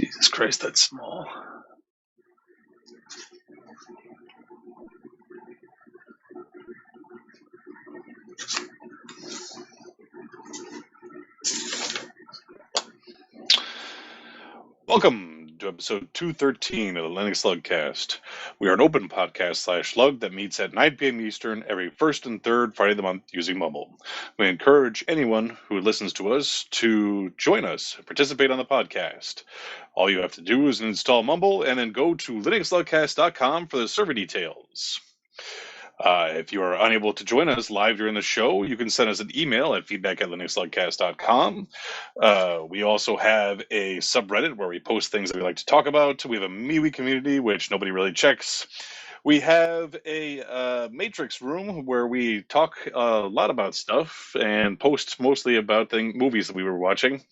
Jesus Christ, that's small. Welcome to episode 213 of the Linux Lugcast. We are an open podcast / lug that meets at 9 p.m. Eastern every first and third Friday of the month using Mumble. We encourage anyone who listens to us to join us and participate on the podcast. All you have to do is install Mumble and then go to linuxlugcast.com for the server details. If you are unable to join us live during the show, you can send us an email at feedback@linuxlugcast.com. We also have a subreddit where we post things that we like to talk about. We have a MeWe community, which nobody really checks. We have a Matrix room where we talk a lot about stuff and post mostly about movies that we were watching.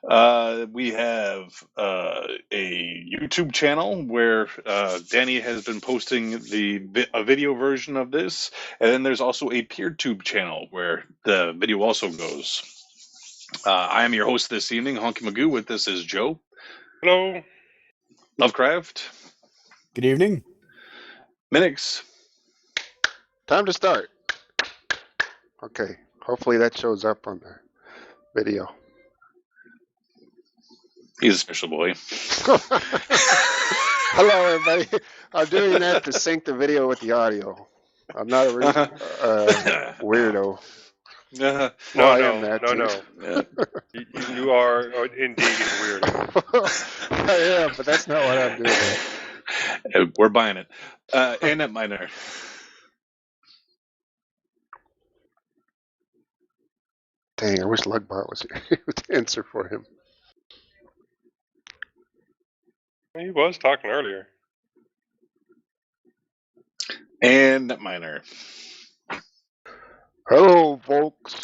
We have a YouTube channel where Danny has been posting a video version of this, and then there's also a PeerTube channel where the video also goes. I am your host this evening, Honkey Magoo. With this is Joe. Hello. Lovecraft. Good evening. Minnix. Time to start. Okay. Hopefully that shows up on the video. He's a special boy. Hello, everybody. I'm doing that to sync the video with the audio. I'm not a weirdo. No. Yeah. You are indeed weird. I am, but that's not what I'm doing. We're buying it. And at Miner. Dang, I wish Lugbot was here to answer for him. He was talking earlier. And at Miner. Hello, folks.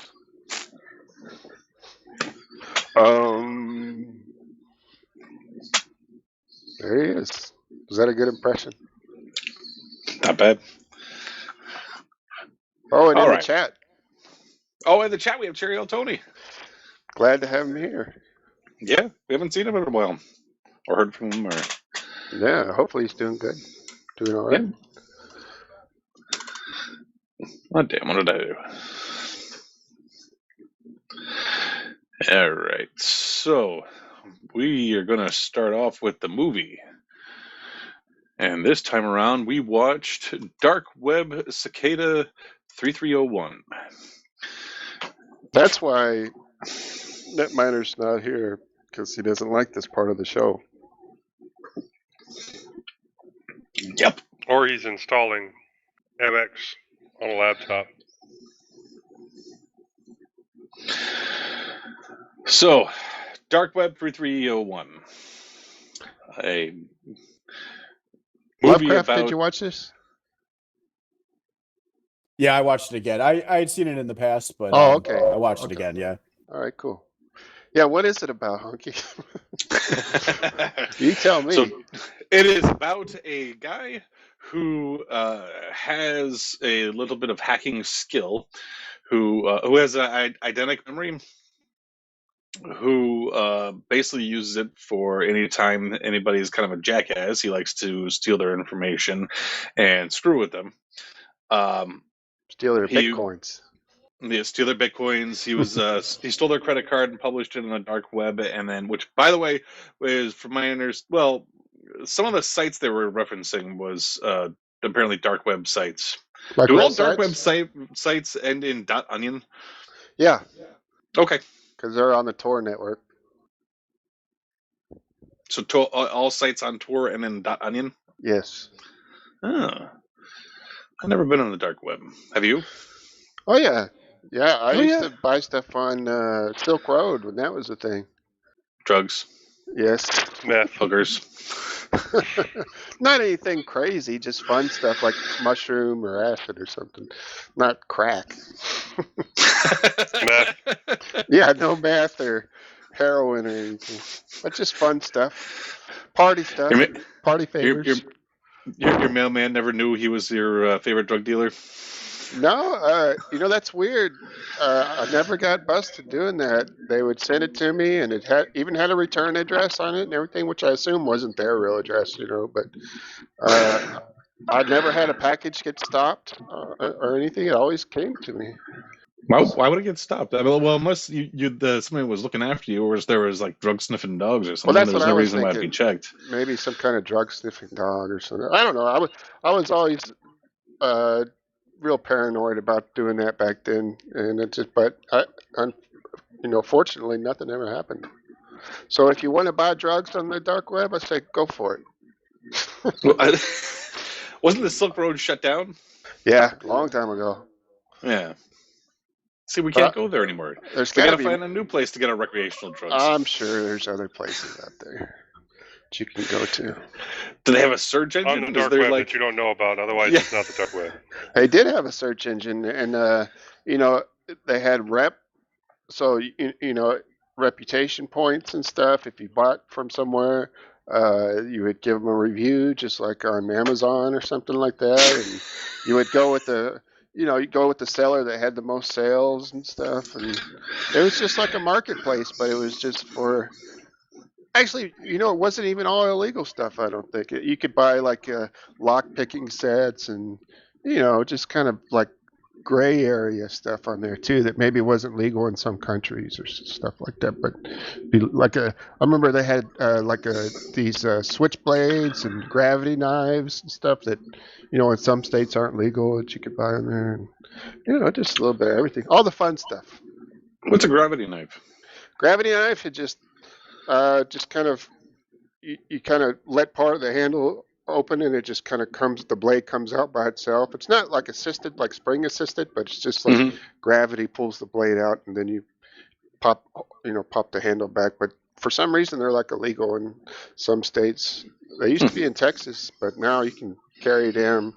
There he is. Was that a good impression? Not bad. Oh, and All in right. the chat. Oh, in the chat we have Cherry Tony. Glad to have him here. Yeah, we haven't seen him in a while. Or heard from him. Yeah, hopefully he's doing good. Doing all right. Yeah. Oh, damn, what did I do? All right, so we are going to start off with the movie. And this time around, we watched Dark Web Cicada 3301. That's why Netminer's not here, because he doesn't like this part of the show. Yep. Or he's installing MX on a laptop. So, Dark Web 3301. A movie Lovecraft, about... did you watch this? Yeah, I watched it again. I had seen it in the past, but okay. I watched it again, yeah. All right, cool. Yeah, what is it about, Honkey? You tell me. So, it is about a guy who has a little bit of hacking skill, who has an eidetic memory, who basically uses it for any time anybody's kind of a jackass. He likes to steal their information and screw with them. Steal their bitcoins. Yeah, steal their bitcoins. He was he stole their credit card and published it on the dark web, and then, which by the way was, from my understanding, well, some of the sites they were referencing was apparently dark web sites. Like do all sites? dark web sites end in .onion? Yeah. Okay. Because they're on the Tor network. So all sites on Tor and then .onion? Yes. Oh. I've never been on the dark web. Have you? Oh, yeah. Yeah, I used to buy stuff on Silk Road when that was a thing. Drugs. Yes. Meth. Hookers. Not anything crazy, just fun stuff like mushroom or acid or something. Not crack. Meth. Yeah, no meth or heroin or anything. But just fun stuff. Party stuff. Party favors. Your mailman never knew he was your favorite drug dealer? No, that's weird. I never got busted doing that. They would send it to me, and it even had a return address on it and everything, which I assume wasn't their real address, But I never had a package get stopped or anything. It always came to me. Why would it get stopped? I mean, well, unless somebody was looking after you, or there was like drug sniffing dogs or something. Well, that's There's what no I was reason why it'd be thinking. checked. Maybe some kind of drug sniffing dog or something. I don't know. I was always real paranoid about doing that back then, and fortunately, nothing ever happened. So if you want to buy drugs on the dark web, I say go for it. Well, wasn't the Silk Road shut down? Yeah, a long time ago. Yeah. See, we can't go there anymore. There's We got gotta to be. find a new place to get our recreational drugs. I'm sure there's other places out there that you can go to. Do they have a search engine? On the dark web that you don't know about, otherwise it's not the dark web. They did have a search engine, and they had so reputation points and stuff. If you bought from somewhere, you would give them a review, just like on Amazon or something like that, and you would go with the seller that had the most sales and stuff, and it was just like a marketplace, but it was just for. Actually, it wasn't even all illegal stuff. I don't think you could buy like lock picking sets and just kind of like gray area stuff on there too that maybe wasn't legal in some countries or stuff like that. But I remember they had these switchblades and gravity knives and stuff that in some states aren't legal that you could buy on there, and just a little bit of everything, all the fun stuff. What's a gravity knife? Gravity knife, it just kind of you kind of let part of the handle open and it just kind of the blade comes out by itself. It's not like assisted, like spring assisted, but it's just like gravity pulls the blade out and then you pop the handle back. But for some reason they're like illegal in some states. They used to be in Texas, but now you can carry damn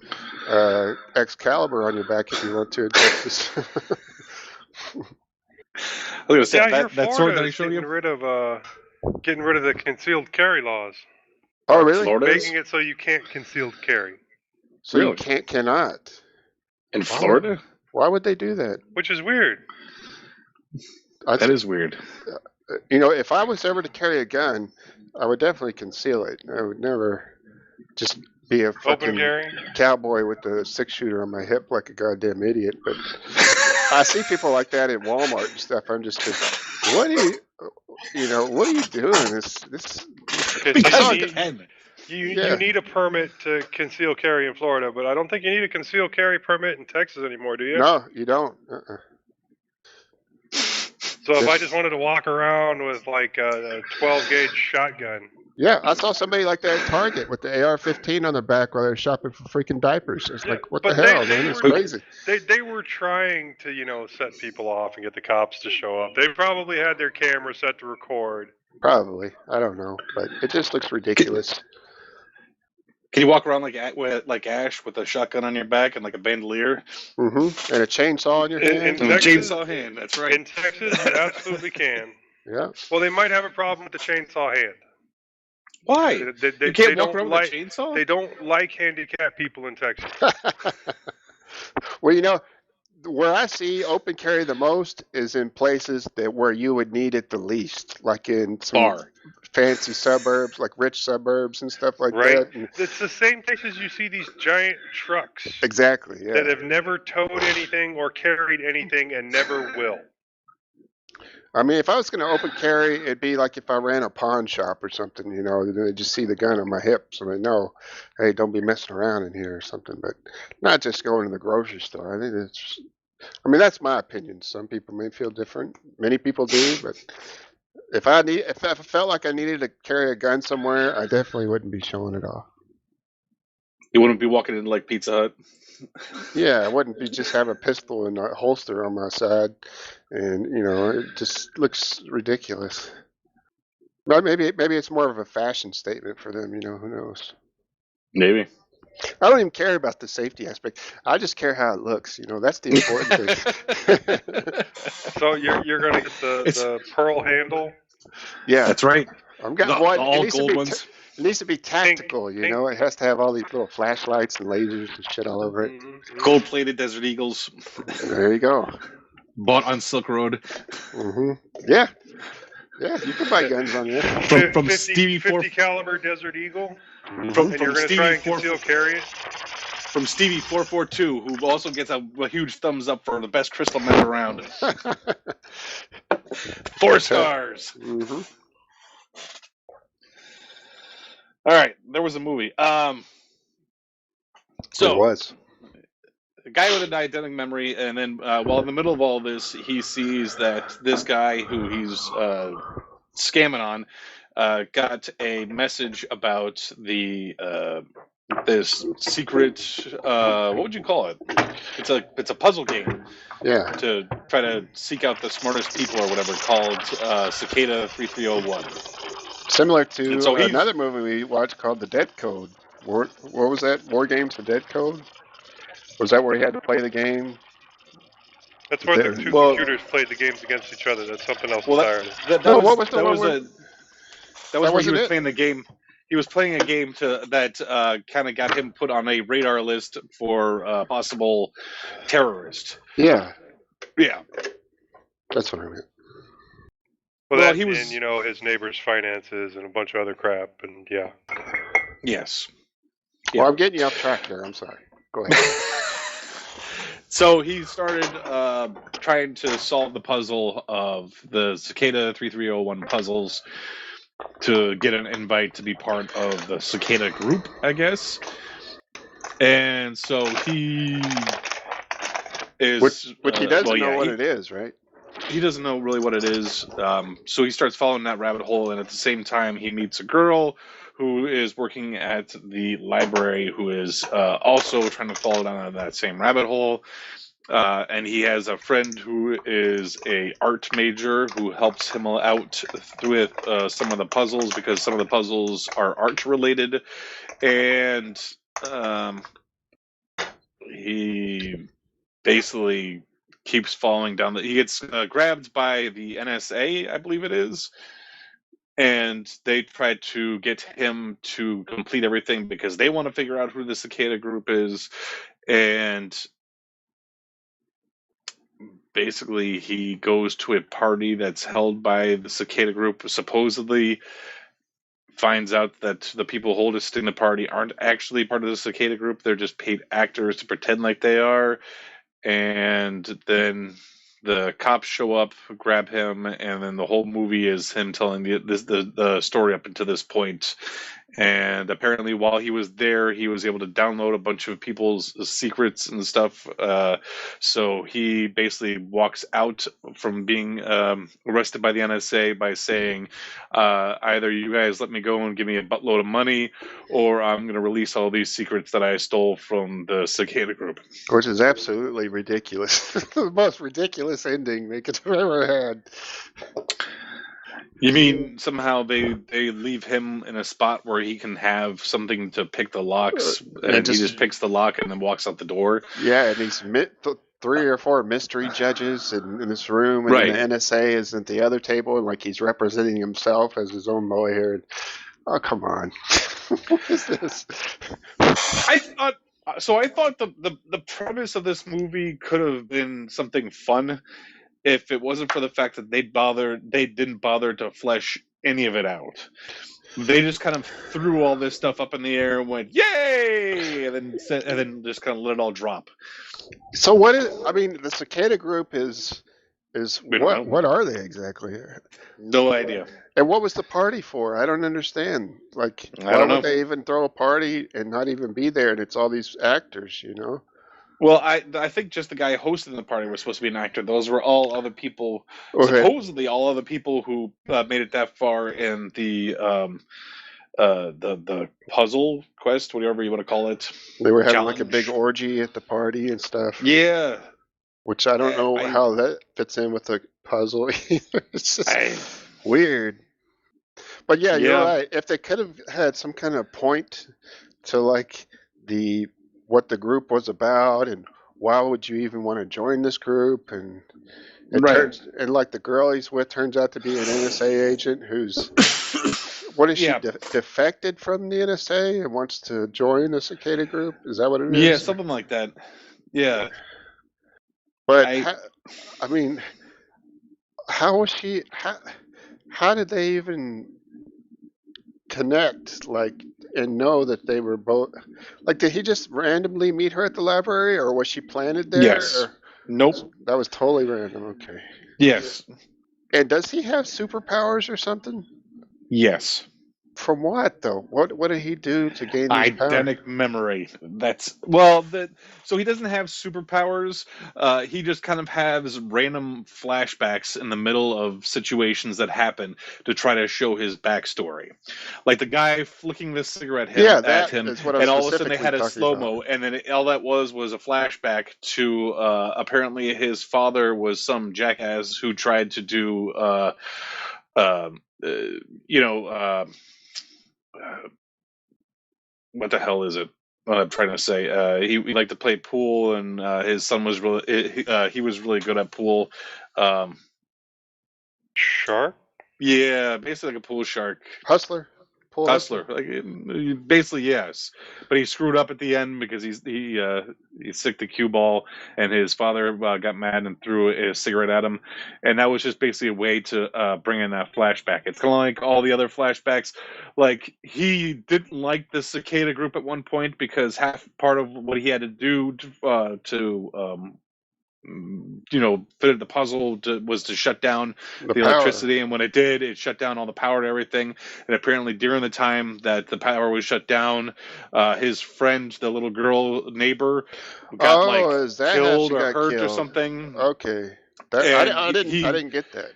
Excalibur on your back if you want to in Texas. I was gonna say that sword that I showed you. Getting rid of the concealed carry laws. Oh, really? Florida Making it so you can't concealed carry. So really? You cannot. In Florida? Why would they do that? Which is weird. That is weird. If I was ever to carry a gun, I would definitely conceal it. I would never just be a fucking cowboy with a 6-shooter on my hip like a goddamn idiot. But I see people like that at Walmart and stuff. I'm just what are you doing? You need a permit to conceal carry in Florida, but I don't think you need a conceal carry permit in Texas anymore, do you? No, you don't. So if I just wanted to walk around with like a 12-gauge shotgun. Yeah, I saw somebody like that at Target with the AR-15 on their back while they were shopping for freaking diapers. It's like, what the hell, man? It's crazy. They were trying to, set people off and get the cops to show up. They probably had their camera set to record. Probably. I don't know, but it just looks ridiculous. Can you walk around like Ash with a shotgun on your back and like a bandolier? Mm-hmm. And a chainsaw in your hand? And a chainsaw hand, that's right. In Texas, you absolutely can. Yeah. Well, they might have a problem with the chainsaw hand. Why? You can't walk around with a chainsaw? They don't like handicapped people in Texas. Well, where I see open carry the most is in places where you would need it the least, like in some fancy suburbs, like rich suburbs and stuff like that. And it's the same places you see these giant trucks. Exactly, yeah. That have never towed anything or carried anything and never will. I mean, if I was going to open carry, it'd be like if I ran a pawn shop or something, they just see the gun on my hip, so they know, hey, don't be messing around in here or something. But not just going to the grocery store. I think that's my opinion. Some people may feel different. Many people do, but if I felt like I needed to carry a gun somewhere, I definitely wouldn't be showing it off. You wouldn't be walking in like Pizza Hut? Yeah, I wouldn't be just have a pistol and a holster on my side, and it just looks ridiculous. But maybe it's more of a fashion statement for them. Who knows? Maybe. I don't even care about the safety aspect. I just care how it looks. That's the important thing. So you're going to get the pearl handle? Yeah, that's right. I'm got all gold ones. It needs to be tactical, you know. It has to have all these little flashlights and lasers and shit all over it. Gold-plated Desert Eagles. There you go. Bought on Silk Road. Yeah. Yeah, you can buy guns on there. From 50 Stevie 50 caliber Desert Eagle. From And you're going to Stevie try and 4 conceal carry it? From Stevie 442, who also gets a huge thumbs up for the best crystal meth around. 4 stars. Mm-hmm. All right, there was a movie. There So was. a guy with an eidetic memory, and then while in the middle of all this, he sees that this guy who he's scamming on got a message about the this secret. What would you call it? It's a puzzle game. Yeah. To try to seek out the smartest people or whatever, called Cicada 3301. Similar to And so another movie we watched called The Dead Code. What was that? War Games, The Dead Code? Was that where he had to play the game? That's where the two computers played the games against each other. That's something else entirely. That was where he was playing the game. He was playing a game that kind of got him put on a radar list for possible terrorist. Yeah. Yeah. That's what I meant. Well, he was, and, you know, his neighbor's finances and a bunch of other crap, and yeah. Yes. Well, I'm getting you off track there. I'm sorry. Go ahead. So he started trying to solve the puzzle of the Cicada 3301 puzzles to get an invite to be part of the Cicada group, I guess. And so he is... Which he doesn't know what it is, right? He doesn't know really what it is. So he starts following that rabbit hole, and at the same time he meets a girl who is working at the library who is also trying to fall down that same rabbit hole. And he has a friend who is a art major who helps him out with some of the puzzles, because some of the puzzles are art related. And he basically keeps falling down. He gets grabbed by the NSA, I believe it is. And they try to get him to complete everything because they want to figure out who the Cicada group is. And basically he goes to a party that's held by the Cicada group, supposedly finds out that the people hosting the party aren't actually part of the Cicada group. They're just paid actors to pretend like they are. And then the cops show up, grab him, and then the whole movie is him telling the story up until this point. And apparently while he was there, he was able to download a bunch of people's secrets and stuff. So he basically walks out from being arrested by the NSA by saying, either you guys let me go and give me a buttload of money, or I'm going to release all these secrets that I stole from the Cicada group. Which is absolutely ridiculous. The most ridiculous ending they could have ever had. You mean somehow they leave him in a spot where he can have something to pick the locks, and he just picks the lock and then walks out the door? Yeah, and he's 3 or 4 mystery judges in this room, and the NSA is at the other table, and like he's representing himself as his own lawyer. And, oh, come on. What is this? I thought the premise of this movie could have been something fun if it wasn't for the fact that they didn't bother to flesh any of it out. They just kind of threw all this stuff up in the air and went, "Yay!" and then just kind of let it all drop. So what is? I mean, the Cicada group is what? What are they exactly? No idea. And what was the party for? I don't understand. Like, why would they even throw a party and not even be there? And it's all these actors, you know. Well, I think just the guy hosting the party was supposed to be an actor. Those were all other people, supposedly all other people who made it that far in the puzzle quest, whatever you want to call it. They were having like a big orgy at the party and stuff. Yeah. Which I don't know how that fits in with the puzzle either. It's just weird. But yeah, you're right. If they could have had some kind of point to like what the group was about, and why would you even want to join this group, and like the girl he's with turns out to be an NSA agent who's What is Yeah. she defected from the NSA and wants to join the Cicada group? Is that what it is? Yeah, something like that. Yeah. But I mean, how was she? How did they even connect? Like, and know that they were both? Like, did he just randomly meet her at the library, or was she planted there? Yes. Or, Nope. that was totally random. Okay. Yes. And does he have superpowers or something? Yes. From what though? What did he do to gain these powers? Eidetic memory. So he doesn't have superpowers. He just kind of has random flashbacks in the middle of situations that happen to try to show his backstory. Like the guy flicking the cigarette at him, is what I'm and all of a sudden they specifically had a talking slow about. mo, and then all that was a flashback to apparently his father was some jackass who tried to do what the hell is it? What I'm trying to say. He liked to play pool, and his son was he was really good at pool. Shark? Yeah, basically like a pool shark. Hustler. Pool Hustler, like basically yes, but he screwed up at the end because he sicked the cue ball, and his father got mad and threw a cigarette at him, and that was just basically a way to bring in that flashback. It's kind of like all the other flashbacks. Like he didn't like the Cicada group at one point because half part of what he had to do to fit the puzzle was to shut down the electricity, and when it did, it shut down all the power to everything. And apparently during the time that the power was shut down, his friend, the little girl neighbor, got killed or hurt or something. Okay, I didn't get that.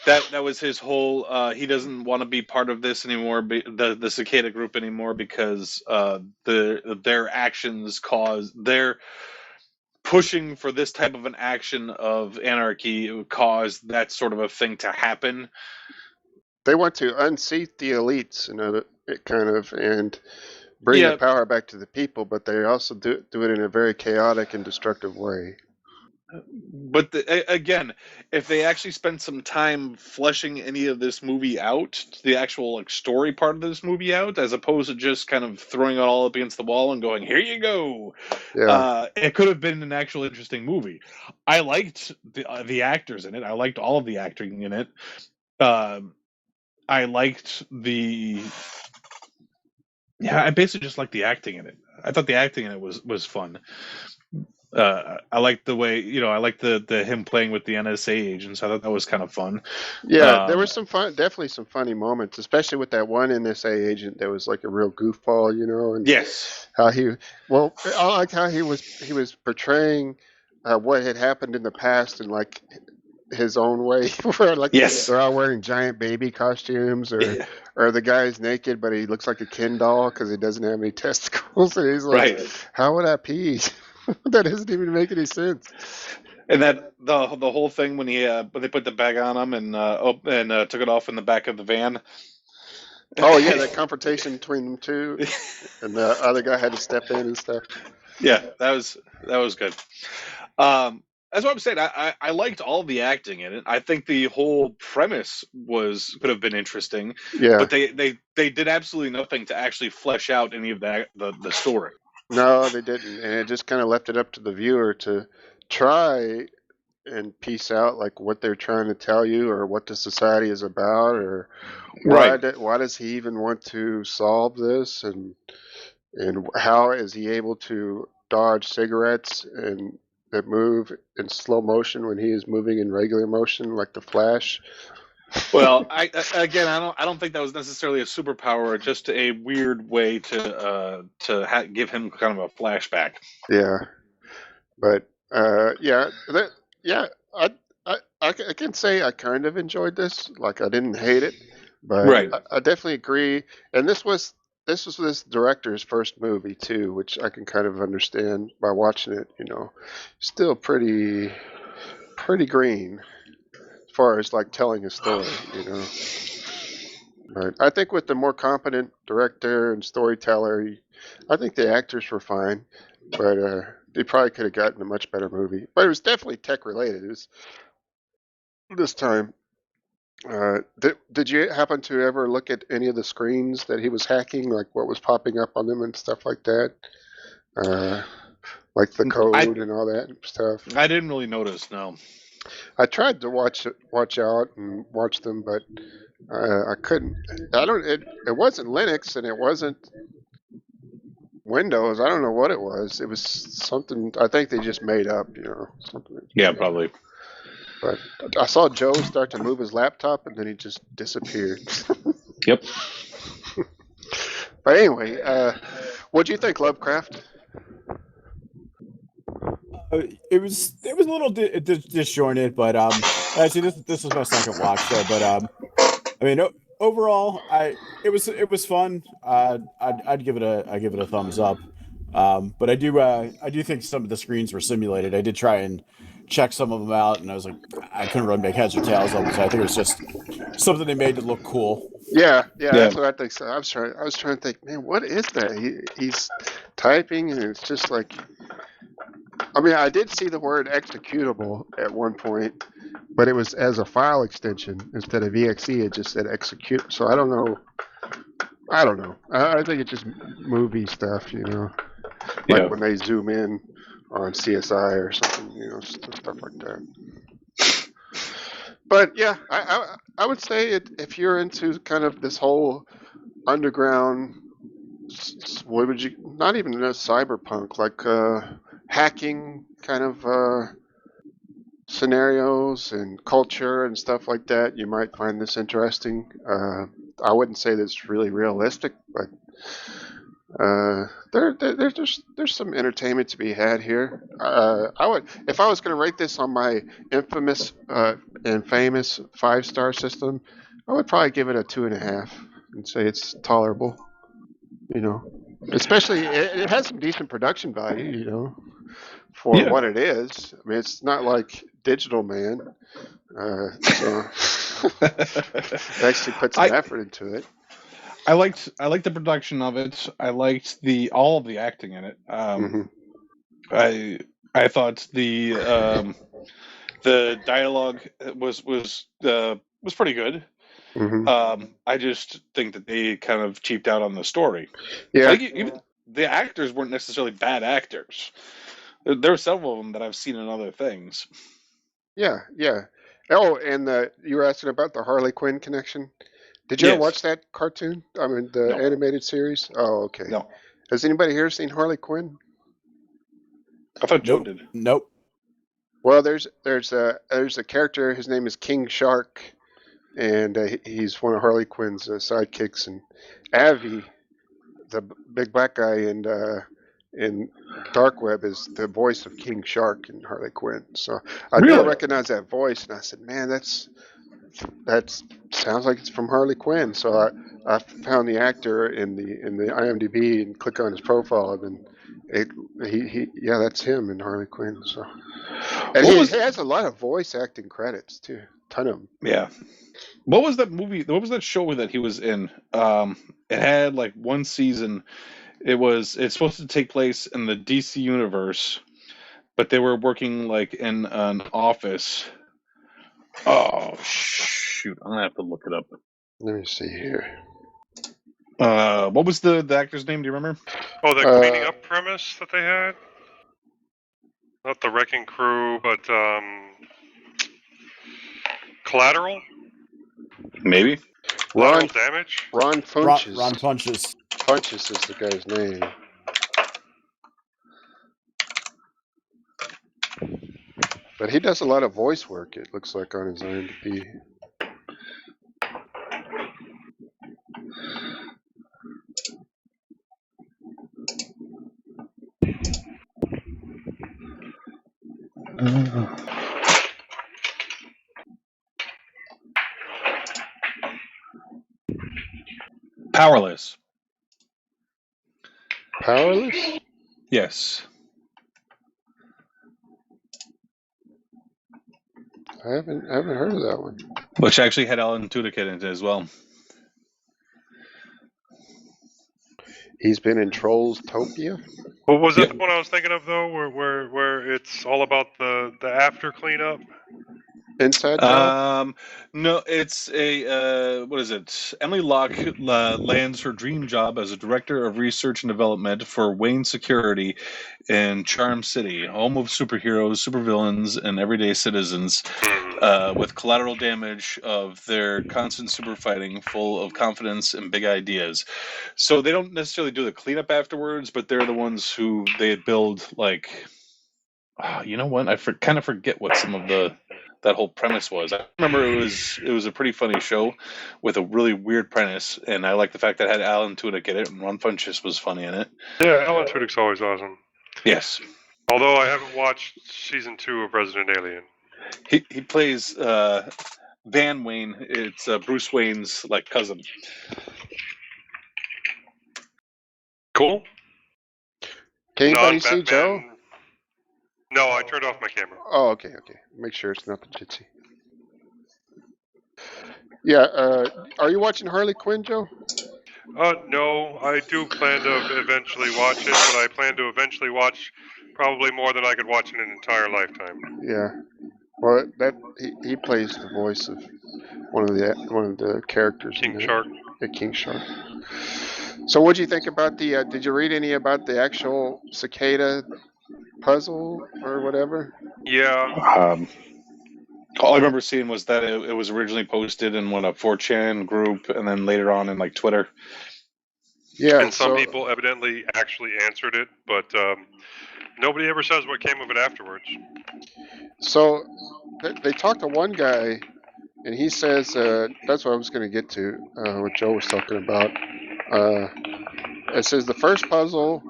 That was his whole. He doesn't want to be part of this anymore, the Cicada group anymore, because their actions their pushing for this type of an action of anarchy would cause that sort of a thing to happen. They want to unseat the elites, and bring the power back to the people, but they also do it in a very chaotic and destructive way. But again, if they actually spend some time fleshing any of this movie out, the actual story part of this movie out, as opposed to just kind of throwing it all up against the wall and going, "Here you go," it could have been an actual interesting movie. I liked the actors in it. I liked all of the acting in it. I liked I basically just liked the acting in it. I thought the acting in it was fun. I liked the way, I liked the him playing with the NSA agents. I thought that was kind of fun. Yeah, there was definitely some funny moments, especially with that one NSA agent that was like a real goofball, and yes, how I like how he was portraying what had happened in the past in like his own way, where like they're all wearing giant baby costumes, or the guy's naked but he looks like a Ken doll because he doesn't have any testicles, and he's like, how would I pee? That doesn't even make any sense. And that the whole thing when they put the bag on him and took it off in the back of the van. Oh yeah, that confrontation between them two, and the other guy had to step in and stuff. Yeah, that was good. That's what I'm saying. I liked all the acting in it. I think the whole premise could have been interesting. Yeah. But they did absolutely nothing to actually flesh out any of the story. No, they didn't, and it just kind of left it up to the viewer to try and piece out like what they're trying to tell you, or what the society is about, or why does he even want to solve this, and how is he able to dodge cigarettes and that move in slow motion when he is moving in regular motion like the Flash. Well, I don't think that was necessarily a superpower, just a weird way to give him kind of a flashback. Yeah, but I can say I kind of enjoyed this. Like I didn't hate it, but I definitely agree. And this was this director's first movie too, which I can kind of understand by watching it. Still pretty green as far as like telling a story. But I think with the more competent director and storyteller, I think the actors were fine, but they probably could have gotten a much better movie. But it was definitely tech related. It was this time Did you happen to ever look at any of the screens that he was hacking, like what was popping up on them and stuff like that? Like the code and all that stuff. I didn't really notice. No. I tried to watch out and watch them, but I couldn't. I don't. It wasn't Linux and it wasn't Windows. I don't know what it was. It was something. I think they just made up. Something. Yeah, probably. But I saw Joe start to move his laptop and then he just disappeared. Yep. But anyway, what do you think, Lovecraft? It was a little disjointed, but actually this was my second watch, so but I mean overall it was fun. I'd give it a thumbs up. But I do think some of the screens were simulated. I did try and check some of them out, and I was like, I couldn't really make heads or tails of them. So I think it was just something they made to look cool. Yeah, that's what I think. So I was trying to think, man, what is that? He's typing, and it's just like, I mean, I did see the word executable at one point, but it was as a file extension instead of exe. It just said execute. So I don't know. I think it's just movie stuff, like when they zoom in on CSI or something, stuff like that. But yeah, I would say if you're into kind of this whole underground, what would you, not even cyberpunk, like hacking kind of scenarios and culture and stuff like that, you might find this interesting. I wouldn't say that it's really realistic, but there's some entertainment to be had here. I would, if I was going to rate this on my infamous and famous 5-star system, I would probably give it a 2.5 and say it's tolerable. Especially it has some decent production value. For what it is. I mean, it's not like Digital Man, so it actually put some effort into it. I liked the production of it. I liked all of the acting in it. I thought the dialogue was pretty good. I just think that they kind of cheaped out on the story. Yeah, even the actors weren't necessarily bad actors. There are several of them that I've seen in other things. Yeah. Oh, and you were asking about the Harley Quinn connection. Did you ever watch that cartoon? I mean, the animated series? Oh, okay. No. Has anybody here seen Harley Quinn? I thought Joe did. Nope. Well, there's a character. His name is King Shark, and he's one of Harley Quinn's sidekicks. And Avi, the big black guy in Dark Web, is the voice of King Shark in Harley Quinn. So I really recognized that voice, and I said, man, that sounds like it's from Harley Quinn. So I found the actor in the IMDb and click on his profile, and that's him in Harley Quinn. So, and he has a lot of voice acting credits too, ton of them. Yeah. What was that movie? What was that show that he was in? It had like one season. It's supposed to take place in the DC universe, but they were working like in an office. Oh shoot! I'm gonna have to look it up. Let me see here. What was the actor's name? Do you remember? Oh, the cleaning up premise that they had. Not the Wrecking Crew, but Collateral. Maybe. Collateral Damage. Ron Funches. Ron Funches. Funches is the guy's name. But he does a lot of voice work, it looks like, on his IMDb. Powerless. Powerless? Yes. I haven't heard of that one. Which actually had Alan Tudyk in it as well. He's been in Trollstopia? What was that one I was thinking of though, where it's all about the after cleanup? Inside job? No, it's a what is it? Emily Locke lands her dream job as a director of research and development for Wayne Security in Charm City, home of superheroes, supervillains, and everyday citizens, with collateral damage of their constant super fighting, full of confidence and big ideas. So they don't necessarily do the cleanup afterwards, but they're the ones who they build like. You know what? I kind of forget what some of that whole premise was. I remember it was a pretty funny show with a really weird premise, and I like the fact that it had Alan Tudyk in it, and Ron Funches was funny in it. Yeah, Alan Tudyk's always awesome. Yes. Although I haven't watched season 2 of Resident Alien. He plays Van Wayne. It's Bruce Wayne's like cousin. Cool. Can anybody see Joe? No, I turned off my camera. Oh, okay. Make sure it's nothing jitsy. Yeah, are you watching Harley Quinn, Joe? No, I do plan to eventually watch it, but I plan to eventually watch probably more than I could watch in an entire lifetime. Yeah. Well, he plays the voice of one of the characters. King Shark. The King Shark. So, what do you think about the? Did you read any about the actual Cicada puzzle or whatever? Yeah. All I remember seeing was that it was originally posted in a 4chan group, and then later on in like Twitter. Yeah. And some people evidently actually answered it, but nobody ever says what came of it afterwards. So they talked to one guy, and he says that's what I was going to get to. What Joe was talking about. It says the first puzzle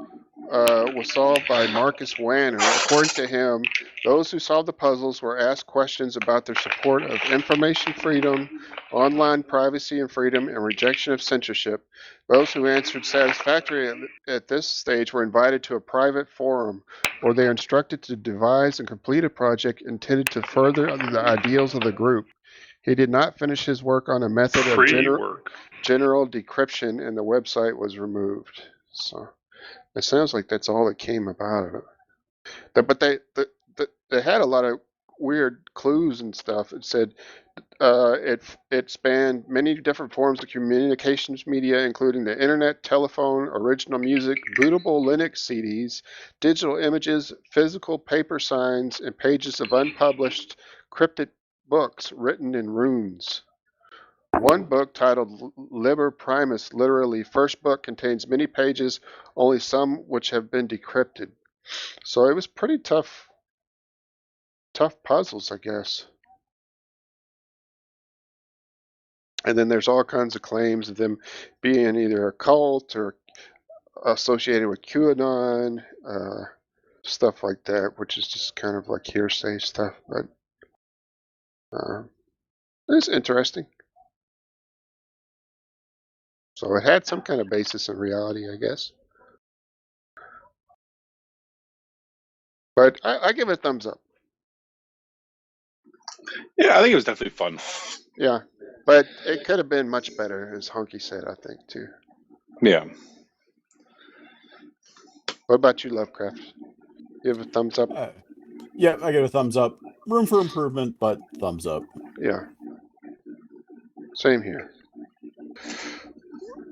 was solved by Marcus Wanner. According to him, those who solved the puzzles were asked questions about their support of information freedom, online privacy and freedom, and rejection of censorship. Those who answered satisfactorily at this stage were invited to a private forum where they are instructed to devise and complete a project intended to further the ideals of the group. He did not finish his work on a method of general decryption, and the website was removed. So it sounds like that's all that came about of it. But they had a lot of weird clues and stuff. It said it spanned many different forms of communications media, including the internet, telephone, original music, bootable Linux CDs, digital images, physical paper signs, and pages of unpublished cryptic books written in runes. One book titled Liber Primus, literally first book, contains many pages, only some which have been decrypted. So it was pretty tough puzzles, I guess. And then there's all kinds of claims of them being either a cult or associated with QAnon, stuff like that, which is just kind of like hearsay stuff. But it's interesting. So it had some kind of basis in reality, I guess. But I give it a thumbs up. Yeah, I think it was definitely fun. Yeah, but it could have been much better, as Honkey said, I think, too. Yeah. What about you, Lovecraft? You have a thumbs up? Yeah, I give a thumbs up. Room for improvement, but thumbs up. Yeah. Same here.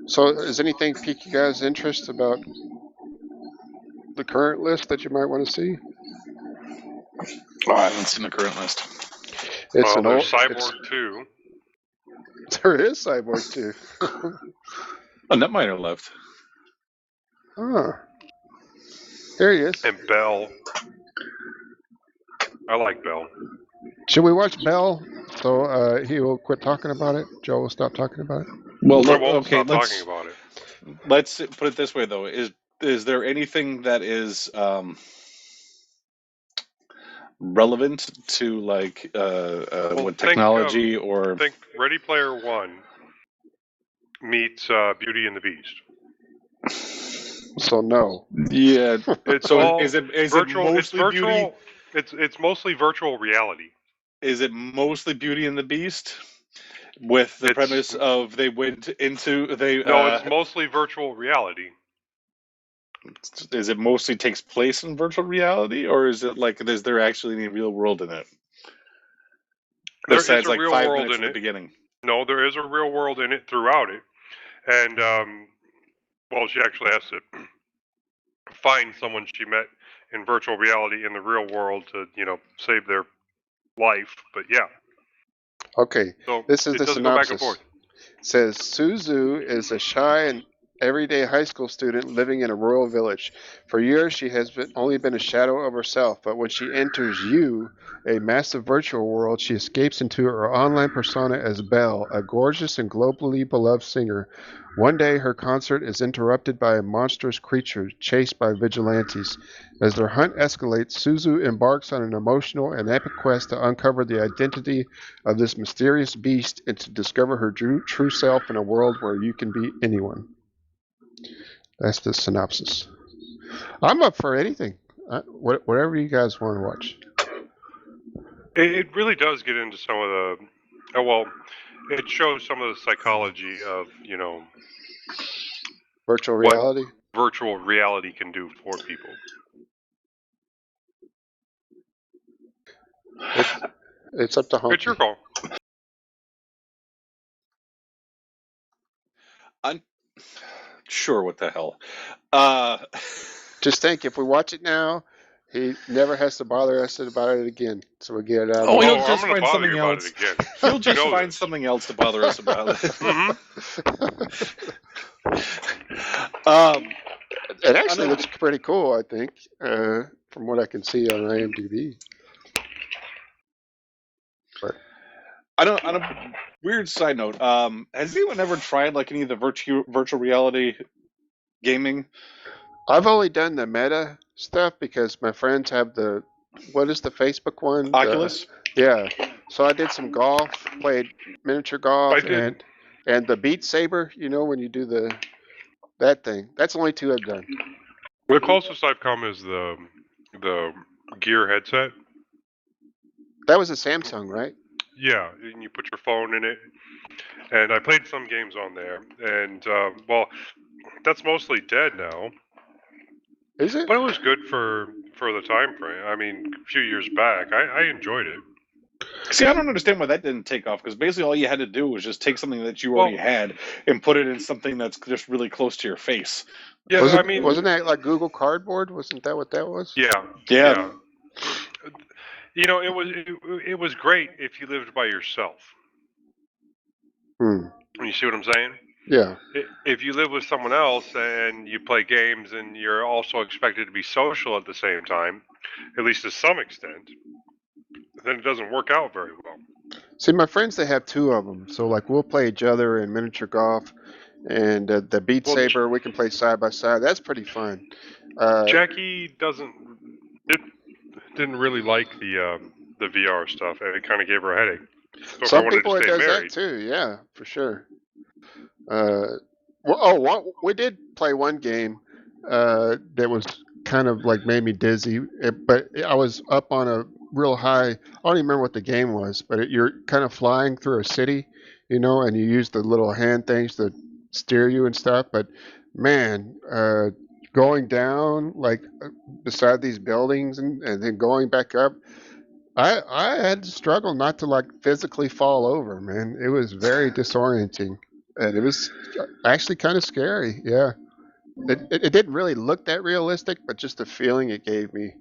So, is anything pique you guys' interest about the current list that you might want to see? Oh, I haven't seen the current list. It's an old Cyborg 2. There is Cyborg 2. Oh, Netminer left. Oh. There he is. And Belle. I like Belle. Should we watch Belle so he will quit talking about it? Joe will stop talking about it? Well, I won't stop talking about it. Let's put it this way, though. Is there anything that is relevant to like with technology or think Ready Player One meets Beauty and the Beast? So no. Yeah. It's so all is it virtual, mostly it's Beauty? virtual, it's mostly virtual reality. Is it mostly Beauty and the Beast? With the premise of they went into No, it's mostly virtual reality. Is it mostly takes place in virtual reality, or is it like is there actually any real world in it? Besides, a like real 5 world minutes in at the it. beginning. No, there is a real world in it throughout it, and well, she actually has to find someone she met in virtual reality in the real world to, save their life. But yeah, Okay, so this is it the doesn't go back and synopsis. forth. It says Suzu is a shy and everyday high school student living in a rural village. For years, she has only been a shadow of herself, but when she enters You, a massive virtual world, she escapes into her online persona as Belle, a gorgeous and globally beloved singer. One day, her concert is interrupted by a monstrous creature chased by vigilantes. As their hunt escalates, Suzu embarks on an emotional and epic quest to uncover the identity of this mysterious beast and to discover her true self in a world where you can be anyone. That's the synopsis. I'm up for anything. Whatever you guys want to watch. It really does get into some of the, it shows some of the psychology of, Virtual what reality. virtual reality can do for people. It's up to Honkey. It's your call. Sure, what the hell? Just think, if we watch it now, he never has to bother us about it again. So we get it out of Oh, the he'll way. I'm just going to find bother something you about else. it again. He'll just know find this. something else to bother us about. It actually looks pretty cool, I think, from what I can see on IMDb. But On a weird side note, has anyone ever tried like any of the virtual reality gaming? I've only done the meta stuff because my friends have what is the Facebook one? Oculus? Yeah. So I did some golf, played miniature golf, I did. and the Beat Saber. When you do that thing. That's the only two I've done. The closest I've come is the Gear headset. That was a Samsung, right? Yeah, and you put your phone in it. And I played some games on there, and that's mostly dead now. Is it? But it was good for the time frame. I mean, a few years back, I enjoyed it. See, I don't understand why that didn't take off, because basically all you had to do was just take something that you already had and put it in something that's just really close to your face. Yeah, wasn't that like Google Cardboard? Wasn't that what that was? Yeah. It was great if you lived by yourself. You see what I'm saying? Yeah. If you live with someone else and you play games and you're also expected to be social at the same time, at least to some extent, then it doesn't work out very well. See, my friends, they have two of them. So, like, we'll play each other in miniature golf, and the Beat Saber, we can play side by side. That's pretty fun. Jackie didn't really like the VR stuff, and it kind of gave her a headache. So some people it does that too. Yeah, for sure. We did play one game that was kind of like made me dizzy, but I was up on a real high. I don't even remember what the game was, but you're kind of flying through a city, and you use the little hand things to steer you and stuff. But man, going down like beside these buildings and then going back up, I had to struggle not to like physically fall over. Man, it was very disorienting. And it was actually kind of scary, yeah. It didn't really look that realistic, but just the feeling it gave me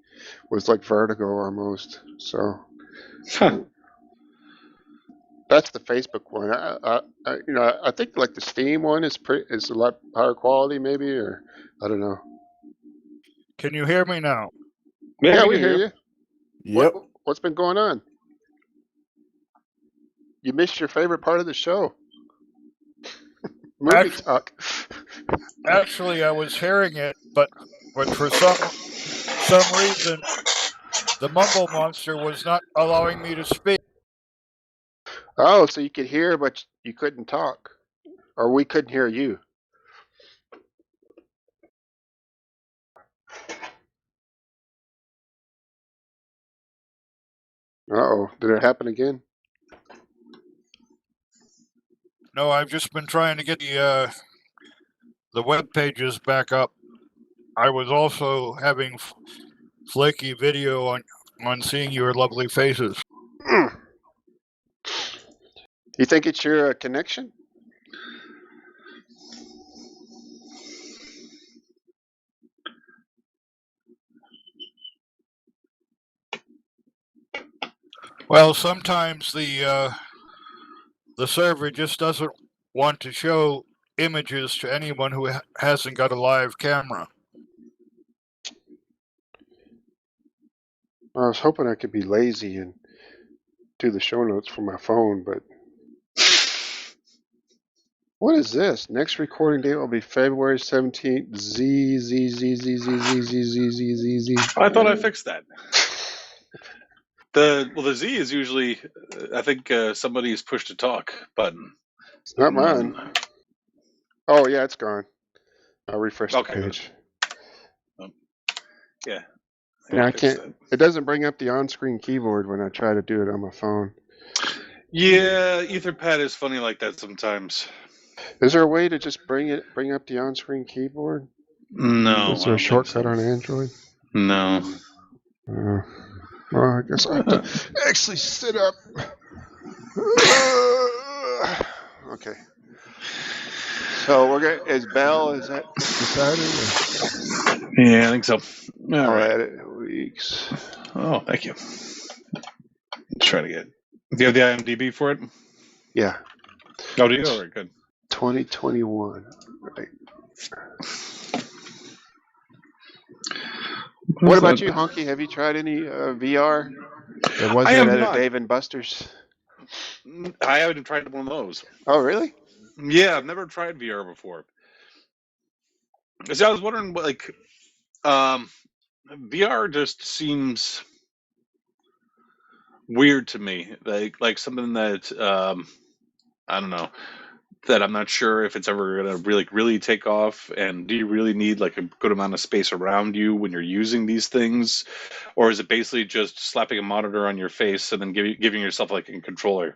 was like vertigo almost. So that's the Facebook one. I think like the Steam one is a lot higher quality, maybe, or I don't know. Can you hear me now? Yeah, we hear you. Yep. What's been going on? You missed your favorite part of the show. Movie talk. Actually, I was hearing it, but for some reason, the mumble monster was not allowing me to speak. Oh, so you could hear, but you couldn't talk, or we couldn't hear you. Uh-oh, did it happen again? No, I've just been trying to get the web pages back up. I was also having flaky video on seeing your lovely faces. think it's your connection? Well, sometimes the server just doesn't want to show images to anyone who hasn't got a live camera. I was hoping I could be lazy and do the show notes from my phone, but what is this? Next recording date will be February 17th. Z. I thought I fixed that. The Z is usually, I think somebody's push to talk button. It's not mine. Oh yeah, it's gone. I'll refresh the Okay, page. Yeah. Yeah, I can't. It doesn't bring up the on-screen keyboard when I try to do it on my phone. Yeah, Etherpad is funny like that sometimes. Is there a way to just bring up the on-screen keyboard? No. Is there a shortcut on Android? No. Well, I guess I have to actually sit up. Okay. So we're gonna. Is Belle? Is that decided? Yeah, I think so. All right. Edit weeks. Oh, thank you. Try to get. Do you have the IMDb for it? Yeah. Oh, do you? All right, good. 2021. Right. What about you, Honkey? Have you tried any VR? It wasn't at Dave and Buster's. I haven't tried one of those. Oh, really? Yeah, I've never tried VR before. See, I was wondering, like, VR just seems weird to me. Like something that I don't know, that I'm not sure if it's ever gonna really take off. And do you really need like a good amount of space around you when you're using these things, or is it basically just slapping a monitor on your face and then giving yourself like a controller?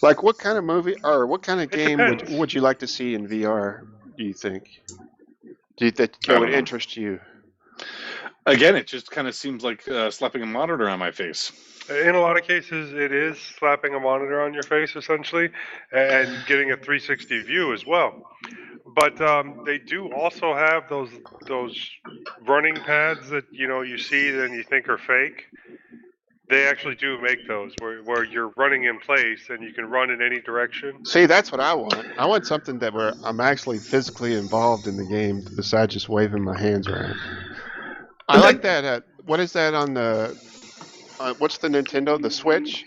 Like, what kind of movie or what kind of game depends. would you like to see in VR? Do you think? Do you think that would interest you? Again, it just kind of seems like slapping a monitor on my face. In a lot of cases, it is slapping a monitor on your face, essentially, and getting a 360 view as well. But they do also have those running pads that you see and you think are fake. They actually do make those where you're running in place and you can run in any direction. See, that's what I want. I want something that where I'm actually physically involved in the game besides just waving my hands around. I like that. What is that on the? What's the Nintendo? The Switch.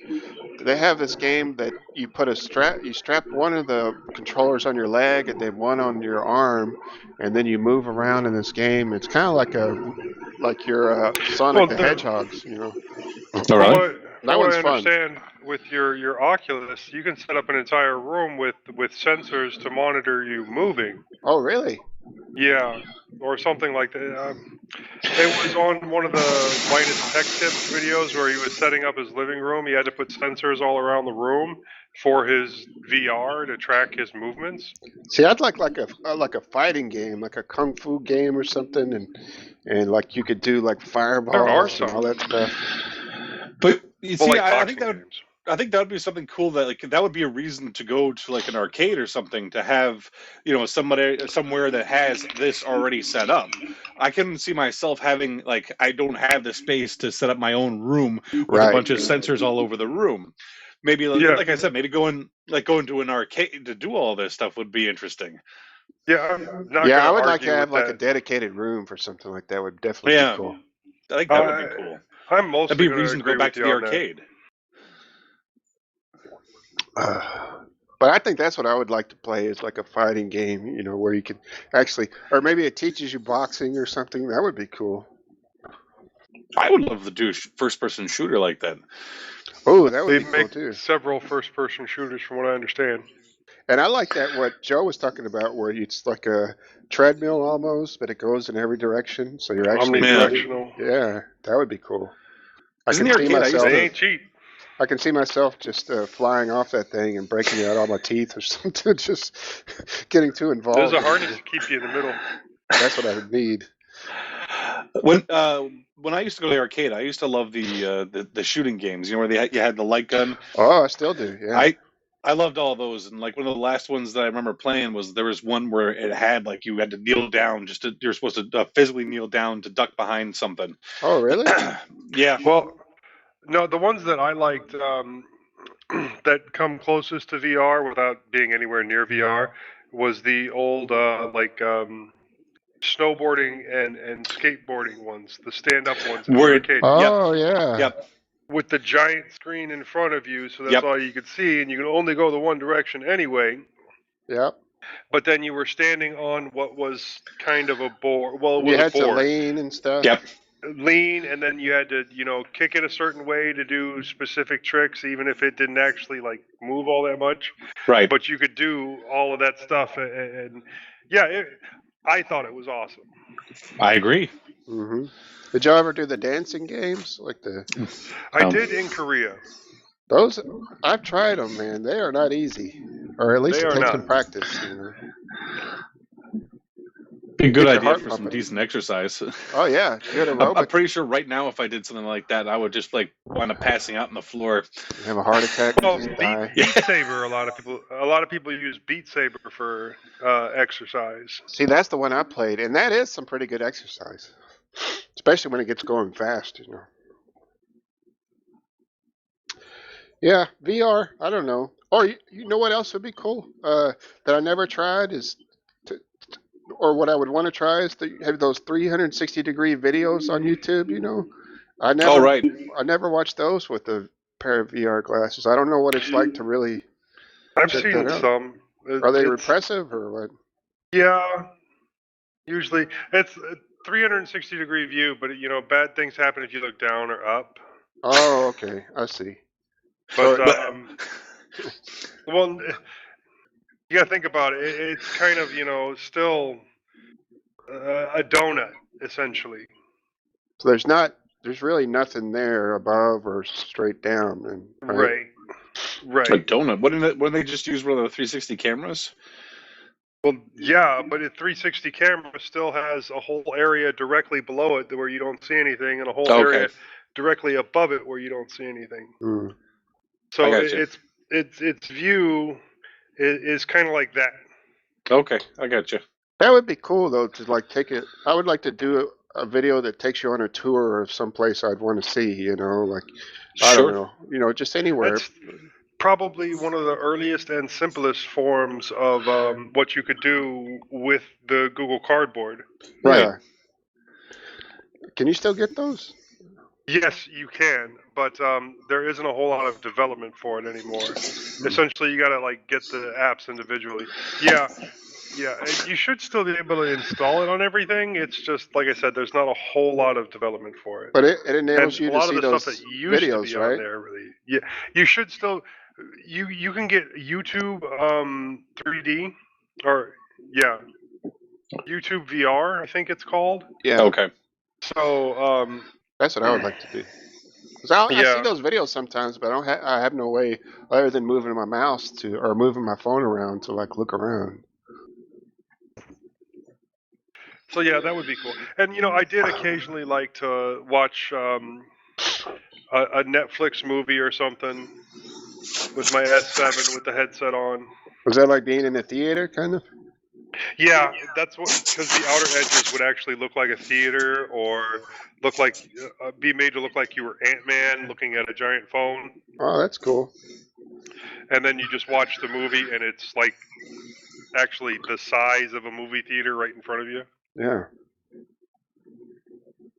They have this game that you put you strap one of the controllers on your leg and then one on your arm, and then you move around in this game. It's kind of like your Sonic the Hedgehogs, All right. That one's fun. I understand with your Oculus, you can set up an entire room with sensors to monitor you moving. Oh, really? Yeah, or something like that. It was on one of the Linus Tech Tips videos where he was setting up his living room. He had to put sensors all around the room for his VR to track his movements. See, I'd like a fighting game, like a kung fu game or something, and like you could do like fireballs and all that stuff. But you see, like I think that would be something cool. That would be a reason to go to like an arcade or something to have somewhere that has this already set up. I can see myself having I don't have the space to set up my own room with a bunch of sensors all over the room. Maybe like I said, maybe going to an arcade to do all this stuff would be interesting. Yeah, I would like to have like a dedicated room for something like that. Would definitely be cool. I think that would be cool. I'm mostly That'd be a reason to go back to the arcade. But I think that's what I would like to play is like a fighting game, where you could actually, or maybe it teaches you boxing or something. That would be cool. I would love to do a first-person shooter like that. Oh, that would be cool too. Several first-person shooters, from what I understand. And I like that what Joe was talking about, where it's like a treadmill almost, but it goes in every direction, so you're actually omnidirectional. Yeah, that would be cool. Isn't the arcade? They ain't cheap. I can see myself just flying off that thing and breaking out all my teeth or something, just getting too involved. There's a harness to keep you in the middle. That's what I would need. When I used to go to the arcade, I used to love the shooting games. Where you had the light gun. Oh, I still do. Yeah. I loved all those, and like one of the last ones that I remember playing was there was one where it had like you had to kneel down you're supposed to physically kneel down to duck behind something. Oh, really? Yeah. Well, no, the ones that I liked that come closest to VR without being anywhere near VR was the old snowboarding and skateboarding ones, the stand-up ones in the Where- arcade. Oh, yeah. Yep. With the giant screen in front of you, so that's Yep. all you could see, and you can only go the one direction anyway. Yep. But then you were standing on what was kind of a board. Well, it was You a had to board. lean and stuff. Yep. Lean, and then you had to, kick it a certain way to do specific tricks, even if it didn't actually like move all that much. Right. But you could do all of that stuff, and yeah, I thought it was awesome. I agree. Mm-hmm. Did y'all ever do the dancing games? Like I did in Korea. those? I've tried them, man. They are not easy, or at least They it are takes not. some practice. Be a good Get your idea heart for some pumping. decent exercise. Oh yeah, good I'm aerobic. pretty sure right now if I did something like that, I would just like wind up passing out on the floor. Have a heart attack and Well, just die. Beat Saber. A lot of people use Beat Saber for exercise. See, that's the one I played, and that is some pretty good exercise, especially when it gets going fast. Yeah, VR. I don't know. Or you know what else would be cool that I never tried is, or what I would want to try is to have those 360-degree videos on YouTube. I never, Oh, right. I never watched those with a pair of VR glasses. I don't know what it's like to really. I've Check seen that out. some. Are they It's- repressive or what? Yeah. Usually, it's a 360-degree view, but bad things happen if you look down or up. Oh, okay. I see. But So- well, you gotta think about it. It's kind of still a donut essentially. So there's really nothing there above or straight down, then, right? Right. A donut. Wouldn't they just use one of the 360 cameras? Well, yeah, but a 360 camera still has a whole area directly below it where you don't see anything, and a whole area directly above it where you don't see anything. Mm. So I gotcha. its view is kind of like that. Okay, I got you. That would be cool though to like take it. I would like to do a video that takes you on a tour of some place I'd want to see. Like I don't know, just anywhere. That's probably one of the earliest and simplest forms of what you could do with the Google Cardboard. Right. Yeah. Can you still get those? Yes, you can, but there isn't a whole lot of development for it anymore. Essentially, you gotta like get the apps individually. Yeah, and you should still be able to install it on everything. It's just like I said, there's not a whole lot of development for it. But it enables And you a lot to see of the those stuff that used videos, to be right? on there, really. Yeah, you should still. You can get YouTube 3D or YouTube VR, I think it's called. Yeah. Okay. So That's what I would like to do. 'Cause I see Yeah. those videos sometimes, but I have no way other than moving my mouse or moving my phone around to like look around. So yeah, that would be cool. And I did occasionally like to watch a Netflix movie or something with my S7 with the headset on. Was that like being in a theater, kind of? Yeah, that's because the outer edges would actually look like a theater, or look like be made to look like you were Ant-Man looking at a giant phone, Oh, that's cool. and then you just watch the movie, and it's like actually the size of a movie theater right in front of you. Yeah.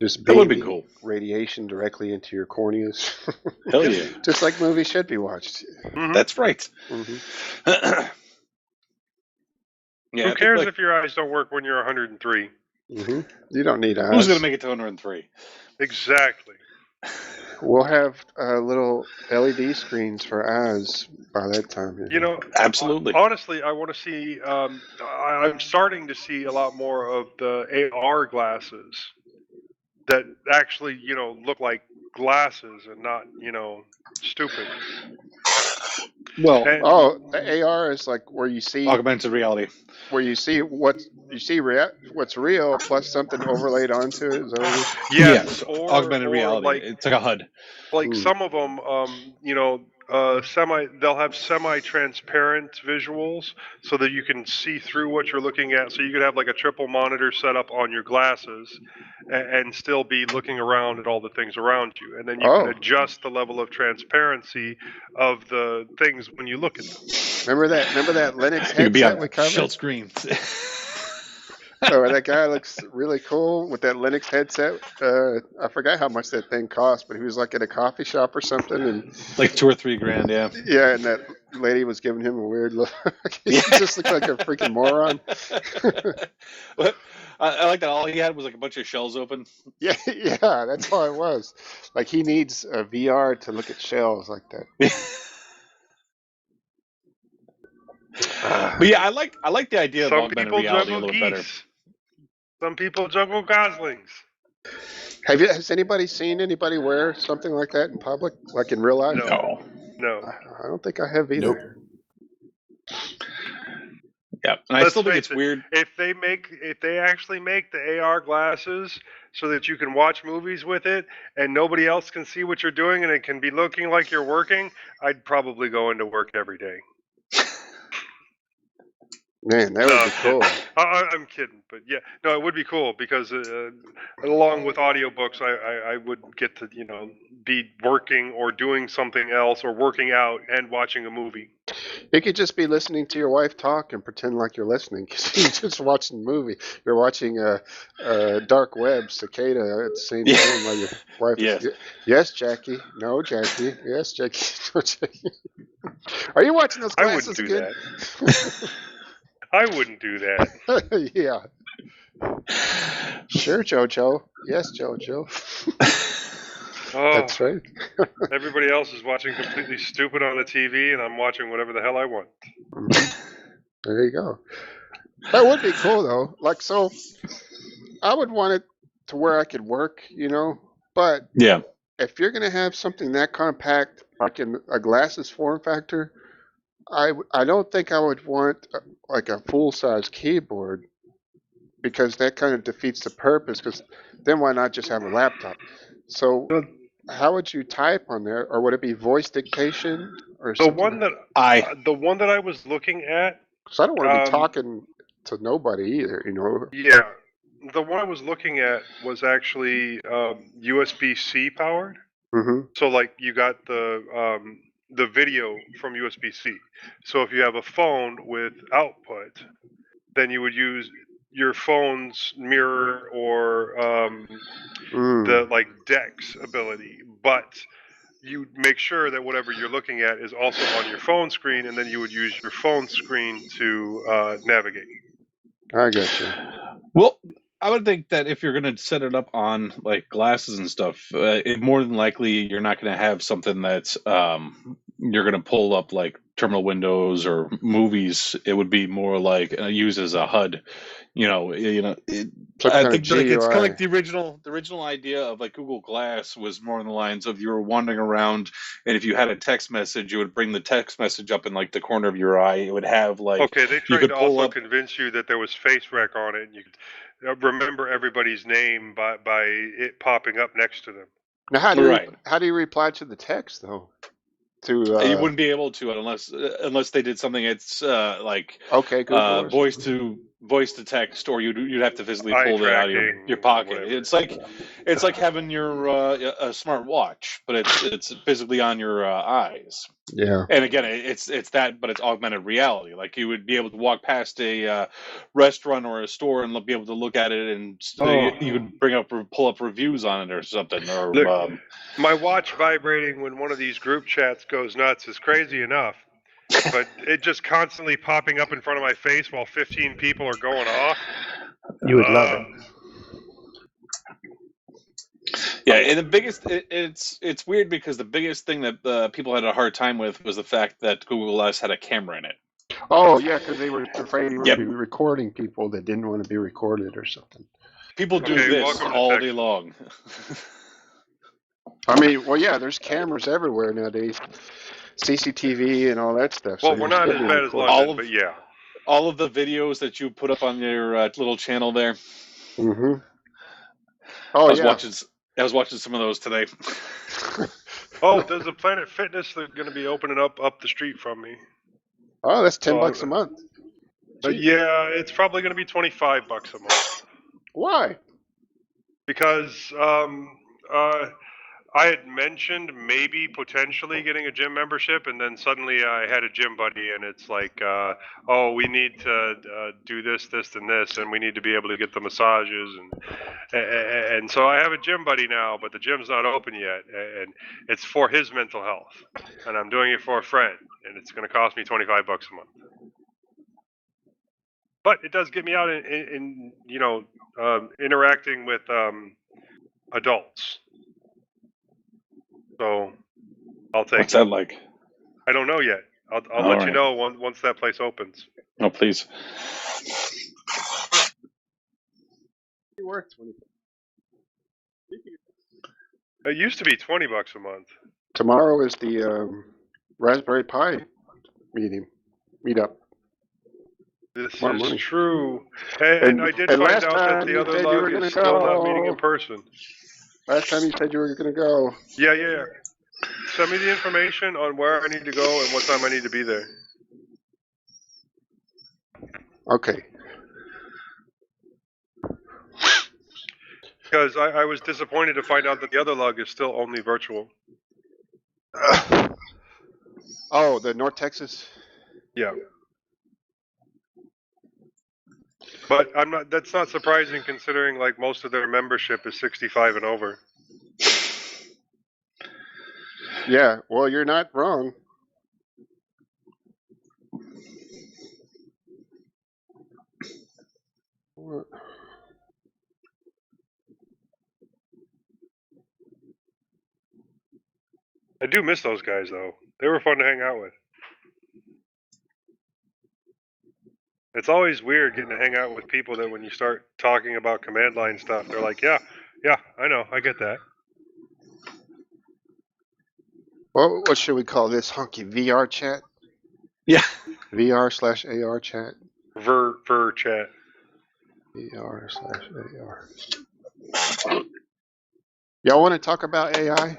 Just That would be beaming cool. radiation directly into your corneas. Hell yeah. Just like movies should be watched. Mhm. That's right. Mm-hmm. Yeah. Who cares if your eyes don't work when you're 103? Mm-hmm. You don't need eyes. Who's gonna make it to 103? Exactly. We'll have little LED screens for eyes by that time. Absolutely. Honestly, I want to see. I'm starting to see a lot more of the AR glasses that actually, look like glasses and not, stupid. Well, Oh, the AR is like where you see augmented reality. what's real plus something overlaid onto it. Is that what it is? Yes, Augmented reality. Like, It's like a HUD. like some of them, they'll have semi-transparent visuals so that you can see through what you're looking at. So you could have like a triple monitor set up on your glasses and still be looking around at all the things around you. And then you can adjust the level of transparency of the things when you look at them. Remember that Linux You could be headset on we covered? shell screens. Oh, that guy looks really cool with that Linux headset. I forgot how much that thing cost, but he was like at a coffee shop or something, and Like $2 or $3 grand, yeah. yeah, and that lady was giving him a weird look. He just looked like a freaking moron. What? I like that all he had was like a bunch of shells open. Yeah, that's all it was. Like he needs a VR to look at shells like that. But yeah, I like the idea of Some augmented people reality a juggle little better. geese. Some people juggle goslings. Has anybody seen anybody wear something like that in public, like in real life? No. I don't think I have either. Nope. Yeah, and I still think it's weird. If they actually make the AR glasses so that you can watch movies with it and nobody else can see what you're doing and it can be looking like you're working, I'd probably go into work every day. Man, that would be cool. I'm kidding, but yeah, no, it would be cool because along with audiobooks, I would get to be working or doing something else or working out and watching a movie. You could just be listening to your wife talk and pretend like you're listening because you're just watching the movie. You're watching Dark Web, Cicada at the same time while your wife is, yes, Jackie. No, Jackie. Yes, Jackie. No, Jackie. Are you watching those classes again? I wouldn't do that. Yeah. Sure, JoJo. Yes, JoJo. Oh, that's right. Everybody else is watching completely stupid on the TV, and I'm watching whatever the hell I want. There you go. That would be cool, though. Like, so I would want it to where I could work, but if you're going to have something that compact, like in a glasses form factor, I don't think I would want like a full-size keyboard because that kind of defeats the purpose, because then why not just have a laptop? So how would you type on there, or would it be voice dictation or something? The one that I was looking at, because I don't want to be talking to nobody either, Yeah, the one I was looking at was actually USB-C powered. Mm-hmm. So like you got the video from USB-C. So if you have a phone with output, then you would use your phone's mirror or the like DeX ability, but you make sure that whatever you're looking at is also on your phone screen, and then you would use your phone screen to navigate. I got you. Well, I would think that if you're going to set it up on like glasses and stuff, more than likely you're not going to have something that's you're going to pull up like terminal windows or movies. It would be more like used as a HUD. I think like, it's kind of like the original idea of like Google Glass was more on the lines of you were wandering around, and if you had a text message, you would bring the text message up in like the corner of your eye. It would have like they tried to also convince you that there was face rec on it, and you could remember everybody's name by it popping up next to them. Now, how do you reply to the text though? You wouldn't be able to unless they did something. It's like voice to text, or you'd have to physically pull that out of your pocket. Whatever. It's like having your a smart watch, but it's physically on your eyes. Yeah. And again, it's that, but it's augmented reality. Like you would be able to walk past a restaurant or a store and be able to look at it, and you could pull up reviews on it or something. Or look, my watch vibrating when one of these group chats goes nuts is crazy enough, but it just constantly popping up in front of my face while 15 people are going off. You would love it. Yeah, and the biggest it's weird because the biggest thing that people had a hard time with was the fact that Google Glass had a camera in it. Oh yeah, because they were afraid you would be recording people that didn't want to be recorded or something. People do this all day long. I mean, well, yeah, there's cameras everywhere nowadays, CCTV and all that stuff. Well, we're not as bad as London, but yeah. All of the videos that you put up on your little channel there. Mm-hmm. I was watching some of those today. Oh, there's a Planet Fitness that's going to be opening up the street from me. Oh, that's So, $10 a month. Yeah, it's probably going to be $25 a month. Why? Because I had mentioned maybe potentially getting a gym membership, and then suddenly I had a gym buddy, and it's like, oh, we need to do this, and this, and we need to be able to get the massages, and so I have a gym buddy now, but the gym's not open yet, and it's for his mental health, and I'm doing it for a friend, and it's going to cost me $25 a month. But it does get me out in interacting with adults. So I'll take What's that like? I don't know yet. I'll All let you right. know once that place opens. Oh, please. Worth 20. It used to be $20 a month. Tomorrow is the Raspberry Pi meetup. This Tomorrow is morning. true. And I did and find last out that time the you other said you were lug gonna is still not meeting go. in person. Last time you said you were going to go. Yeah. Send me the information on where I need to go and what time I need to be there. Okay. Because I was disappointed to find out that the other lug is still only virtual. Oh, the North Texas? Yeah. But that's not surprising considering like most of their membership is 65 and over. Yeah, well, you're not wrong. I do miss those guys though. They were fun to hang out with. It's always weird getting to hang out with people that when you start talking about command line stuff, they're like, yeah, I know, I get that. Well, what should we call this, Honkey? VR chat? Yeah. VR/AR chat? Ver chat. VR/AR. Y'all want to talk about AI?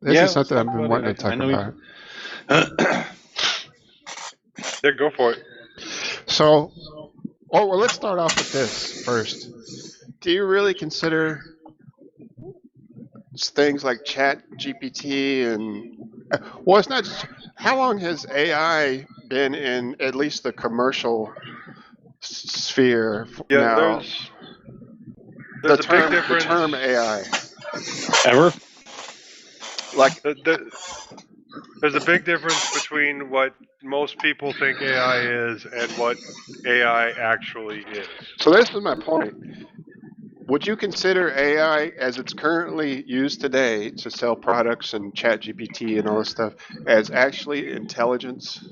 This is something I've been wanting to talk about. Yeah, go for it. So, well, let's start off with this first. Do you really consider things like Chat GPT and well, it's not. How long has AI been in at least the commercial sphere now? There's a big difference. The term AI. Ever? Like there's a big difference between what most people think AI is and what AI actually is. So this is my point. Would you consider AI as it's currently used today to sell products and Chat GPT and all this stuff as actually intelligence?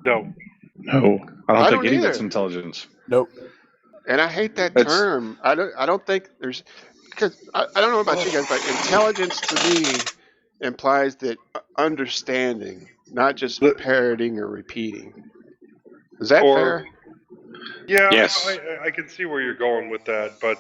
No. No. I don't think any of either. it's intelligence. Nope. And I hate that term. I don't think there's because I don't know about you guys, but intelligence to me implies that understanding, not just parroting or repeating. Is that fair? Yeah, Yes. I can see where you're going with that, but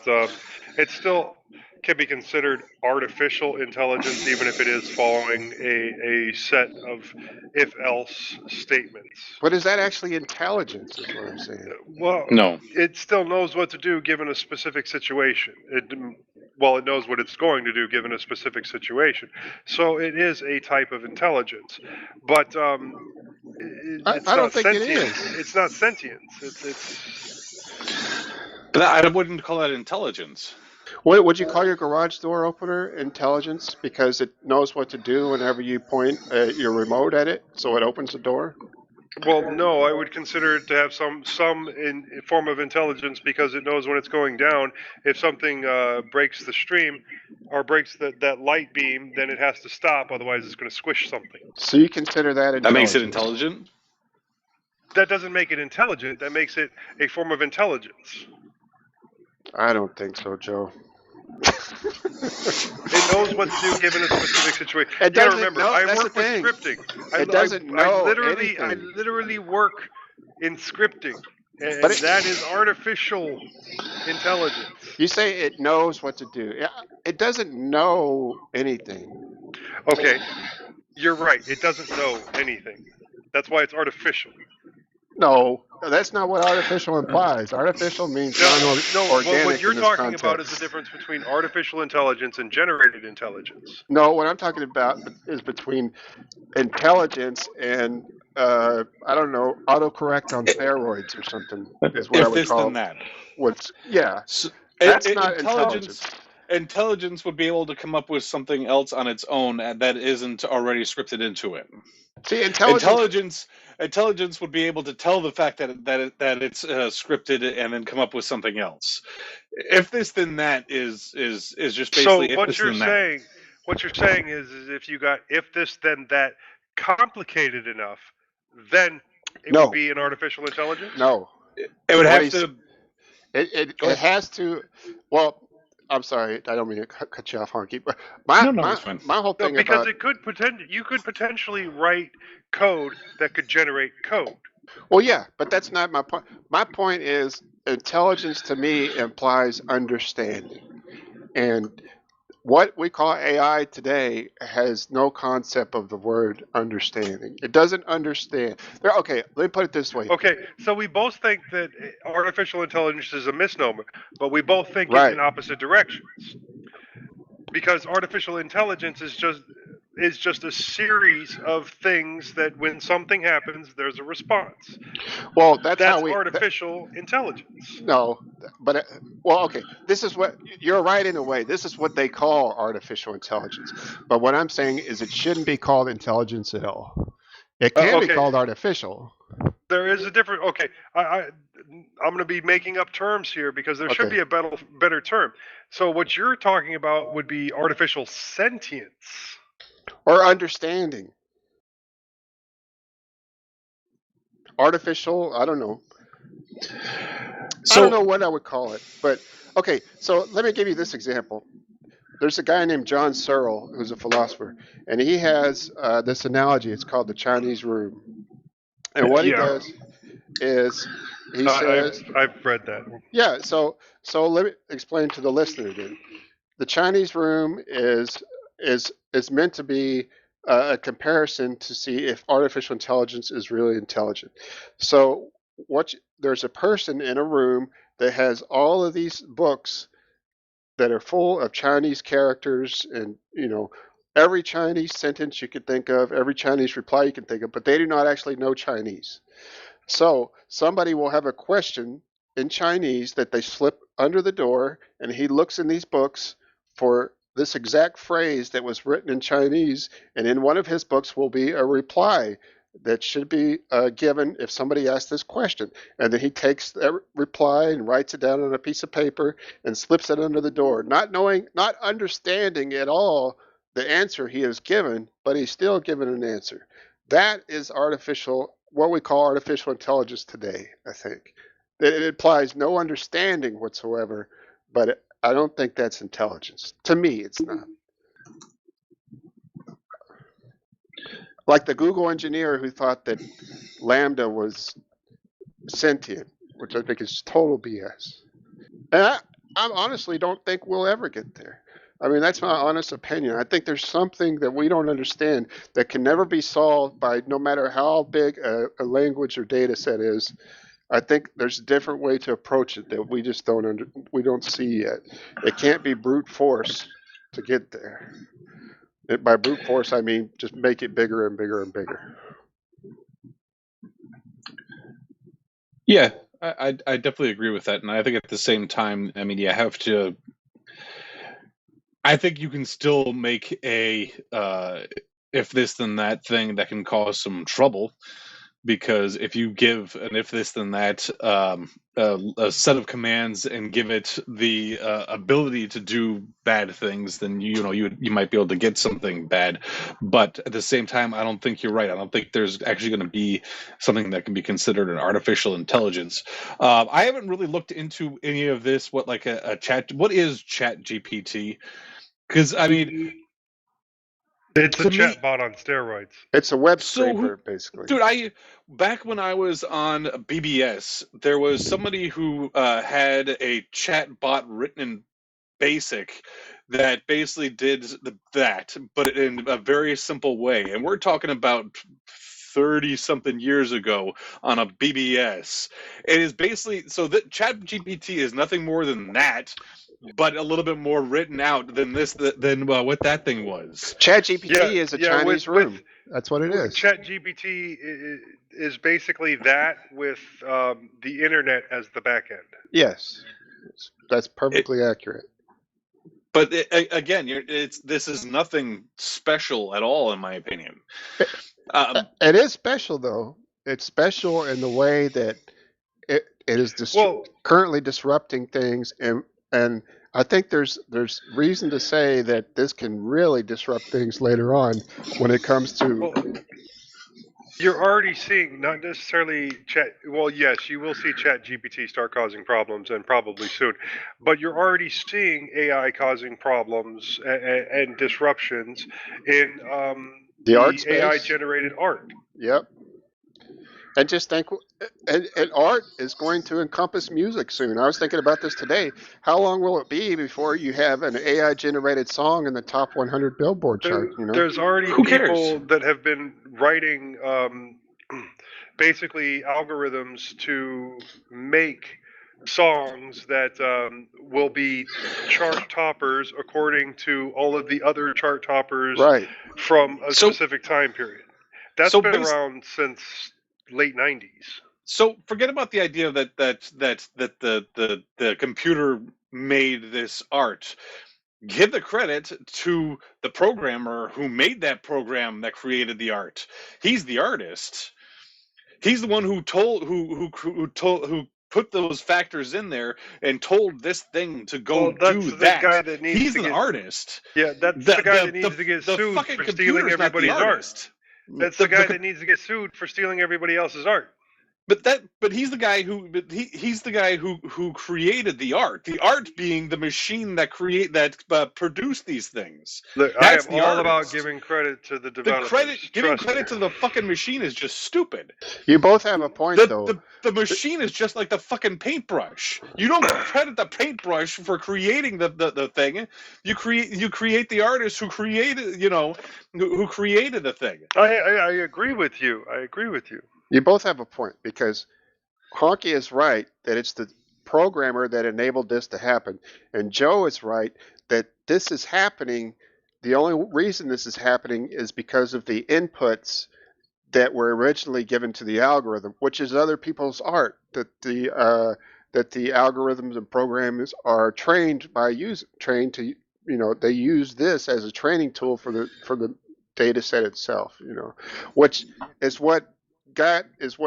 it still can be considered artificial intelligence, even if it is following a set of if-else statements. But is that actually intelligence, is what I'm saying? Well, No. It still knows what to do given a specific situation. It knows what it's going to do given a specific situation. So it is a type of intelligence, but it's I don't not think sentience. it is. It's not sentience. It's. But I wouldn't call that intelligence. What would you call your garage door opener intelligence because it knows what to do whenever you point your remote at it, so it opens the door? Well, no, I would consider it to have some form of intelligence because it knows when it's going down. If something breaks the stream or breaks that light beam, then it has to stop. Otherwise, it's going to squish something. So you consider that intelligence? That makes it intelligent? That doesn't make it intelligent. That makes it a form of intelligence. I don't think so, Joe. It knows what to do given a specific situation. It doesn't remember, know, I that's work the with thing. scripting. It doesn't know anything. I anything. literally work in scripting, and But that is artificial intelligence. You say it knows what to do. It doesn't know anything. Okay, you're right. It doesn't know anything. That's why it's artificial. No, that's not what artificial implies. Artificial means No, organic well, what you're in this talking context. about is the difference between artificial intelligence and generated intelligence. No, what I'm talking about is between intelligence and I don't know, autocorrect on steroids or something is what I If would this, call then that. yeah. That's not intelligence. Intelligence would be able to come up with something else on its own that isn't already scripted into it. See, Intelligence would be able to tell the fact that it's scripted and then come up with something else. If this, then that is just basically. So if what this, you're then that. saying, is if you got if this then that complicated enough, then it No. would be an artificial intelligence. No, It would What have he's- to. it Go ahead. has to. Well, I'm sorry, I don't mean to cut you off, Honky. But No, it's fine. my whole No, thing because about it could you could potentially write code that could generate code. well, yeah, but that's not my point. My point is intelligence to me implies understanding, and what we call AI today has no concept of the word understanding. It doesn't understand. Okay, let me put it this way. Okay, so we both think that artificial intelligence is a misnomer, but we both think Right. it in opposite directions. Because artificial intelligence is just a series of things that when something happens, there's a response. Well, that's how we. artificial intelligence. No, but well, okay. This is what you're right in a way. This is what they call artificial intelligence. But what I'm saying is it shouldn't be called intelligence at all. It can be Okay. called artificial. There is a different. Okay, I'm going to be making up terms here because there should Okay. be a better term. So what you're talking about would be artificial sentience. Or understanding. Artificial, I don't know. I don't know what I would call it. But okay, so let me give you this example. There's a guy named John Searle who's a philosopher, and he has this analogy. It's called the Chinese room. And what he Yeah. does is he says, I've read that. yeah, so let me explain to the listener then. The Chinese room is meant to be a comparison to see if artificial intelligence is really intelligent. So there's a person in a room that has all of these books that are full of Chinese characters and, every Chinese sentence you could think of, every Chinese reply you can think of, but they do not actually know Chinese. So somebody will have a question in Chinese that they slip under the door, and he looks in these books for this exact phrase that was written in Chinese, and in one of his books will be a reply that should be given if somebody asks this question. And then he takes that reply and writes it down on a piece of paper and slips it under the door, not understanding at all the answer he has given, but he's still given an answer. That is what we call artificial intelligence today, I think. It implies no understanding whatsoever, but I don't think that's intelligence. To me, it's not. Like the Google engineer who thought that Lambda was sentient, which I think is total BS. And I honestly don't think we'll ever get there. I mean, that's my honest opinion. I think there's something that we don't understand that can never be solved by no matter how big a language or data set is. I think there's a different way to approach it that we just we don't see yet. It can't be brute force to get there. By brute force, I mean just make it bigger and bigger and bigger. Yeah, I definitely agree with that, and I think at the same time, I mean, you have to. I think you can still make a if this then that thing that can cause some trouble, because if you give an if this then that a set of commands and give it the ability to do bad things, then you might be able to get something bad. But at the same time, I don't think you're right. I don't think there's actually going to be something that can be considered an artificial intelligence. I haven't really looked into any of this. What is Chat GPT? Because I mean, it's a chatbot on steroids. It's a web scraper, basically. Dude, back when I was on BBS, there was somebody who had a chat bot written in BASIC that basically did that, but in a very simple way. And we're talking about 30-something years ago on a BBS. It is basically, so that ChatGPT is nothing more than that, but a little bit more written out than what that thing was. ChatGPT is a Chinese room. That's what it is. ChatGPT is basically that with the internet as the back end. Yes, that's perfectly accurate. But again, this is nothing special at all, in my opinion. It is special, though. It's special in the way that it is currently disrupting things, and I think there's reason to say that this can really disrupt things later on when it comes to. Well, you're already seeing not necessarily chat. Well, yes, you will see ChatGPT start causing problems, and probably soon. But you're already seeing AI causing problems and disruptions in the art space. AI-generated art. Yep. And just think, and art is going to encompass music soon. I was thinking about this today. How long will it be before you have an AI-generated song in the top 100 Billboard chart? There's already people that have been writing basically algorithms to make songs that will be chart toppers according to all of the other chart toppers from a specific time period. That's been around since late 90s. So forget about the idea that the computer made this art. Give the credit to the programmer who made that program that created the art. He's the artist. He's the one who put those factors in there and told this thing to go do that. Guy that needs He's an artist. Yeah, that's the guy that needs to get sued for stealing everybody's art. That's the guy that needs to get sued for stealing everybody else's art. But he's the guy who created the art. The art being the machine that produced these things. Look, I am all about giving credit to the developers. Giving credit to the fucking machine is just stupid. You both have a point, though. The machine is just like the fucking paintbrush. You don't credit the paintbrush for creating the thing. You create the artist who created who created the thing. I agree with you. You both have a point, because Honkey is right that it's the programmer that enabled this to happen. And Joe is right that this is happening. The only reason this is happening is because of the inputs that were originally given to the algorithm, which is other people's art that the algorithms and programs are trained to, they use this as a training tool for the data set itself, which is what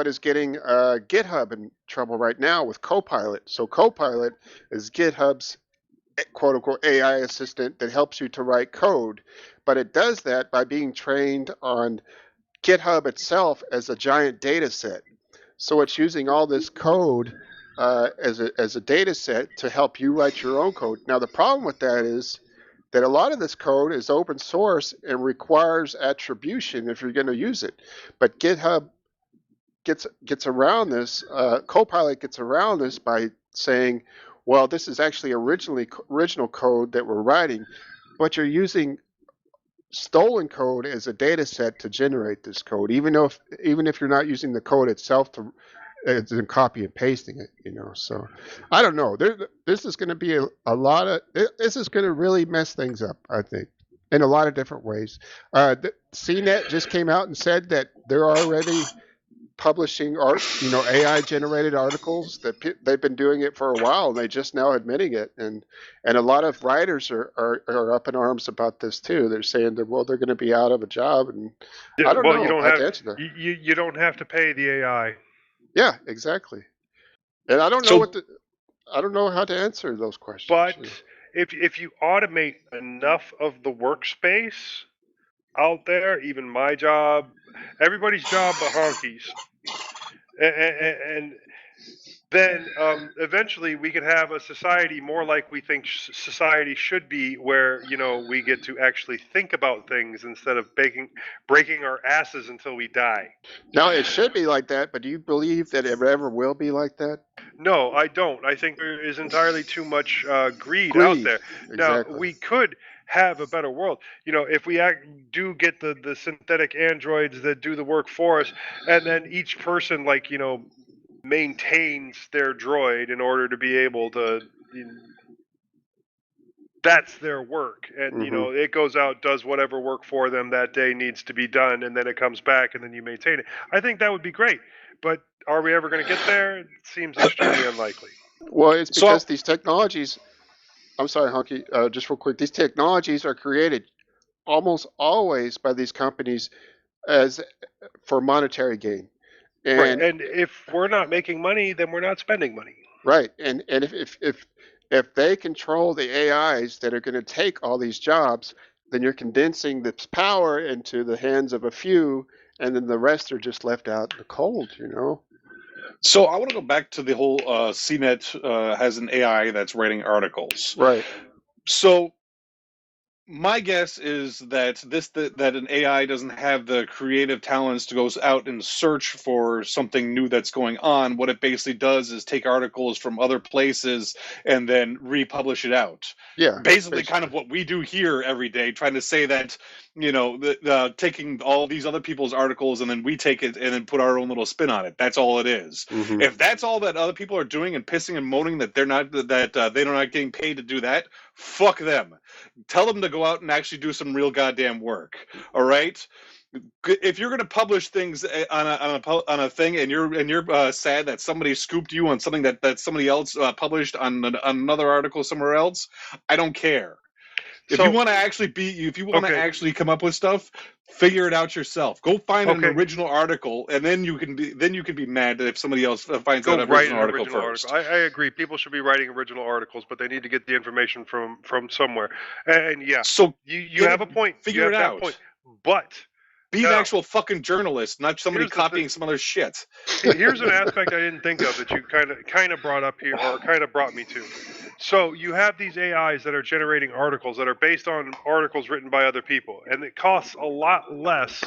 is getting GitHub in trouble right now with Copilot. So Copilot is GitHub's quote-unquote AI assistant that helps you to write code, but it does that by being trained on GitHub itself as a giant data set. So it's using all this code as a data set to help you write your own code. Now the problem with that is that a lot of this code is open source and requires attribution if you're going to use it. But GitHub gets around this. Copilot gets around this by saying, well, this is actually original code that we're writing, but you're using stolen code as a data set to generate this code, even if you're not using the code itself as in copy and pasting it, So I don't know. This is going to be this is going to really mess things up, I think, in a lot of different ways. CNET just came out and said that they're already publishing AI generated articles that they've been doing it for a while, and they just now admitting it, and a lot of writers are up in arms about this too. They're saying that they're going to be out of a job, and I don't know. You don't have to pay the AI. Yeah, exactly. And I don't know I don't know how to answer those questions. But if you automate enough of the workspace out there, even my job, everybody's job but Honkey's, and then eventually we could have a society more like we think society should be, where we get to actually think about things instead of breaking our asses until we die. Now, it should be like that, but do you believe that it ever will be like that? No, I don't. I think there is entirely too much greed out there. Now, Exactly. we could have a better world. If we do get the synthetic androids that do the work for us, and then each person, maintains their droid in order to be able to. That's their work, and it goes out, does whatever work for them that day needs to be done, and then it comes back, and then you maintain it. I think that would be great, but are we ever going to get there? It seems extremely unlikely. Well, it's because these technologies. I'm sorry, Honkey. Just real quick, these technologies are created almost always by these companies for monetary gain. And if we're not making money, then we're not spending money. Right, and if they control the AIs that are going to take all these jobs, then you're condensing this power into the hands of a few, and then the rest are just left out in the cold. So I want to go back to the whole CNET has an AI that's writing articles. Right. So my guess is that that an AI doesn't have the creative talents to go out and search for something new that's going on. What it basically does is take articles from other places and then republish it out. Yeah. Basically kind of what we do here every day, trying to say that, taking all these other people's articles and then we take it and then put our own little spin on it. That's all it is. Mm-hmm. If that's all that other people are doing and pissing and moaning that they're not getting paid to do that, fuck them. Tell them to go out and actually do some real goddamn work. All right. If you're going to publish things on a thing and you're sad that somebody scooped you on something that somebody else published on another article somewhere else, I don't care. If you want to actually come up with stuff, figure it out yourself. Go find an original article, and then you can be mad if somebody else finds that original article first. I agree. People should be writing original articles, but they need to get the information from somewhere. And yeah, so you have a point. Figure it out. Point. But be an actual fucking journalist, not somebody copying some other shit. Here's an aspect I didn't think of that you kind of brought up here, or kind of brought me to. So you have these AIs that are generating articles that are based on articles written by other people, and it costs a lot less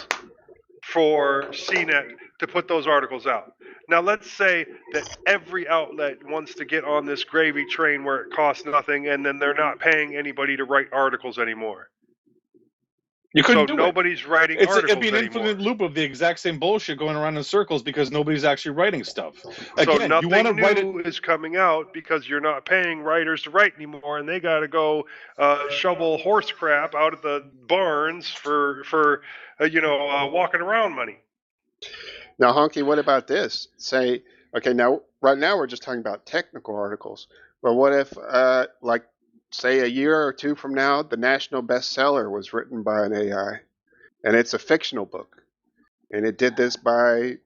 for CNET to put those articles out. Now let's say that every outlet wants to get on this gravy train where it costs nothing, and then they're not paying anybody to write articles anymore. You couldn't do nobody's writing articles It'd be an anymore. infinite loop of the exact same bullshit going around in circles because nobody's actually writing stuff. Again, so nothing new is coming out because you're not paying writers to write anymore, and they got to go shovel horse crap out of the barns for walking around money. Now, Honkey, what about this? Say, okay, right now we're just talking about technical articles, but what if, say a year or two from now, the national bestseller was written by an AI, and it's a fictional book, and it did this by,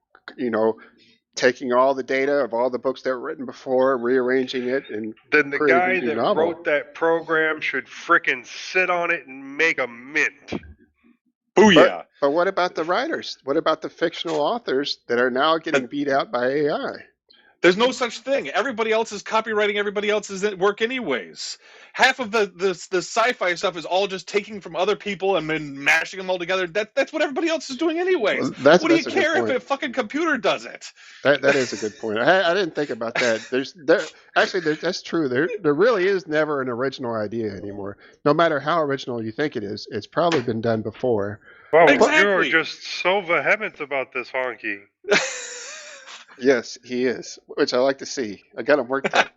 taking all the data of all the books that were written before, rearranging it, and then the guy that wrote that program should frickin' sit on it and make a mint. Booyah! But what about the writers? What about the fictional authors that are now getting beat out by AI? There's no such thing. Everybody else is copywriting everybody else's work anyways. Half of the sci-fi stuff is all just taking from other people and then mashing them all together. That's what everybody else is doing anyways. Well, what do you care if a fucking computer does it? That is a good point. I didn't think about that. That's true. There really is never an original idea anymore. No matter how original you think it is, it's probably been done before. Wow, exactly. You're just so vehement about this, Honkey. Yes, he is, which I like to see. I got him worked up.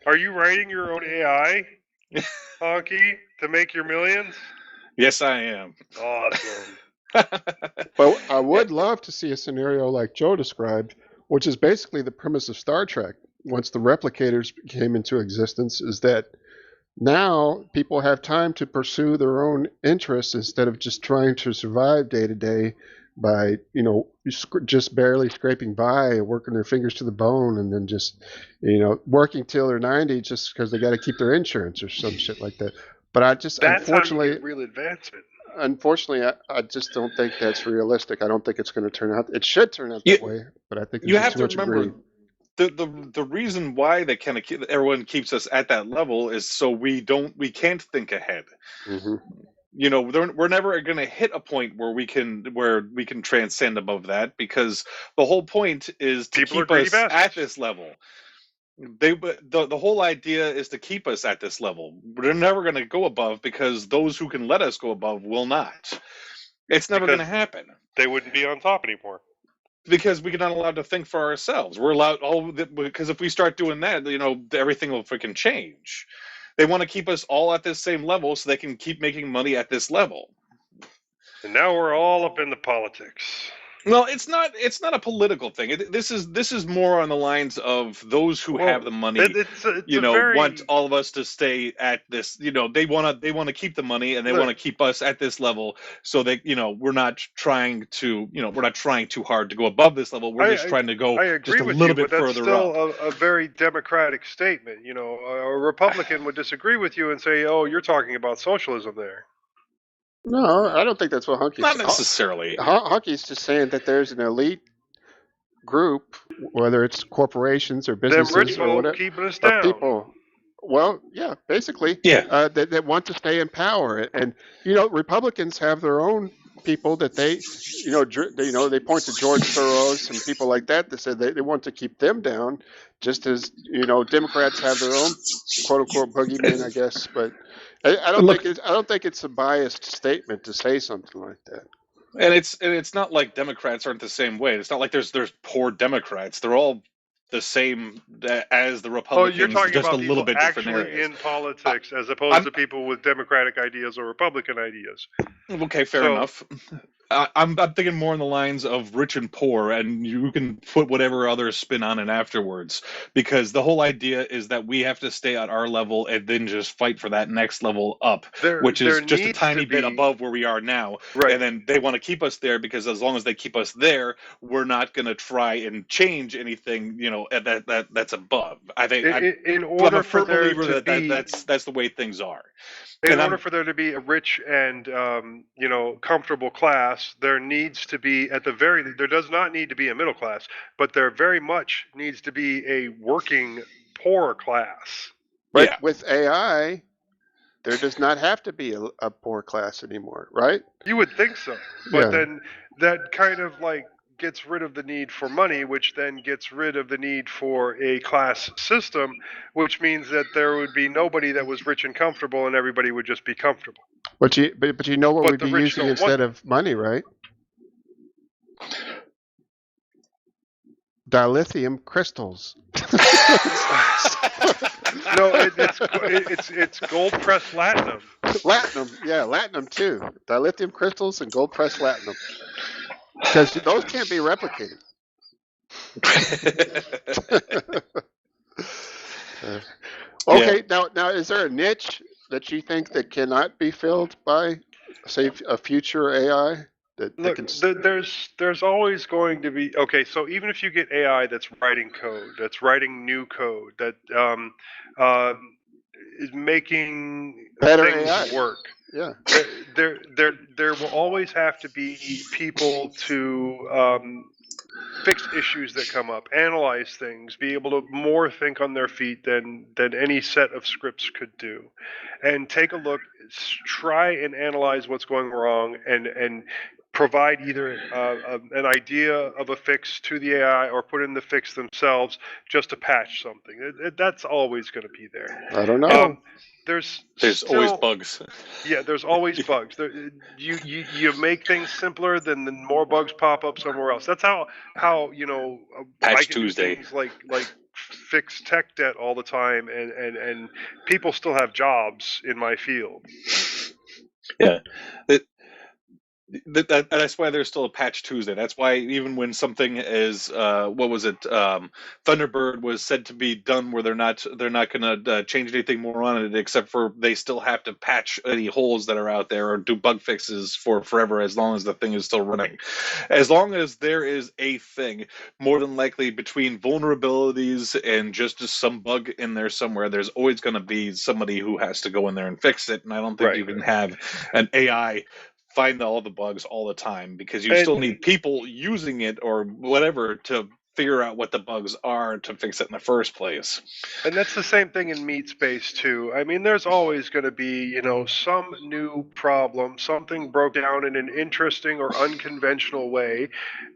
Are you writing your own AI, Honkey, to make your millions? Yes, I am. Awesome. Well, I would love to see a scenario like Joe described, which is basically the premise of Star Trek. Once the replicators came into existence, is that now people have time to pursue their own interests instead of just trying to survive day to day by, just barely scraping by, working their fingers to the bone, and then just, working till they're 90 just because they got to keep their insurance or some shit like that. But that's unfortunately real advancement. Unfortunately, I just don't think that's realistic. I don't think it's going to turn out. It should turn out that way, but I think you have to remember. the reason why they kind of everyone keeps us at that level is so we can't think ahead. Mm-hmm. You know, we're never going to hit a point where we can transcend above that, because the whole point is to People are keep greedy us bastards. at this level. The whole idea is to keep us at this level. We're never going to go above, because those who can let us go above will not. It's never going to Because happen. They wouldn't be on top anymore. Because we're not allowed to think for ourselves. We're allowed because if we start doing that, you know, everything will freaking change. They want to keep us all at this same level so they can keep making money at this level. And now we're all up in the politics. Well, it's not a political thing. This is more on the lines of those who have the money. It's you a know, very... want all of us to stay at this. You know, they want to keep the money, and they want to keep us at this level. So they, you know, we're not trying too hard to go above this level. We're just trying to go just a little bit further up. up. A very democratic statement. You know, a Republican would disagree with you and say, "Oh, you're talking about socialism there." No, I don't think that's what Honkey's Not necessarily. Honkey's just saying that there's an elite group, whether it's corporations or businesses Them rich or whatever, folk keeping us or down. people. Well, yeah, basically, Yeah. that want to stay in power, and you know, Republicans have their own people that they point to George Soros and people like that said they want to keep them down, just as you know, Democrats have their own quote unquote boogeymen, I guess, but. I don't think it's a biased statement to say something like that. And it's not like Democrats aren't the same way. It's not like there's poor Democrats. They're all the same as the Republicans. You're talking just about a little bit different actually areas. in politics, as opposed to people with Democratic ideas or Republican ideas. Okay, fair enough. I'm thinking more in the lines of rich and poor, and you can put whatever other spin on it afterwards. Because the whole idea is that we have to stay at our level and then just fight for that next level up, which is just a tiny bit above where we are now. Right. And then they want to keep us there, because as long as they keep us there, we're not going to try and change anything, you know, that's above. I think in order for there to be that's the way things are. In order for there to be a rich and comfortable class, there needs to be there does not need to be a middle class, but there very much needs to be a working poor class. But with AI, there does not have to be a poor class anymore, right? You would think so, but then that kind of like gets rid of the need for money, which then gets rid of the need for a class system, which means that there would be nobody that was rich and comfortable, and everybody would just be comfortable. But you know what we'd be using instead of money, right? Dilithium crystals. No, it's gold pressed latinum. Latinum too. Dilithium crystals and gold pressed latinum. Because those can't be replicated. Okay, now is there a niche that you think that cannot be filled by, say, a future AI? There's always going to be so even if you get AI that's writing code, that's writing new code, that is making better things AI work. Yeah. There will always have to be people to fix issues that come up, analyze things, be able to more think on their feet than any set of scripts could do, and take a look, try and analyze what's going wrong, and provide either an idea of a fix to the AI or put in the fix themselves just to patch something. That's always going to be there. I don't know. There's always bugs. Yeah, there's always bugs. You make things simpler, then more bugs pop up somewhere else. That's how Patch I can Tuesday. do things like fix tech debt all the time, and people still have jobs in my field. Yeah. That's why there's still a Patch Tuesday. That's why even when something is Thunderbird was said to be done, where they're not going to change anything more on it, except for they still have to patch any holes that are out there or do bug fixes for forever, as long as the thing is still running. As long as there is a thing, more than likely between vulnerabilities and just some bug in there somewhere, there's always going to be somebody who has to go in there and fix it. And I don't think you can have an AI find all the bugs all the time, because you still need people using it or whatever to figure out what the bugs are to fix it in the first place. And that's the same thing in meat space too. I mean, there's always going to be, some new problem, something broke down in an interesting or unconventional way,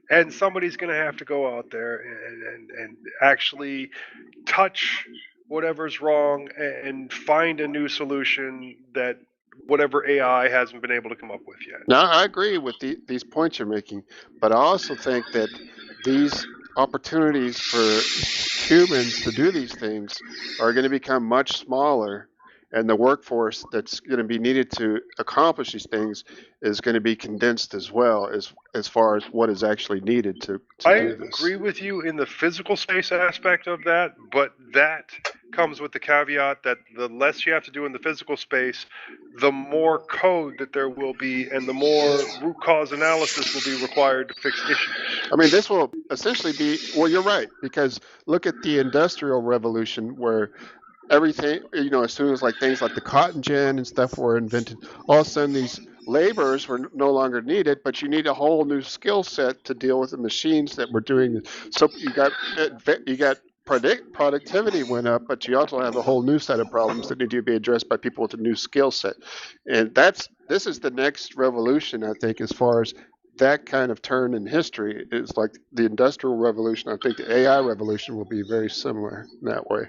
and somebody's going to have to go out there and actually touch whatever's wrong and find a new solution that whatever AI hasn't been able to come up with yet. Now, I agree with these points you're making, but I also think that these opportunities for humans to do these things are going to become much smaller, and the workforce that's going to be needed to accomplish these things is going to be condensed as well, as far as what is actually needed to I do this. agree with you in the physical space aspect of that, but that comes with the caveat that the less you have to do in the physical space, the more code that there will be and the more root cause analysis will be required to fix issues. I mean, this will essentially be, well, you're right, because look at the Industrial Revolution where everything, as soon as like things like the cotton gin and stuff were invented, all of a sudden these laborers were no longer needed, but you need a whole new skill set to deal with the machines that were doing it. So you got productivity went up, but you also have a whole new set of problems that need to be addressed by people with a new skill set. And this is the next revolution, I think, as far as that kind of turn in history. Is like the Industrial Revolution. I think the AI revolution will be very similar in that way.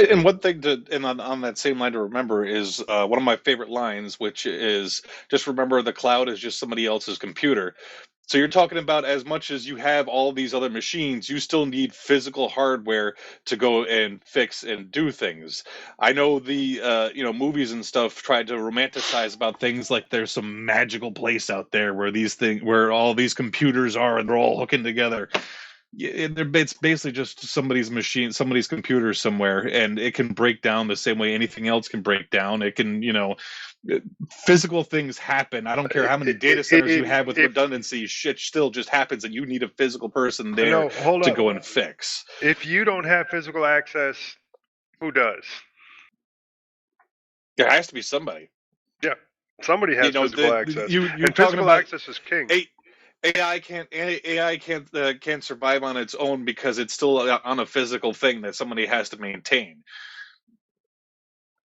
And one thing on that same line to remember is one of my favorite lines, which is just remember the cloud is just somebody else's computer. So you're talking about as much as you have all these other machines, you still need physical hardware to go and fix and do things. I know the movies and stuff tried to romanticize about things like there's some magical place out there where all these computers are and they're all hooking together. It's basically just somebody's machine, somebody's computer somewhere, and it can break down the same way anything else can break down. It can, physical things happen. I don't care how many data centers you have with redundancy, shit still just happens, and you need a physical person there to go and fix. If you don't have physical access, who does? There has to be somebody. Yeah, somebody has physical access. You're talking about access is king. AI can't survive on its own because it's still on a physical thing that somebody has to maintain.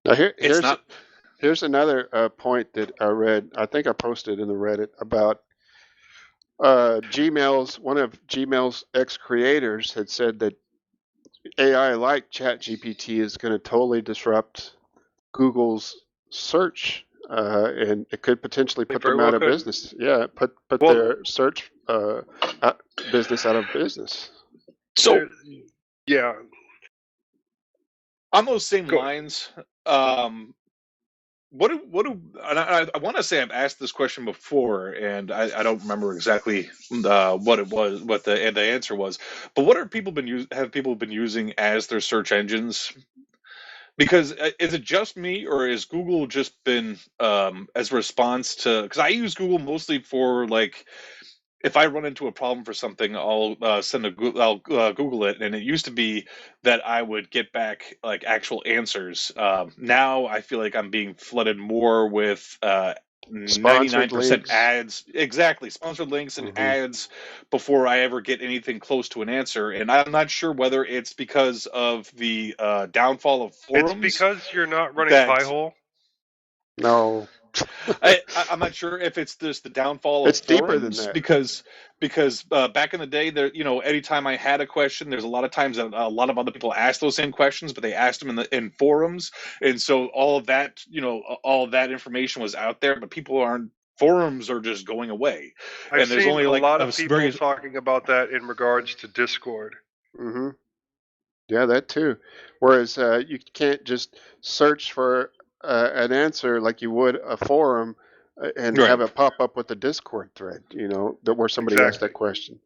Now here's another point that I read. I think I posted in the Reddit about Gmail's. One of Gmail's ex-creators had said that AI like ChatGPT is going to totally disrupt Google's search. And it could potentially put them out of business. Yeah, put their search business out of business. So, yeah. On those same lines, what do I want to say I've asked this question before, and I don't remember exactly what it was, what the answer was. But what have people been using as their search engines? Because is it just me, or is Google just been as a response to? Because I use Google mostly for like, if I run into a problem for something, I'll Google it, and it used to be that I would get back like actual answers. Now I feel like I'm being flooded more with 99% ads, exactly, sponsored links and ads before I ever get anything close to an answer. And I'm not sure whether it's because of the downfall of forums. It's because you're not running Pi-hole. No. I'm not sure if it's just the downfall of forums. It's deeper than that. Because back in the day, there, anytime I had a question, there's a lot of times that a lot of other people asked those same questions, but they asked them in forums, and so all of that, all of that information was out there, but forums are just going away. I've seen only a lot of people talking about that in regards to Discord. Mm-hmm. Yeah, that too. Whereas you can't just search for an answer like you would a forum and have it pop up with a Discord thread, where somebody asked that question.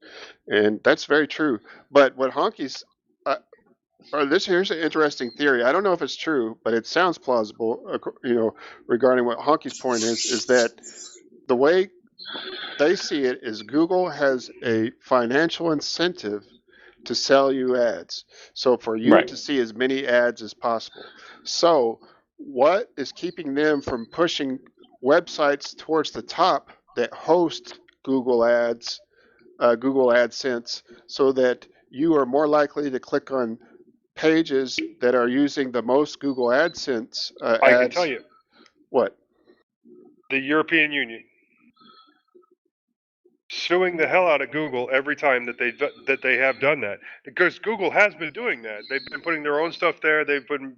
And that's very true. But what Honkey's, here's an interesting theory. I don't know if it's true, but it sounds plausible, regarding what Honkey's point is that the way they see it is Google has a financial incentive to sell you ads. So for you to see as many ads as possible. So what is keeping them from pushing websites towards the top that host Google Ads, Google AdSense, so that you are more likely to click on pages that are using the most Google AdSense ads. I can tell you, What? the European Union suing the hell out of Google every time that they have done that, because Google has been doing that. They've been putting their own stuff there. They've been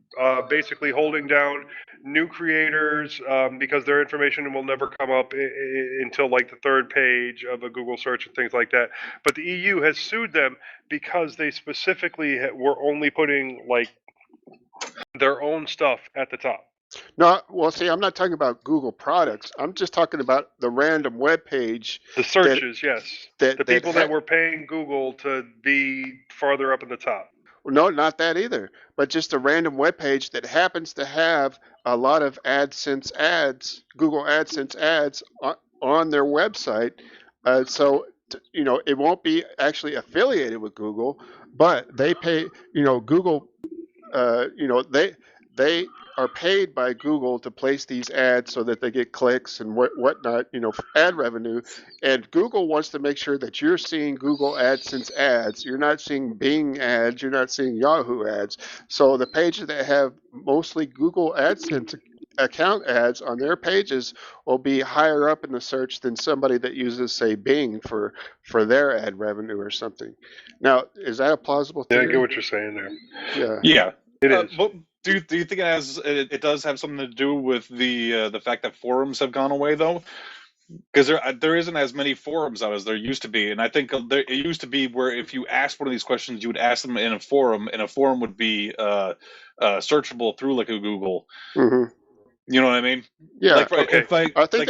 basically holding down new creators because their information will never come up until like the third page of a Google search and things like that. But the EU has sued them because they specifically were only putting like their own stuff at the top. No, well, see, I'm not talking about Google products. I'm just talking about the random web page. The searches, yes. The People that were paying Google to be farther up in the top. No, not that either. But just a random web page that happens to have a lot of AdSense ads, Google AdSense ads on their website. So it won't be actually affiliated with Google, but they pay. Google. They are paid by Google to place these ads so that they get clicks and whatnot, ad revenue. And Google wants to make sure that you're seeing Google AdSense ads. You're not seeing Bing ads. You're not seeing Yahoo ads. So the pages that have mostly Google AdSense account ads on their pages will be higher up in the search than somebody that uses, say, Bing for their ad revenue or something. Now, is that a plausible theory? Yeah, I get what you're saying there. Yeah. It is. Well, do you think it does have something to do with the fact that forums have gone away though? Because there isn't as many forums out as there used to be, and I think it used to be where if you asked one of these questions, you would ask them in a forum, and a forum would be searchable through like a Google. Mm-hmm. You know what I mean? Yeah. Like, okay. I think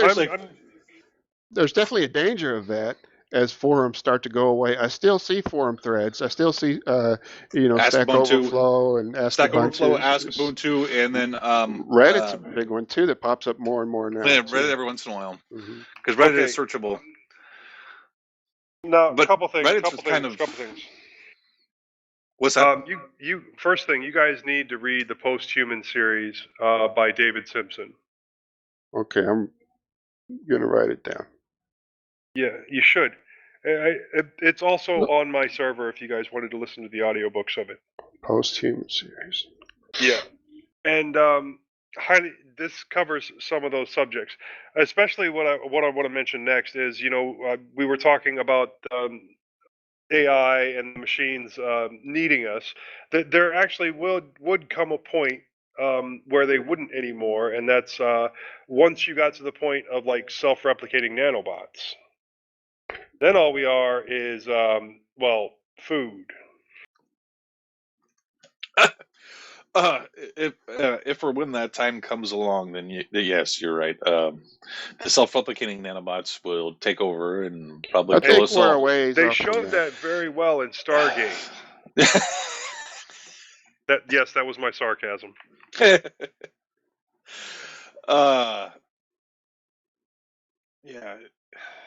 there's definitely a danger of that as forums start to go away. I still see forum threads. I still see Stack Overflow and Ask Overflow, Ask Ubuntu, and then Reddit's a big one too that pops up more and more now. Yeah, Reddit every once in a while Mm-hmm. because Reddit is searchable. No, but a couple things. Reddit's Couple things. What's that? You first thing, you guys need to read the Post-Human series by David Simpson. Okay, I'm gonna write it down. Yeah, you should. It's also on my server if you guys wanted to listen to the audiobooks of it. Post-Human series. Yeah, and this covers some of those subjects. Especially what I want to mention next is we were talking about AI and machines needing us. That there actually would come a point where they wouldn't anymore, and that's once you got to the point of like self-replicating nanobots. Then all we are is food. If or when that time comes along, then yes, you're right. The self-replicating nanobots will take over and probably kill us all. They showed that very well in Stargate. That was my sarcasm. Yeah.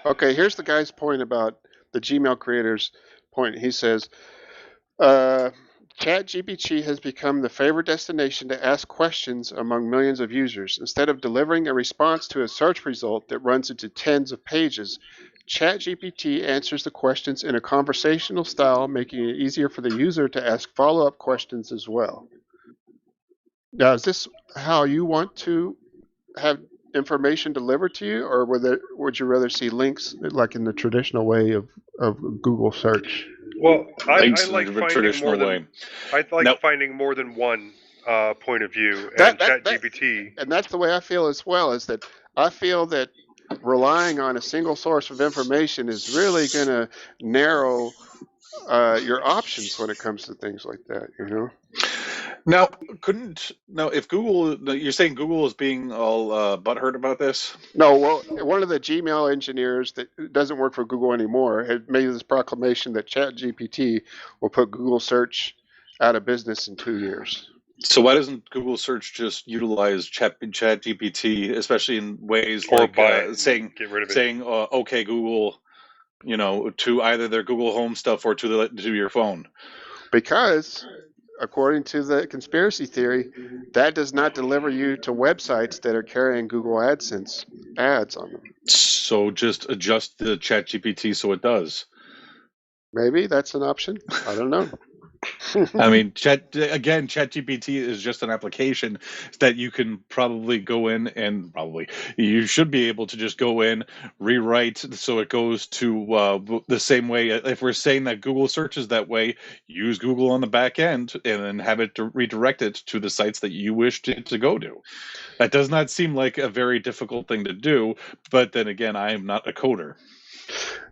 Okay, here's the guy's point about the Gmail creators' point. He says, ChatGPT has become the favorite destination to ask questions among millions of users. Instead of delivering a response to a search result that runs into tens of pages, ChatGPT answers the questions in a conversational style, making it easier for the user to ask follow-up questions as well. Now, is this how you want to have information delivered to you, or would you rather see links like in the traditional way of Google search? Well, I like finding more than one point of view, and ChatGPT. And that's the way I feel as well, is that I feel that relying on a single source of information is really going to narrow your options when it comes to things like that, Now, if Google, you're saying Google is being all butthurt about this? No, well, one of the Gmail engineers that doesn't work for Google anymore had made this proclamation that ChatGPT will put Google search out of business in 2 years. So why doesn't Google search just utilize ChatGPT, especially in ways like saying, "Okay, Google," to either their Google Home stuff or to your phone? Because, according to the conspiracy theory, that does not deliver you to websites that are carrying Google AdSense ads on them. So just adjust the ChatGPT so it does. Maybe that's an option. I don't know. I mean, ChatGPT is just an application that you can probably go in and you should be able to just go in, rewrite so it goes to the same way. If we're saying that Google searches that way, use Google on the back end and then have it to redirect it to the sites that you wish to go to. That does not seem like a very difficult thing to do, but then again, I am not a coder.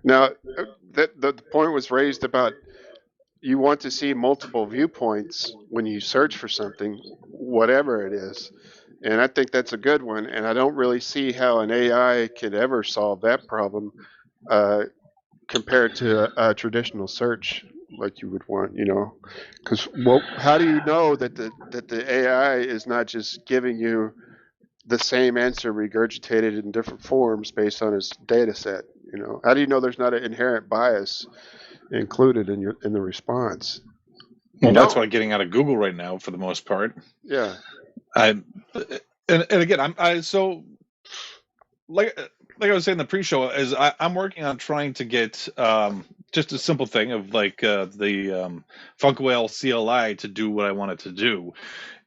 Now, the point was raised about you want to see multiple viewpoints when you search for something, whatever it is. And I think that's a good one. And I don't really see how an AI could ever solve that problem compared to a traditional search like you would want, because how do you know that the AI is not just giving you the same answer regurgitated in different forms based on its data set? How do you know there's not an inherent bias included in the response? Well, that's what I'm getting out of Google right now for the most part. Yeah. And again, like I was saying in the pre-show, is I'm working on trying to get just a simple thing of like the Funkwhale CLI to do what I want it to do.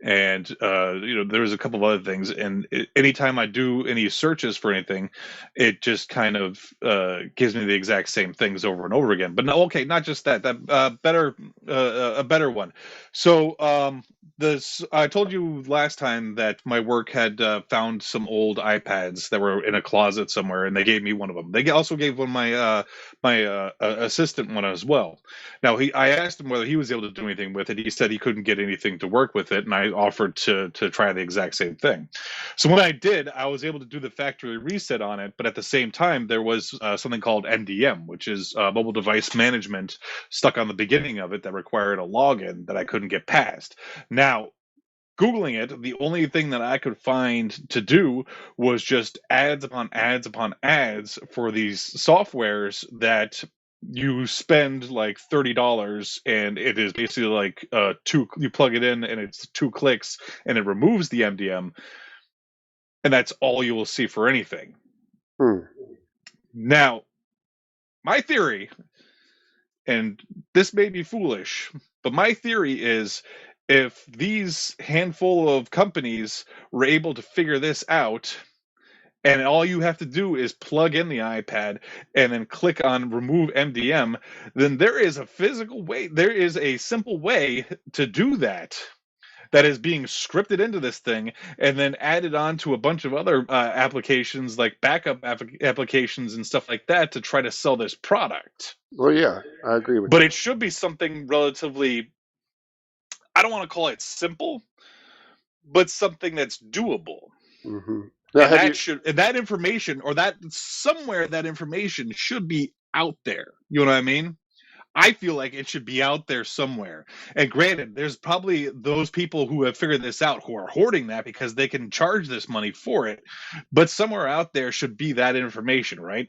And there's a couple of other things, and anytime I do any searches for anything, it just kind of gives me the exact same things over and over again. But no, okay, not just that. A better one. So I told you last time that my work had found some old iPads that were in a closet somewhere, and they gave me one of them. They also gave one my assistant one as well. Now I asked him whether he was able to do anything with it. He said he couldn't get anything to work with it, and I offered to try the exact same thing. So when I did, I was able to do the factory reset on it, but at the same time there was something called MDM, which is mobile device management, stuck on the beginning of it that required a login that I couldn't get past. Now, Googling it, the only thing that I could find to do was just ads upon ads upon ads for these softwares that you spend like $30 and it is basically like you plug it in and it's 2 clicks and it removes the MDM, and that's all you will see for anything. Now, my theory, and this may be foolish, but my theory is if these handful of companies were able to figure this out, and all you have to do is plug in the iPad and then click on remove MDM, then there is a physical way, there is a simple way to do that is being scripted into this thing and then added on to a bunch of other applications like backup applications and stuff like that to try to sell this product. Well, yeah, I agree with But you. it should be something relatively, I don't want to call it simple, but something that's doable. Mm-hmm. Now, that information should be out there. You know what I mean? I feel like it should be out there somewhere. And granted, there's probably those people who have figured this out who are hoarding that because they can charge this money for it. But somewhere out there should be that information, right?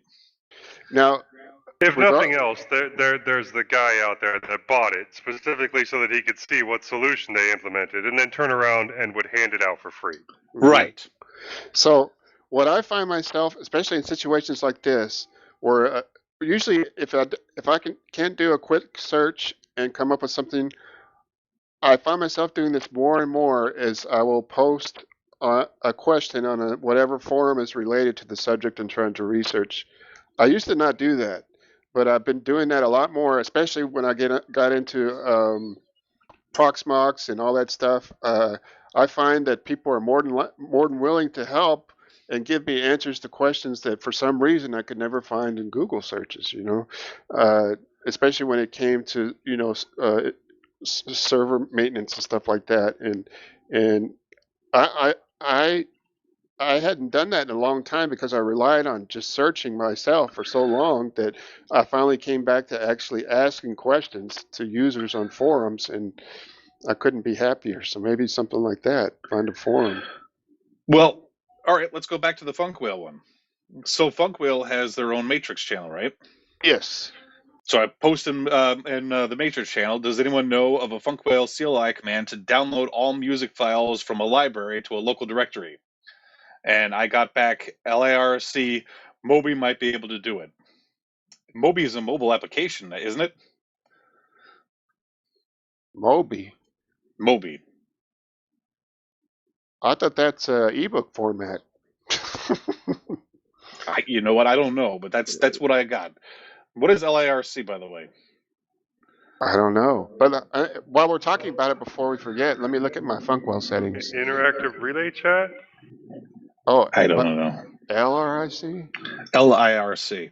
Now, if nothing else, there's the guy out there that bought it specifically so that he could see what solution they implemented and then turn around and would hand it out for free. Right. So what I find myself, especially in situations like this, where usually if I can't do a quick search and come up with something, I find myself doing this more and more as I will post a question on whatever forum is related to the subject I'm trying to research. I used to not do that, but I've been doing that a lot more, especially when I got into Proxmox and all that stuff. I find that people are more than willing to help and give me answers to questions that for some reason I could never find in Google searches. Especially when it came to server maintenance and stuff like that. And I hadn't done that in a long time because I relied on just searching myself for so long that I finally came back to actually asking questions to users on forums, and I couldn't be happier. So maybe something like that. Find a forum. Well, all right, let's go back to the Funkwhale one. So Funkwhale has their own Matrix channel, right? Yes. So I posted in the Matrix channel. Does anyone know of a Funkwhale CLI command to download all music files from a library to a local directory? And I got back LIRC, Moby might be able to do it. Moby is a mobile application, isn't it? Moby. Moby. I thought that's ebook format. You know what? I don't know, but that's what I got. What is LIRC, by the way? I don't know. But while we're talking about it, before we forget, let me look at my Funkwhale settings. Interactive relay chat. Oh, I don't know. LRIC? LIRC.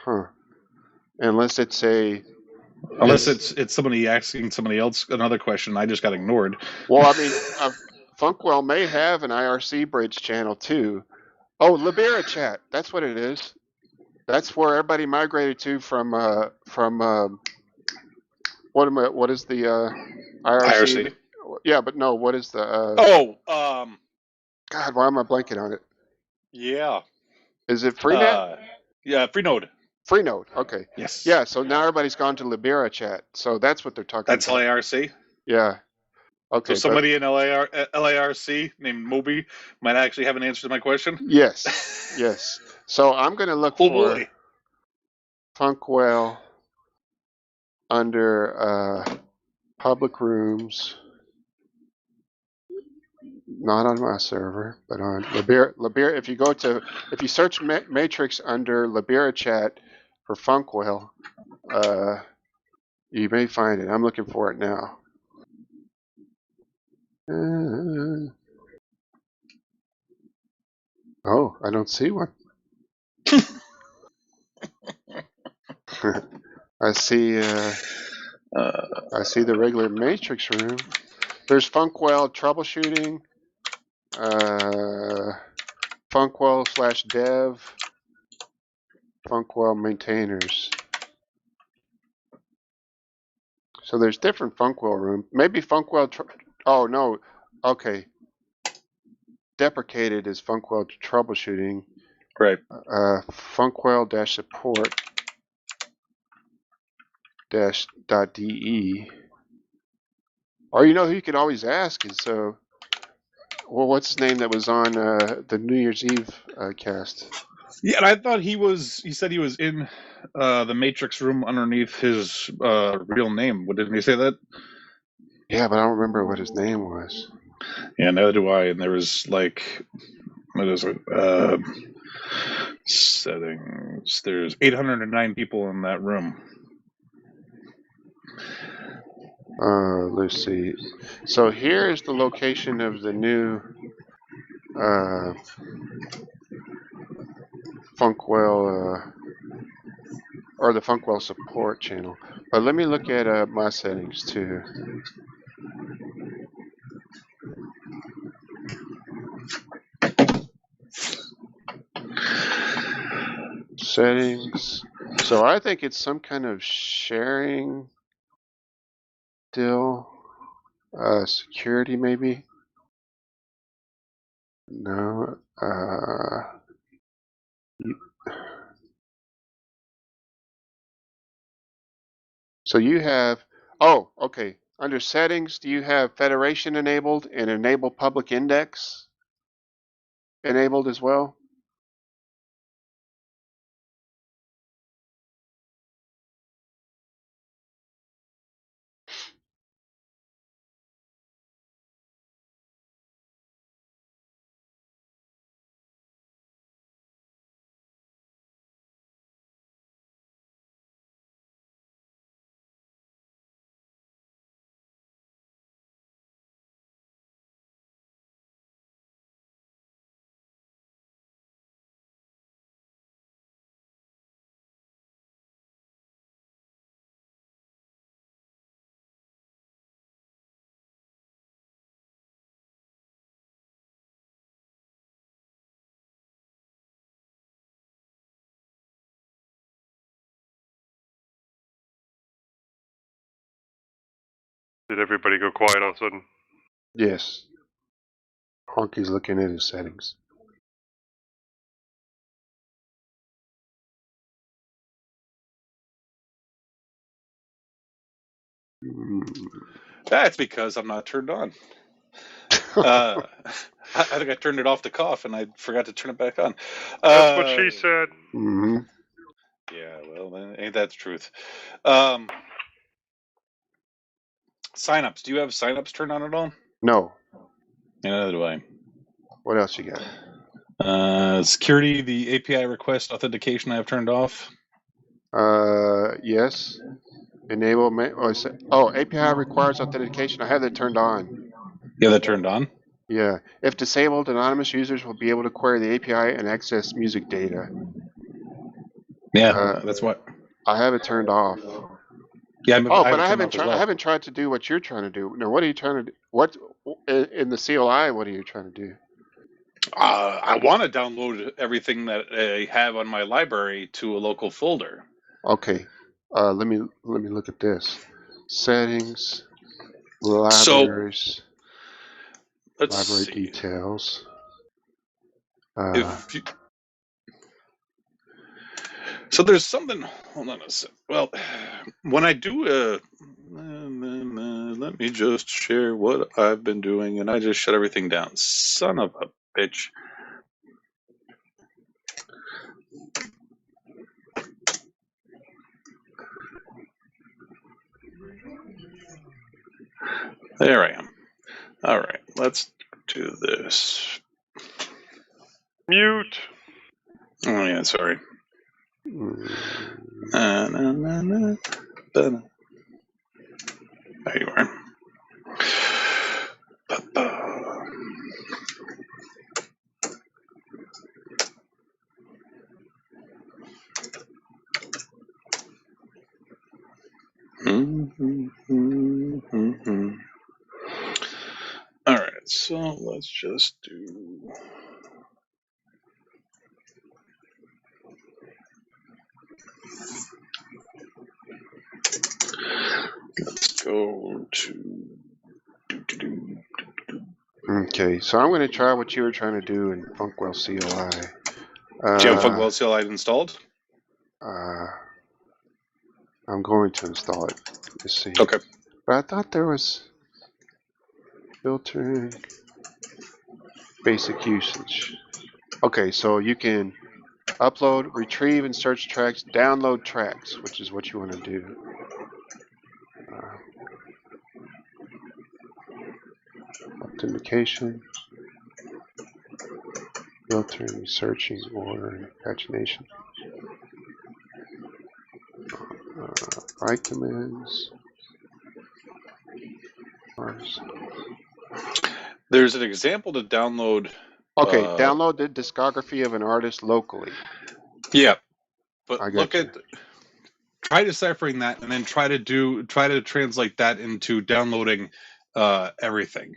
Huh. Unless it's a... Unless it's somebody asking somebody else another question, I just got ignored. Well, I mean, Funkwhale may have an IRC bridge channel too. Oh, Libera chat. That's what it is. That's where everybody migrated to from what is the IRC? IRC. Yeah, but no, what is the God, why am I blanking on it? Yeah. Is it Freenet? Yeah, Freenode. Freenode. Okay. Yes. Yeah, so now everybody's gone to Libera chat. So that's what they're talking That's about. LIRC. Yeah. Okay. So somebody in LIRC named Moby might actually have an answer to my question. Yes. Yes. So I'm going to look for Funkwhale under public rooms. Not on my server, but on Libera. If you search Matrix under Libera chat for Funkwhale, you may find it. I'm looking for it now. Oh, I don't see one. I see the regular Matrix room. There's Funkwhale troubleshooting, Funkwhale/dev, Funkwhale maintainers. So there's different Funkwhale room. Maybe Funkwhale. Oh no. Okay. Deprecated is Funkwhale troubleshooting. Right. Funkwhale-support-.de. Or you know who you could always ask is well, what's his name that was on the New Year's Eve cast? Yeah, and I thought he said he was in the Matrix room underneath his real name. Didn't he say that? Yeah, but I don't remember what his name was. Yeah, neither do I. And there was what is it? Settings. There's 809 people in that room. Let's see. So here is the location of the new Funkwhale or the Funkwhale support channel. But let me look at my settings too. Settings. So I think it's some kind of sharing deal. Security maybe. No. So you have, okay. Under settings, do you have federation enabled and enable public index enabled as well? Did everybody go quiet all of a sudden? Yes. Honkey's looking at his settings. That's because I'm not turned on. I think I turned it off to cough, and I forgot to turn it back on. That's what she said. Mm-hmm. Yeah, well, ain't that the truth? Signups. Do you have signups turned on at all? No. Neither do I. What else you got? Security, the API request authentication I have turned off. Yes. Enable. API requires authentication. I have that turned on. Yeah, that turned on. Yeah. If disabled, anonymous users will be able to query the API and access music data. Yeah, that's what. I have it turned off. Yeah, But I haven't tried to do what you're trying to do. Now, what are you trying to do? What in the CLI? What are you trying to do? I want to download everything that I have on my library to a local folder. Okay. Let me look at this. Settings, libraries, let's library see. details. So there's something. Hold on a sec. Well, when I do let me just share what I've been doing, and I just shut everything down. Son of a bitch. There I am. All right, let's do this. Mute. Oh yeah, sorry. There you are. All right, so let's just do. Let's go to. Okay, so I'm going to try what you were trying to do in Funkwhale CLI. Do you have Funkwhale CLI installed? I'm going to install it. Let's see. Okay. But I thought there was filtering, basic usage. Okay, so you can upload, retrieve, and search tracks, download tracks, which is what you want to do. Authentication, filtering, searching, ordering, pagination. Write commands. There's an example to download. Okay, download the discography of an artist locally. Yeah, but try deciphering that, and then try to translate that into downloading everything.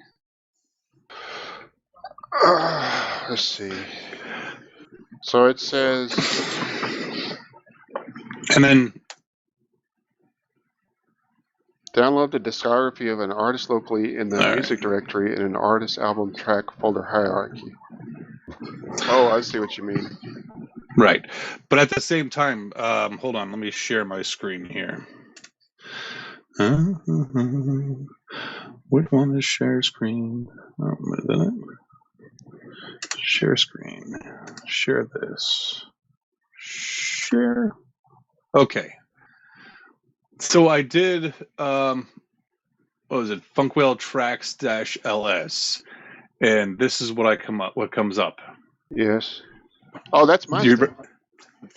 Let's see. So it says, and then download the discography of an artist locally in the music directory in an artist album track folder hierarchy. Oh, I see what you mean. Right, but at the same time, hold on, let me share my screen here. Which one is share screen? Oh, wait a minute. Share screen. Share this. Share. Okay. So I did. What was it? Funkwhale tracks -ls, and this is what what comes up. Yes. Oh, that's my stuff.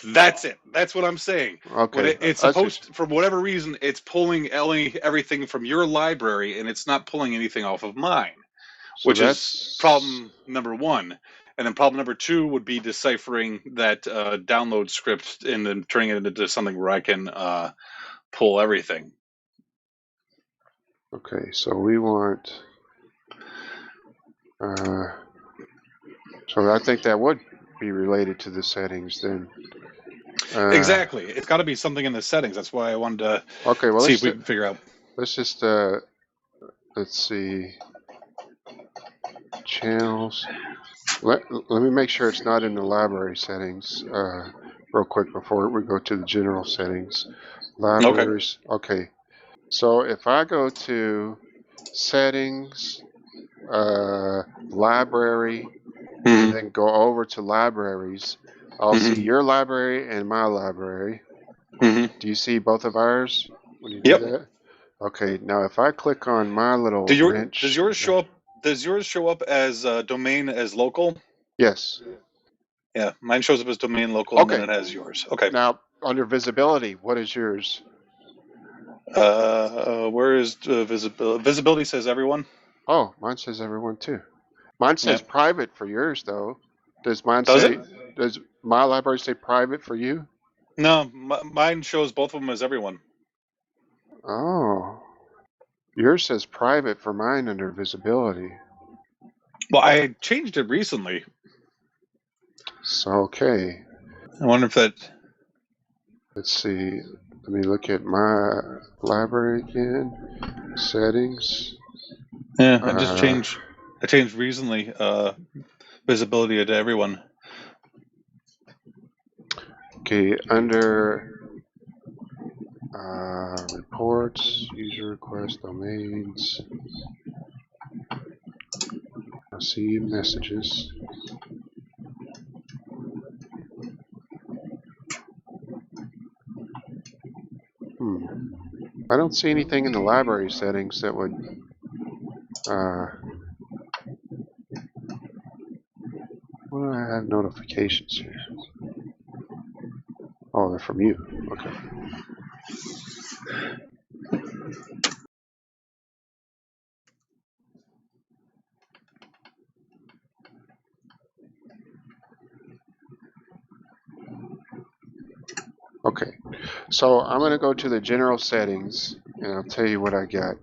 That's it. That's what I'm saying. Okay. It's supposed, for whatever reason, it's pulling everything from your library, and it's not pulling anything off of mine, so which is problem number one. And then problem number two would be deciphering that download script and then turning it into something where I can pull everything. Okay, so we want. So I think that would be related to the settings then. Exactly. It's got to be something in the settings. That's why I wanted to see if we can figure out. Let's just, let's see. Channels. Let me make sure it's not in the library settings real quick before we go to the general settings. Libraries. Okay. So if I go to settings, library, and then go over to libraries, I'll see your library and my library. Do you see both of ours when you do that? Okay, now if I click on my little Does wrench, yours show up? Does yours show up as domain as local? Yes. Yeah, mine shows up as domain local, and Okay. then it has yours. Okay. Now under visibility, what is yours? Where is visibility? Visibility says everyone. Oh, mine says everyone too. Mine says Yeah. private for yours though. Does mine Does say? it? Does my library say private for you? No, mine shows both of them as everyone. Oh, yours says private for mine under visibility. Well, I changed it recently. So okay, I wonder if that. let's see. Let me look at my library again. Settings. Yeah, I just changed. I changed recently visibility to everyone. Okay, under reports, user request, domains. I see messages. I don't see anything in the library settings that would what do I have notifications here? Oh, they're from you. Okay. Okay, so I'm going to go to the general settings and I'll tell you what I got.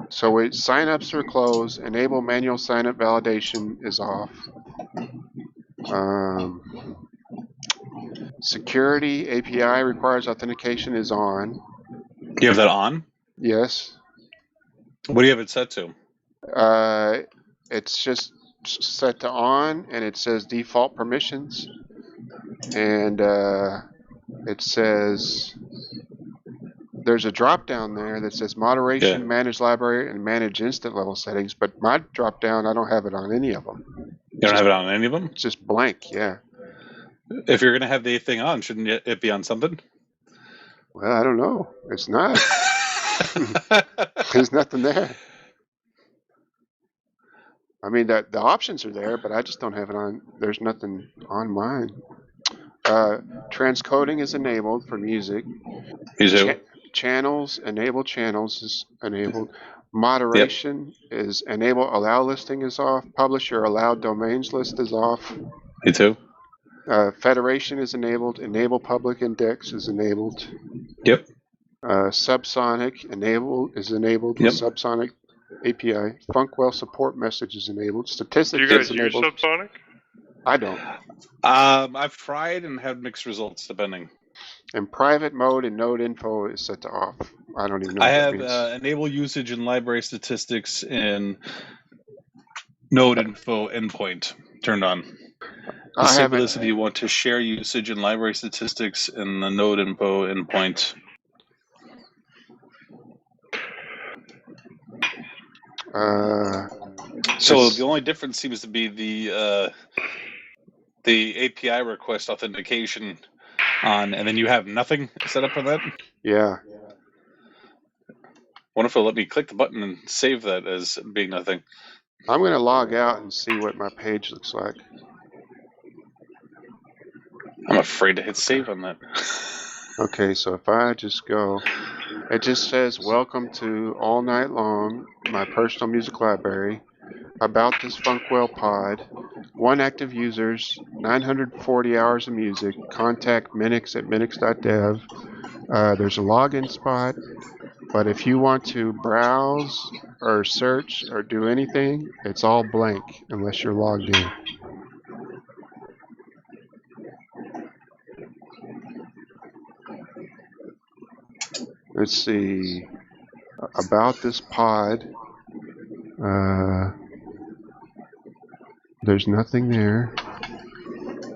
So wait, signups are closed. Enable manual signup validation is off. Security API requires authentication is on. You have that on? Yes. What do you have it set to? It's just set to on, and it says default permissions, and it says there's a drop down there that says moderation, manage library, and manage instant level settings. But my drop down, I don't have it on any of them. You don't have it on any of them? It's just blank. Yeah. If you're gonna have the thing on, shouldn't it be on something? Well, I don't know. It's not. There's nothing there. I mean, the options are there, but I just don't have it on. There's nothing on mine. Transcoding is enabled for music. Channels, enable channels is enabled. Moderation is enabled. Allow listing is off. Publisher allowed domains list is off. Me too. Federation is enabled. Enable public index is enabled. Yep. Subsonic is enabled. Yep. Subsonic API. Funkwhale support message is enabled. Statistics Do you guys is use enabled. Subsonic? I don't. I've tried and had mixed results depending. And private mode and node info is set to off. I don't even know I what have that means. enable usage in library statistics and node info endpoint turned on. Disable this if you want to share usage in library statistics and the node info endpoint. So the only difference seems to be the API request authentication on, and then you have nothing set up for that? Yeah. Wonder if it'll let me click the button and save that as being nothing. I'm going to log out and see what my page looks like. I'm afraid to hit save on that. Okay, so if I just go, it just says, welcome to All Night Long, my personal music library. About this Funkwhale pod, 1 active users, 940 hours of music, contact minnix at minnix.dev. There's a login spot, but if you want to browse or search or do anything, it's all blank unless you're logged in. Let's see, about this pod, there's nothing there.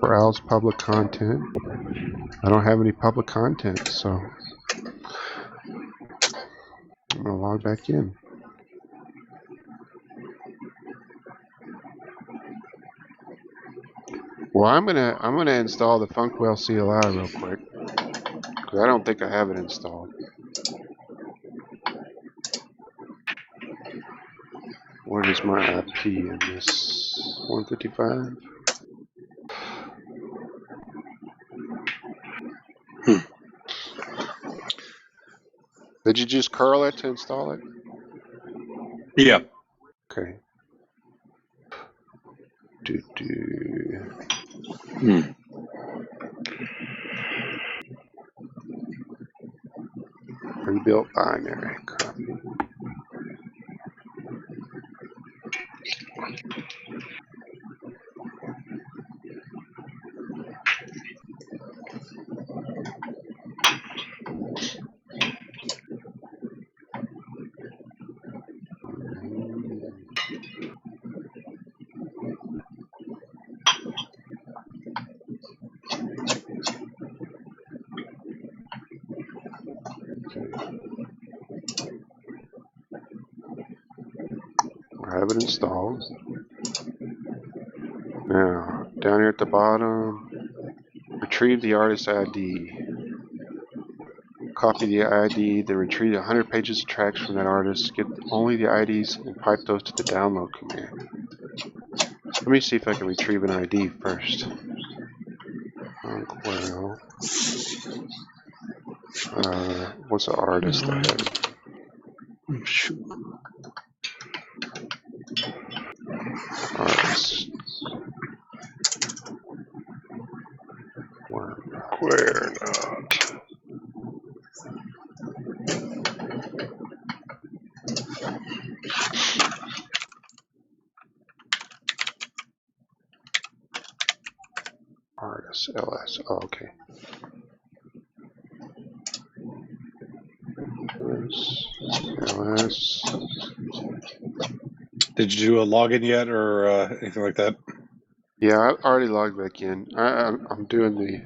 Browse public content. I don't have any public content, so I'm gonna log back in. Well, I'm gonna install the Funkwhale CLI real quick because I don't think I have it installed. What is my IP in this? 155? Did you just curl it to install it? Yeah. Okay. Rebuilt binary copy. I have it installed. Now, down here at the bottom, retrieve the artist ID. Copy the ID, then retrieve 100 pages of tracks from that artist. Get only the IDs and pipe those to the download command. Let me see if I can retrieve an ID first. Funkwhale. What's the artist I have? Artist. Where not? Artist LS. Oh, okay. LS. Did you do a login yet or anything like that? Yeah, I already logged back in. I'm doing the.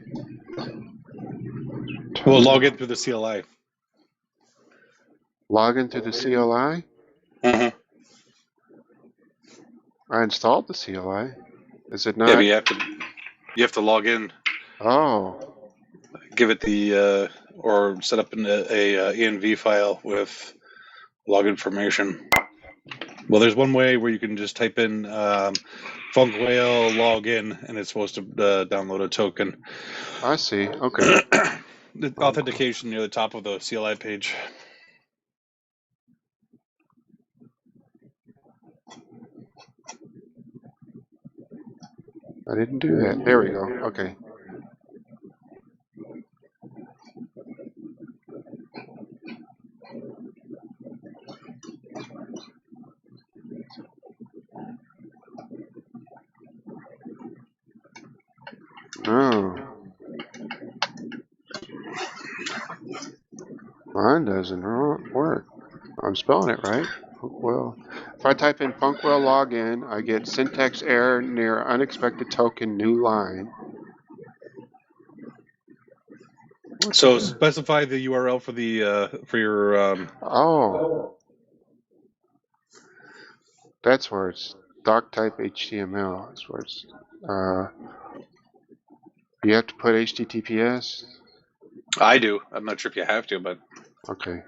Well, log in through the CLI. Log into the CLI? Mm-hmm. I installed the CLI. Is it not? Yeah, but you have to log in. Oh. Give it the or set up a env file with log information. Well, there's one way where you can just type in Funkwhale login, and it's supposed to download a token. I see. Okay. The authentication near the top of the CLI page. I didn't do that. There we go. Okay. No. Mine doesn't work. I'm spelling it right. Well, if I type in Funkwhale login, I get syntax error near unexpected token new line. So specify the URL for the for your. Oh. That's where it's doc type HTML. That's where it's. You have to put HTTPS. I do. I'm not sure if you have to, but. Okay.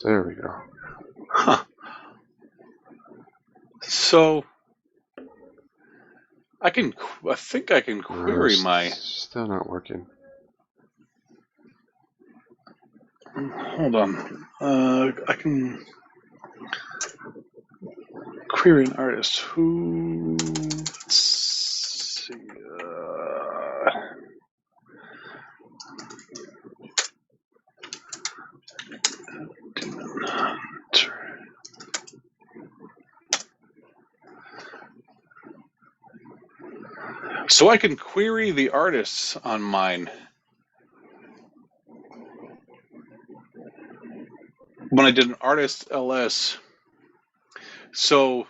There we go. Huh. So I think I can query my. Still not working. Hold on. I can query an artist who. Let's see. So I can query the artists on mine. When I did an artist LS. So,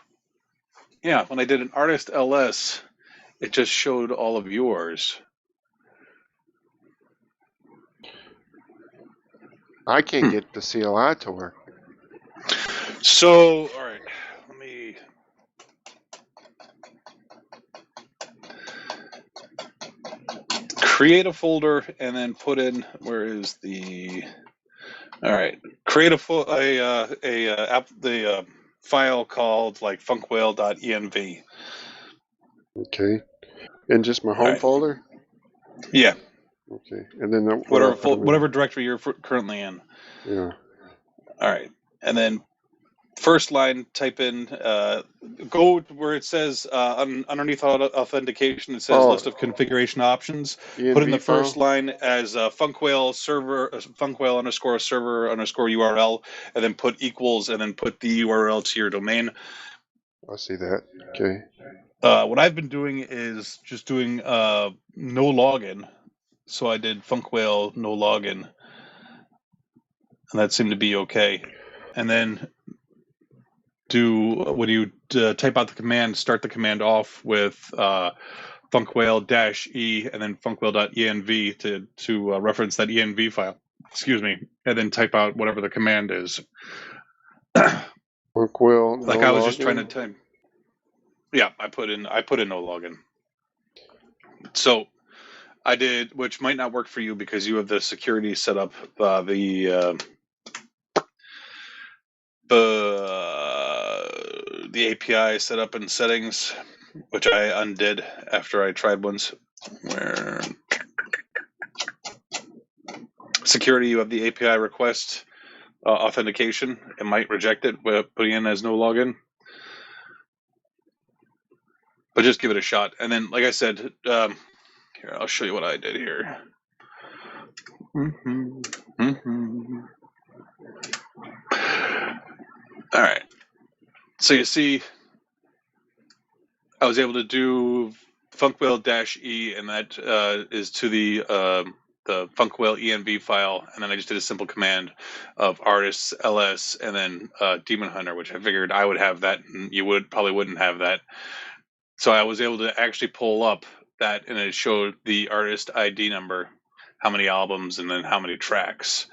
yeah, when I did an artist LS, it just showed all of yours. I can't get the CLI to work. So, all right, let me. Create a folder and then put in, where is the, all right, create the file called like funkwhale.env. Okay. And just my All home right. folder? Yeah. Okay. And then what do I put 'em in? Whatever directory you're currently in. Yeah. All right. And then first line, type in, go where it says underneath authentication, it says list of configuration options. Put in the first line as Funkwhale server, Funkwhale underscore server underscore URL, and then put equals, and then put the URL to your domain. I see that. Okay. What I've been doing is just doing no login. So I did Funkwhale no login, and that seemed to be okay. And then when you type out the command, start the command off with funkwhale-e and then funkwhale.env to reference that env file. Excuse me, and then type out whatever the command is. Funkwhale, Like no I was login? just trying to type. Yeah, I put in no login. So I did, which might not work for you because you have the security set up, the API set up in settings, which I undid after I tried once. Where security, you have the API request authentication. It might reject it by putting in as no login, but just give it a shot. And then, like I said, here, I'll show you what I did here. All right. So you see, I was able to do funkwhale-e, and that is to the funkwhale env file, and then I just did a simple command of artists ls and then demon hunter, which I figured I would have that, and you probably wouldn't have that. So I was able to actually pull up that, and it showed the artist ID number, how many albums, and then how many tracks.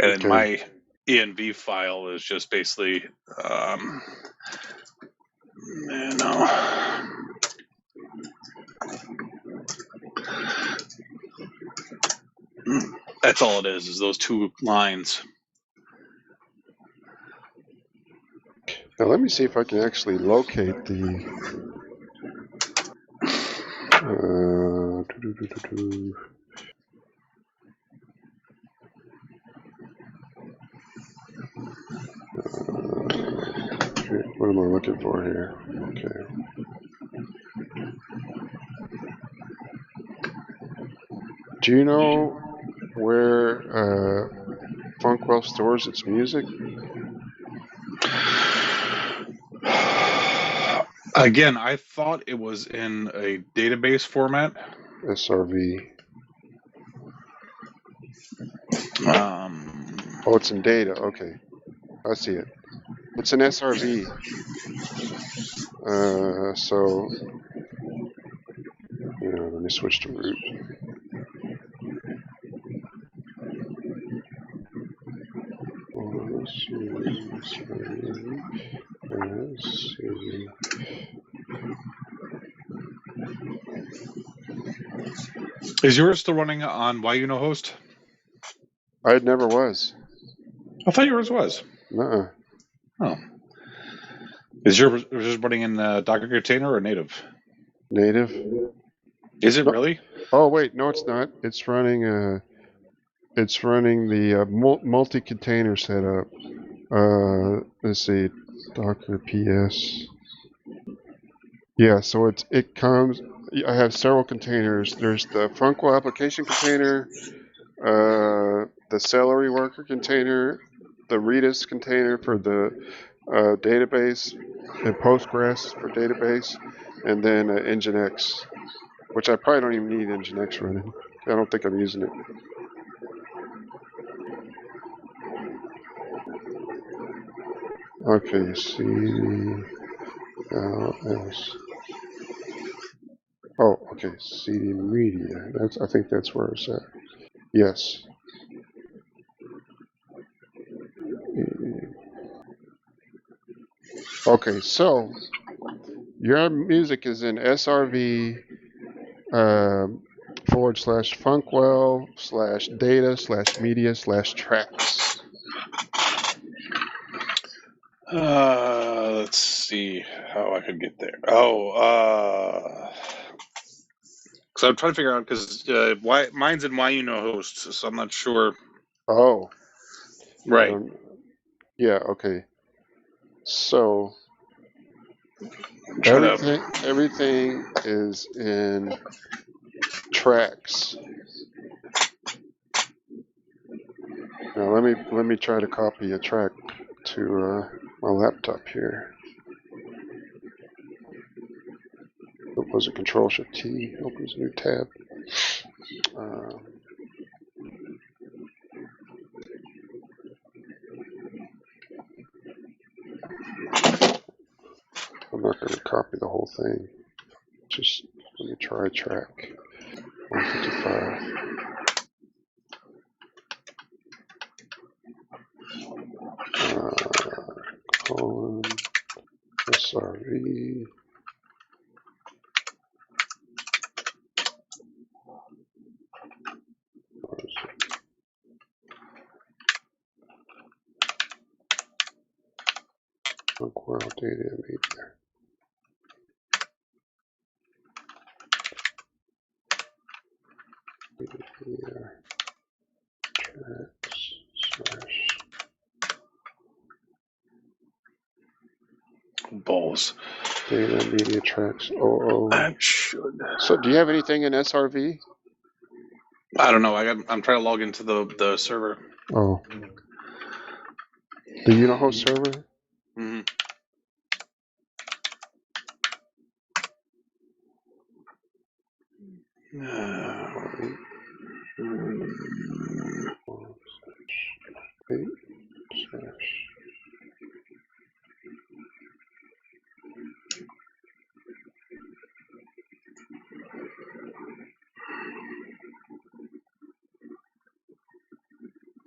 And then my env file is just basically that's all it is those two lines. Now let me see if I can actually locate the okay, what am I looking for here? Okay. Do you know where Funkwhale stores its music? Again, I thought it was in a database format. SRV. Oh, it's in data. Okay, I see it. It's an SRV. So, let me switch to root. Let's see. Is yours still running on YUnoHost? It never was. I thought yours was. Nuh-uh. Oh. Is yours running in Docker container or native? Native. Is it really? Oh wait, no, it's not. It's running the multi-container setup. Let's see, Docker PS. Yeah, so it comes. I have several containers. There's the Funkwhale application container, the Celery Worker container, the Redis container for the database, and Postgres for database, and then Nginx, which I probably don't even need Nginx running. I don't think I'm using it. Okay, CD LS. Oh, okay, CD Media. I think that's where it's at. Yes. Okay, so your music is in SRV /Funkwhale/data/media/tracks. Let's see how I could get there. Oh, because I'm trying to figure out because why mine's in hosts, so I'm not sure. Oh, Right. Yeah. Okay. So I'm trying to. everything is in tracks. Now let me try to copy a track to my laptop here. It was a Control-Shift-T. Opens a new tab. I'm not going to copy the whole thing. Just let me try track 155. Colon SRE. Funkwhale data media. Media tracks / Balls. data media tracks. Oh. That should. So do you have anything in SRV? I don't know. I'm trying to log into the server. Oh. The Unihost server? Mm-hmm.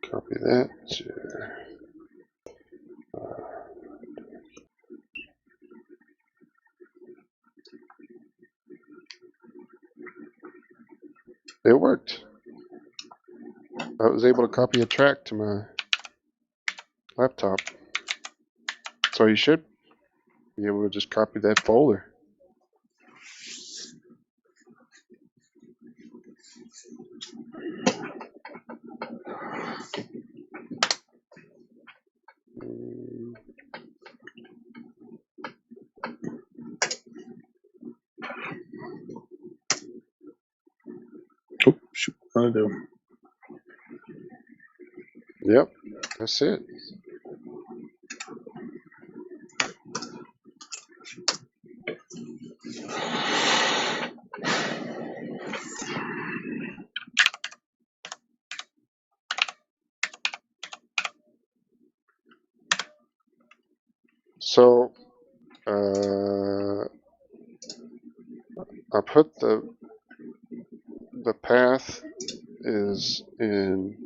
Copy that. It worked. I was able to copy a track to my laptop. So you should be able to just copy that folder. Oh, shoot. What do I do? Yep, that's it. So, I put the path is in.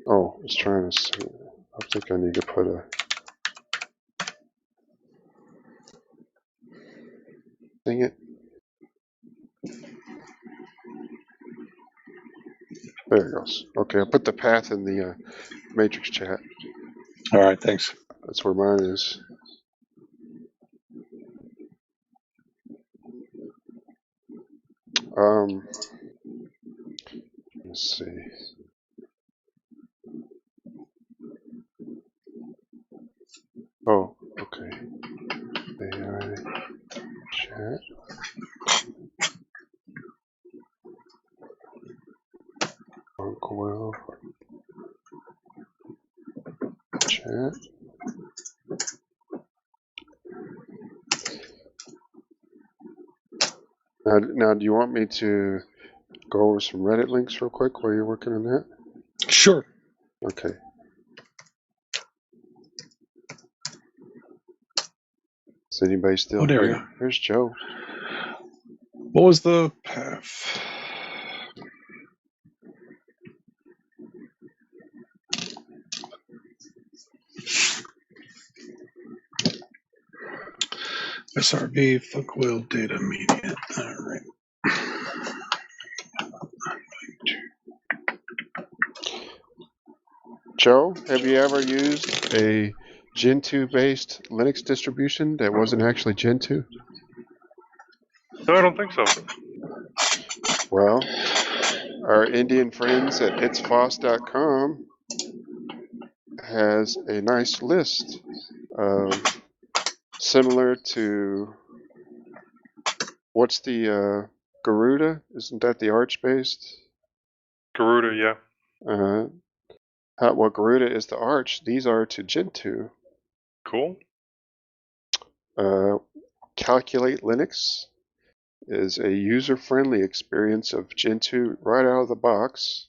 Oh, it's trying to see. I think I need to put a. Dang it. There it goes. Okay, I put the path in the matrix chat. All right, thanks. That's where mine is. Let's see. Oh, okay. AI chat. Funkwhale chat. Now, do you want me to go over some Reddit links real quick while you're working on that? Sure. Okay. Is anybody still there we here? go. Here's Joe. What was the path? SRV, Funkwhale data media. All right. Joe, have you ever used a Gentoo-based Linux distribution that wasn't actually Gentoo? No, I don't think so. Well, our Indian friends at itsfoss.com has a nice list of similar to what's the Garuda? Isn't that the Arch-based? Garuda, yeah. Well, Garuda is the Arch. These are to Gentoo. Cool. Calculate Linux is a user-friendly experience of Gentoo right out of the box.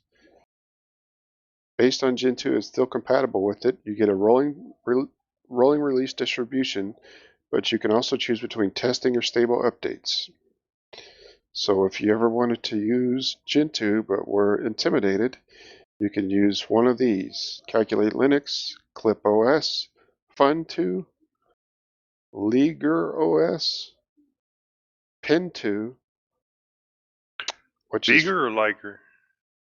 Based on Gentoo, it's still compatible with it. You get a rolling release distribution, but you can also choose between testing or stable updates. So if you ever wanted to use Gentoo but were intimidated, you can use one of these: Calculate Linux, Clip OS, Fun2, Liger OS, Pin2, which is Liger or Liger?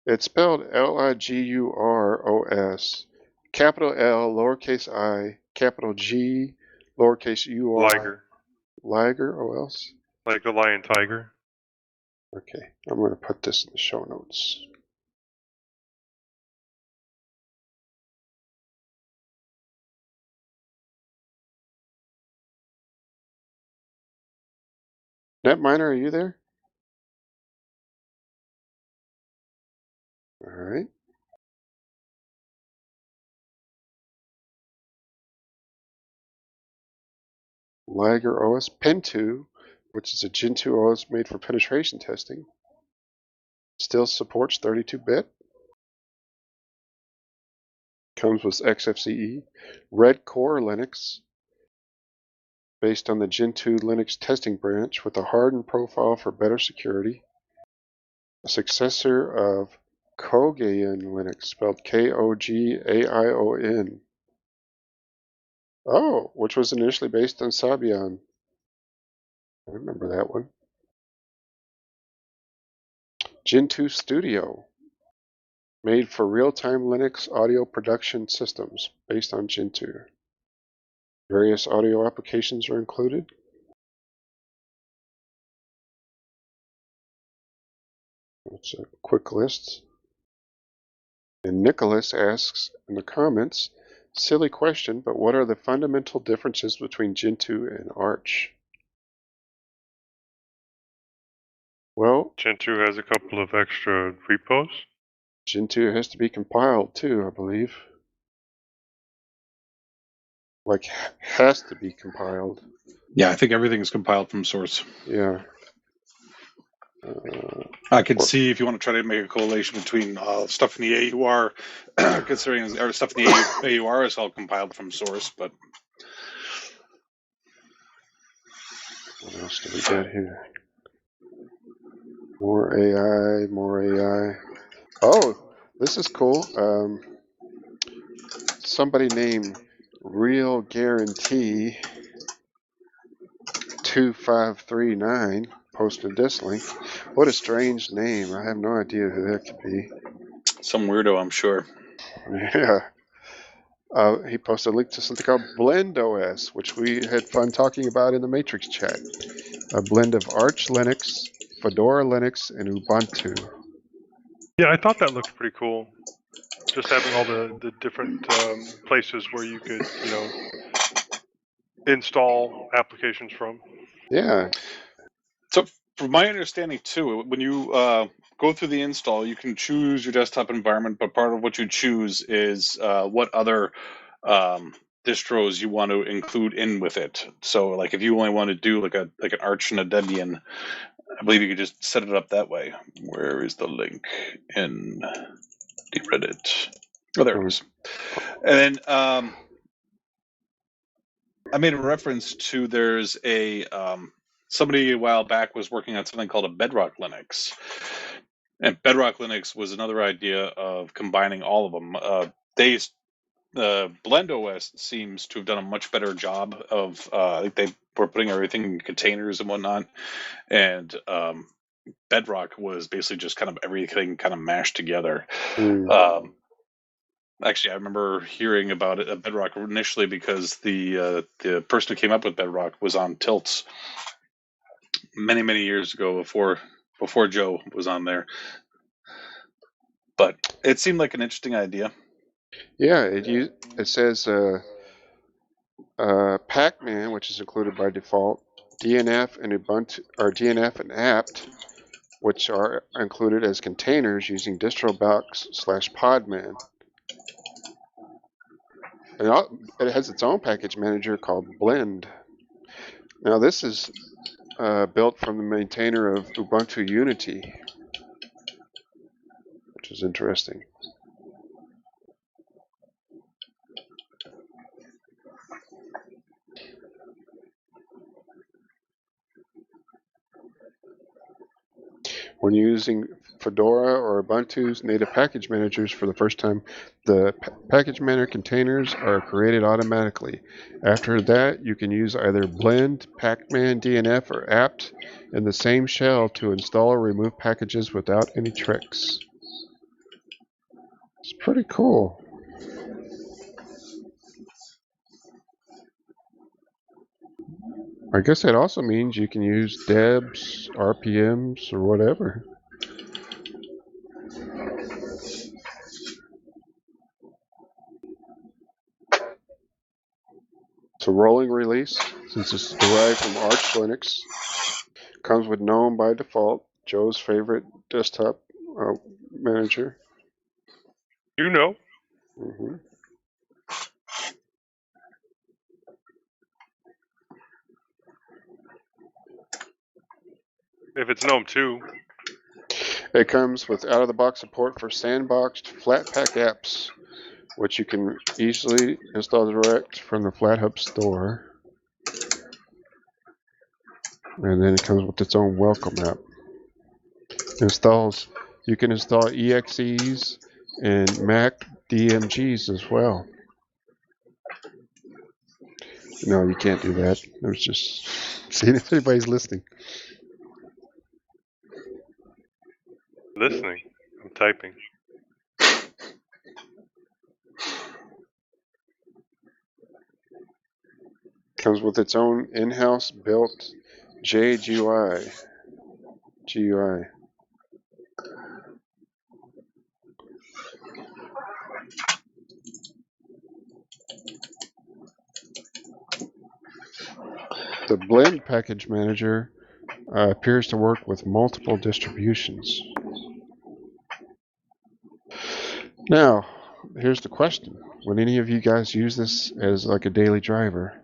it's spelled Liguros, capital L, lowercase I, capital G, lowercase U-R. Liger. Liger OS? Like the lion tiger. Okay, I'm going to put this in the show notes. Netminer, are you there? All right. Liger OS Pin2, which is a Gentoo OS made for penetration testing. Still supports 32-bit. Comes with XFCE. Red Core Linux, based on the Gentoo Linux testing branch with a hardened profile for better security. A successor of Kogain Linux, spelled Kogaion. Oh, which was initially based on Sabian. I remember that one. Gentoo Studio, made for real-time Linux audio production systems, based on Gentoo. Various audio applications are included. It's a quick list. And Nicholas asks in the comments, silly question, but what are the fundamental differences between Gentoo and Arch? Well, Gentoo has a couple of extra repos. Gentoo has to be compiled too, I believe. Like, has to be compiled. Yeah, I think everything is compiled from source. Yeah. I could see if you want to try to make a correlation between stuff in the AUR, considering or stuff in the AUR is all compiled from source, but what else do we got here? More AI, more AI. Oh, this is cool. Somebody named Real Guarantee 2539 posted this link. What a strange name. I have no idea who that could be. some weirdo, I'm sure. Yeah. He posted a link to something called BlendOS, which we had fun talking about in the Matrix chat. A blend of Arch Linux, Fedora Linux, and Ubuntu. Yeah, I thought that looked pretty cool. Just having all the different places where you could, install applications from. Yeah. So, from my understanding too, when you go through the install, you can choose your desktop environment, but part of what you choose is what other distros you want to include in with it. So, like if you only want to do like an Arch and a Debian, I believe you could just set it up that way. Where is the link in the Reddit? Oh, there it is. And then I made a reference to there's a somebody a while back was working on something called a Bedrock Linux. And Bedrock Linux was another idea of combining all of them. BlendOS seems to have done a much better job of. They were putting everything in containers and whatnot, and Bedrock was basically just kind of everything kind of mashed together. Actually, I remember hearing about it at Bedrock initially because the person who came up with Bedrock was on Tilts many years ago before Joe was on there. But it seemed like an interesting idea. Yeah, it says Pac-Man, which is included by default, DNF and Ubuntu, or DNF and apt, which are included as containers using DistroBox/Podman. And it has its own package manager called Blend. Now this is built from the maintainer of Ubuntu Unity, which is interesting. When using Fedora or Ubuntu's native package managers for the first time, the package manager containers are created automatically. After that, you can use either Blend, Pacman, DNF, or apt in the same shell to install or remove packages without any tricks. It's pretty cool. I guess that also means you can use debs, RPMs, or whatever. It's a rolling release since it's derived from Arch Linux. Comes with GNOME by default, Joe's favorite desktop manager. You know. Mm-hmm. If it's GNOME 2. It comes with out-of-the-box support for sandboxed Flatpak apps, which you can easily install direct from the FlatHub store. And then it comes with its own welcome app. You can install EXEs and Mac DMGs as well. No, you can't do that. I was just seeing if anybody's listening. Listening. I'm typing. Comes with its own in-house built GUI. The Blend package manager appears to work with multiple distributions. Now, here's the question. Would any of you guys use this as like a daily driver?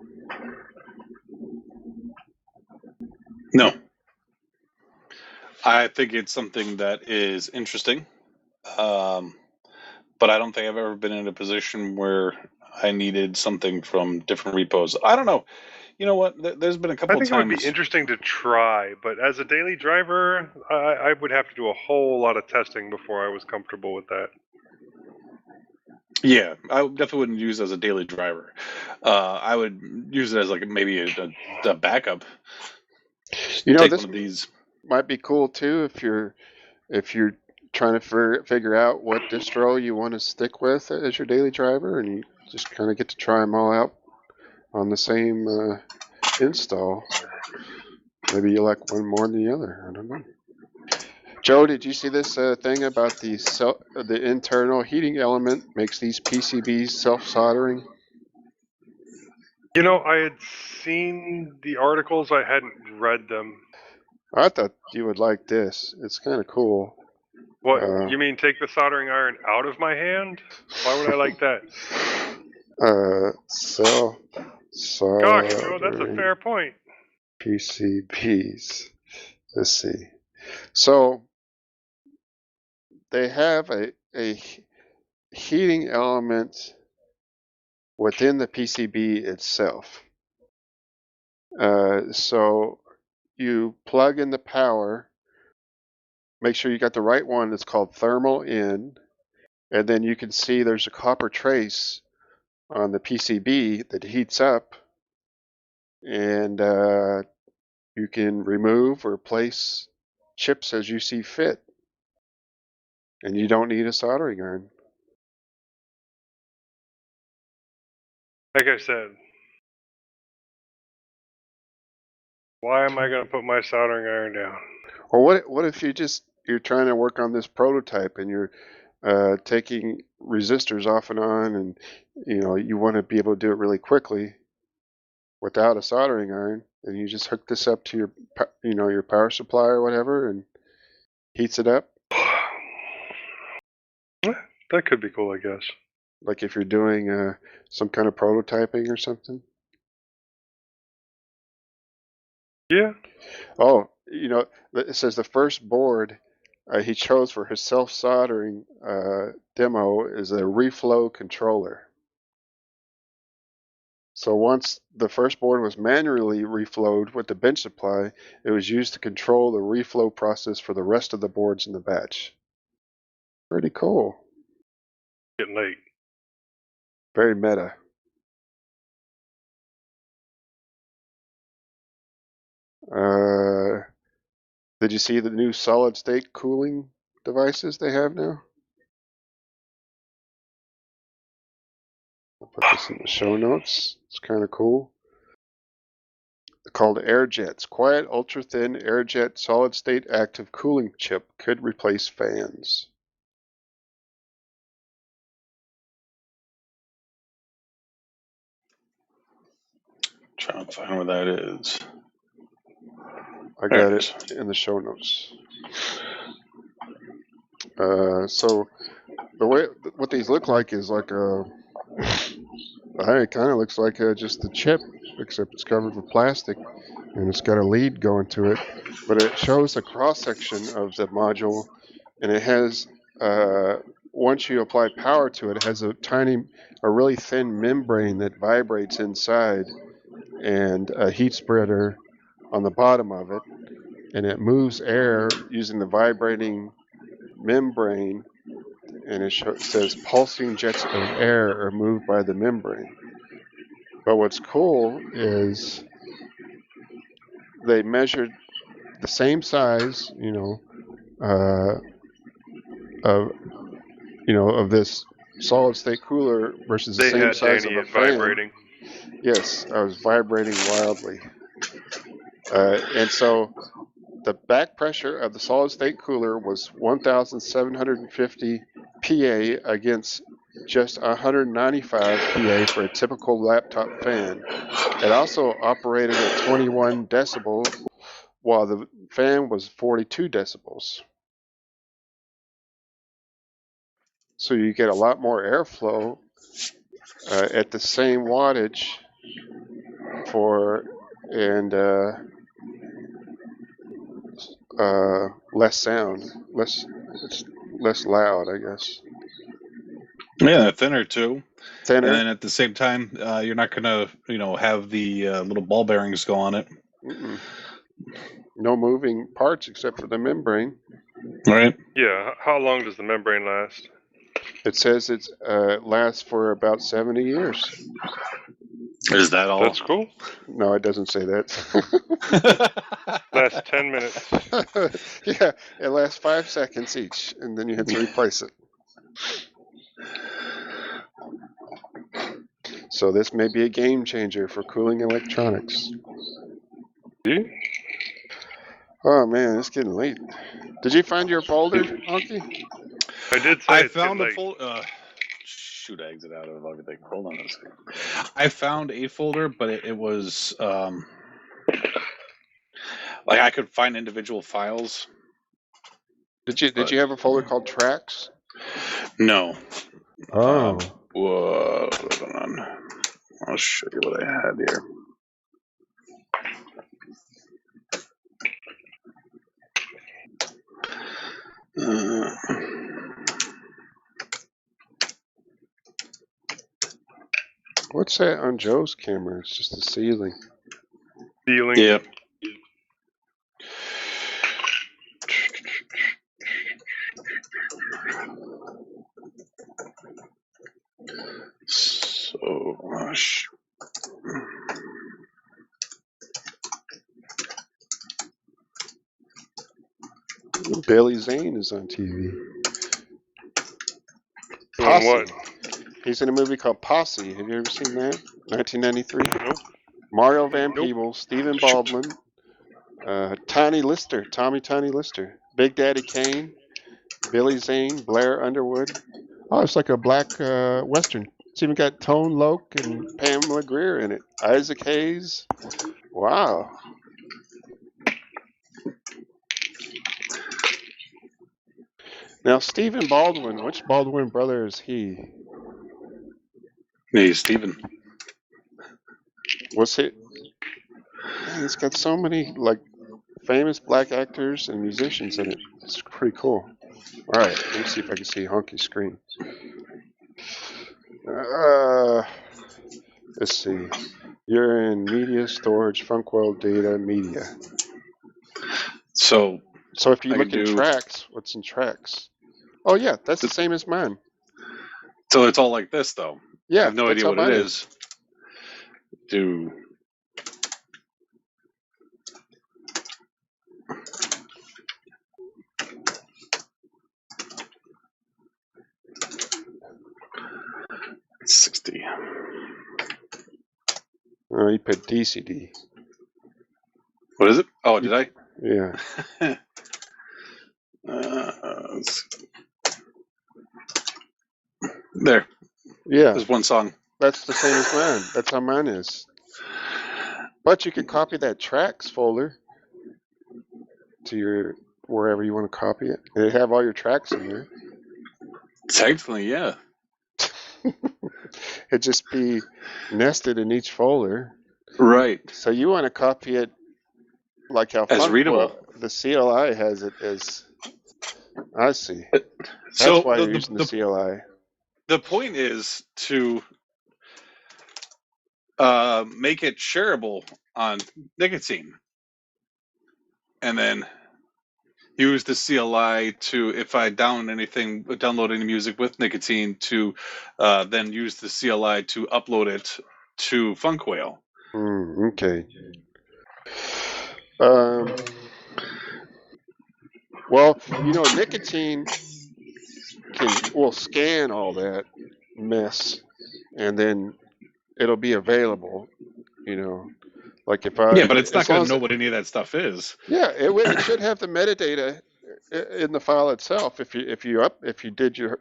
No. I think it's something that is interesting. But I don't think I've ever been in a position where I needed something from different repos. I don't know. You know what? There's been a couple I think of times. it would be interesting to try, but as a daily driver, I would have to do a whole lot of testing before I was comfortable with that. Yeah, I definitely wouldn't use it as a daily driver. I would use it as like maybe a backup. You know, Take this one of these. might be cool too if you're trying to figure out what distro you want to stick with as your daily driver, and you just kind of get to try them all out on the same install. Maybe you like one more than the other. I don't know. Joe, did you see this thing about the internal heating element makes these PCBs self-soldering? You know, I had seen the articles, I hadn't read them. I thought you would like this. It's kind of cool. What, you mean take the soldering iron out of my hand? Why would I like that? Gosh, Joe, that's a fair point. PCBs. Let's see. So they have a heating element within the PCB itself. So you plug in the power, make sure you got the right one. It's called thermal in, and then you can see there's a copper trace on the PCB that heats up, and you can remove or place chips as you see fit, and you don't need a soldering iron. Like I said, why am I going to put my soldering iron down? Or what if you're trying to work on this prototype and you're taking resistors off and on, and you want to be able to do it really quickly without a soldering iron, and you just hook this up to your power supply or whatever, and heats it up. That could be cool, I guess. Like if you're doing some kind of prototyping or something. Yeah. Oh, it says the first board he chose for his self-soldering demo is a reflow controller. So once the first board was manually reflowed with the bench supply, it was used to control the reflow process for the rest of the boards in the batch. Pretty cool. Getting late. Very meta. Did you see the new solid-state cooling devices they have now? I'll put this in the show notes. It's kind of cool. They're called AirJets. Quiet, ultra-thin AirJet solid-state active cooling chip could replace fans. Trying to find where that is. I got it in the show notes. So the way what these look like is like it kind of looks like just a chip, except it's covered with plastic, and it's got a lead going to it. But it shows a cross section of the module, and it has once you apply power to it, it has a really thin membrane that vibrates inside, and a heat spreader on the bottom of it, and it moves air using the vibrating membrane, and it says pulsing jets of air are moved by the membrane. But what's cool is they measured the same size, of this solid state cooler versus the They same had size Danny of a at fan. vibrating. Yes, I was vibrating wildly. And so the back pressure of the solid state cooler was 1,750 PA against just 195 PA for a typical laptop fan. It also operated at 21 decibels, while the fan was 42 decibels. So you get a lot more airflow at the same wattage and less sound, it's less loud, I guess. Yeah, they're thinner too. Thinner. And then at the same time, you're not gonna, have the little ball bearings go on it. Mm-mm. No moving parts except for the membrane. Right. Yeah. How long does the membrane last? It says it lasts for about 70 years. Is that all? That's cool. No, it doesn't say that. Lasts 10 minutes. Yeah, it lasts 5 seconds each, and then you have to replace it. So this may be a game changer for cooling electronics. Yeah. Oh man, it's getting late. Did you find your folder, Honkey? I did say I it's found getting a late. folder. Shoot, I exit out of everything. Hold on a second. I found a folder, but it was like I could find individual files. Did you have a folder called tracks? No. Oh. Whoa, hold on. I'll show you what I had here. What's that on Joe's camera? It's just the ceiling. Feeling. Yeah. So, Billy Zane is on TV. Doing what? He's in a movie called Posse. Have you ever seen that? 1993. Nope. Mario Van Nope. Peebles, Stephen Baldwin, Tommy Lister, Big Daddy Kane, Billy Zane, Blair Underwood. Oh, it's like a black western. It's even got Tone Loc and Pamela Greer in it. Isaac Hayes. Wow. Now, Stephen Baldwin, which Baldwin brother is he? Hey, Steven. What's it? Man, it's got so many like famous black actors and musicians in it. It's pretty cool. All right, let me see if I can see Honkey's screen. Let's see. You're in media storage, Funkwhale data, media. So if you I look can in do- tracks, what's in tracks? Oh yeah, that's the same as mine. So it's all like this, though. Yeah, I have no that's idea how what mine it is. Do 60. Oh, you put DCD. What is it? Oh, did I? Yeah. There. Yeah, There's one song. that's the same as mine. That's how mine is. But you can copy that tracks folder to your wherever you want to copy it. They have all your tracks in there. Technically, yeah. It'd just be nested in each folder. Right. So you want to copy it like how As readable. the CLI has it as. I see. That's So why you're using the CLI. The point is to make it shareable on nicotine, and then use the CLI to, if I download any music with nicotine, to then use the CLI to upload it to Funkwhale. Okay. Well, nicotine will scan all that mess, and then it'll be available. Like if I Yeah, but it's not as long going to as know what any of that stuff is. Yeah, it should have the metadata in the file itself. If you did your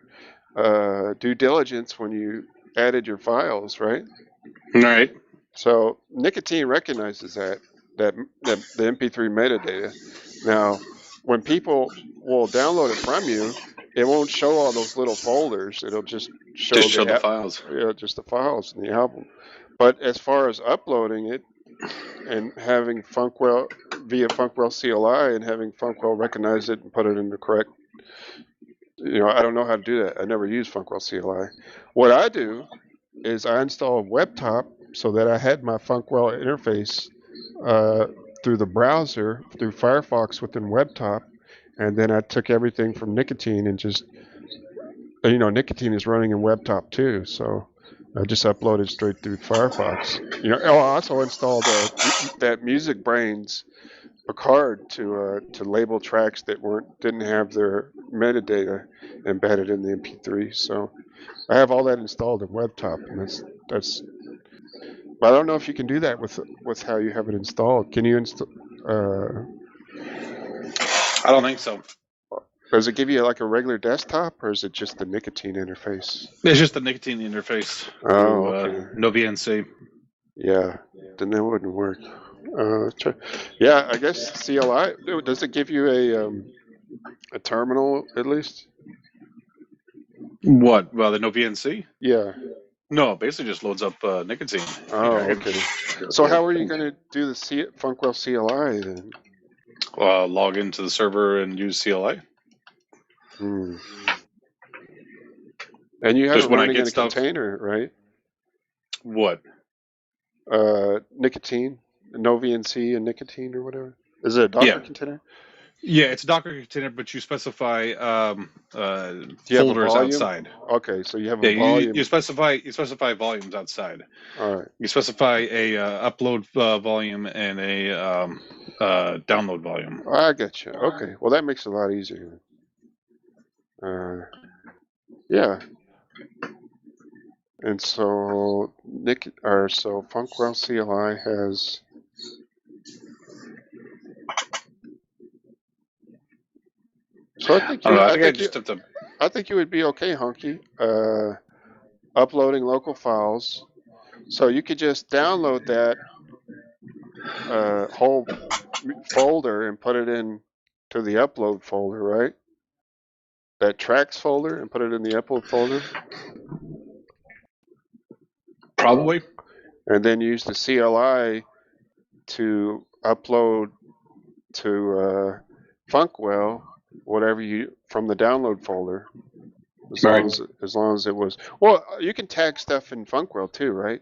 due diligence when you added your files, right? Right. So nicotine recognizes that the MP3 metadata. Now, when people will download it from you, it won't show all those little folders. It'll just show the files. Just the files in the album. But as far as uploading it and having Funkwhale via Funkwhale CLI and having Funkwhale recognize it and put it in the correct, I don't know how to do that. I never use Funkwhale CLI. What I do is I install WebTop so that I had my Funkwhale interface through the browser, through Firefox within WebTop, and then I took everything from Nicotine and just, Nicotine is running in WebTop too, so I just uploaded straight through Firefox. I also installed that Music Brains Picard to label tracks that didn't have their metadata embedded in the MP3. So I have all that installed in WebTop, and that's. But I don't know if you can do that with how you have it installed. Can you install? I don't think so. Does it give you like a regular desktop, or is it just the Nicotine interface? It's just the nicotine interface. Oh, okay. No VNC. Yeah, then that wouldn't work. Yeah, I guess CLI. Does it give you a terminal at least? What? Well, the no VNC? Yeah. No, it basically just loads up nicotine. Oh, okay. So how are you going to do the Funkwhale CLI then? Log into the server and use CLI. And you have it running in a container, right? What? Nicotine, no VNC and nicotine or whatever. Is it a Docker container? Yeah, it's a Docker container, but you specify Do you have a folders volume? outside. Okay, so you have Yeah, a volume. you specify volumes outside. All right. You specify a upload volume and a download volume. I get you. Okay. Well, that makes it a lot easier. Yeah. And so Funkwhale CLI has. So I think you would be okay, Honkey. Uploading local files. So you could just download that whole folder and put it in to the upload folder, right? That tracks folder and put it in the upload folder. Probably. And then use the CLI to upload to Funkwhale whatever from the download folder. As long as it was. Well, you can tag stuff in Funkwhale too, right?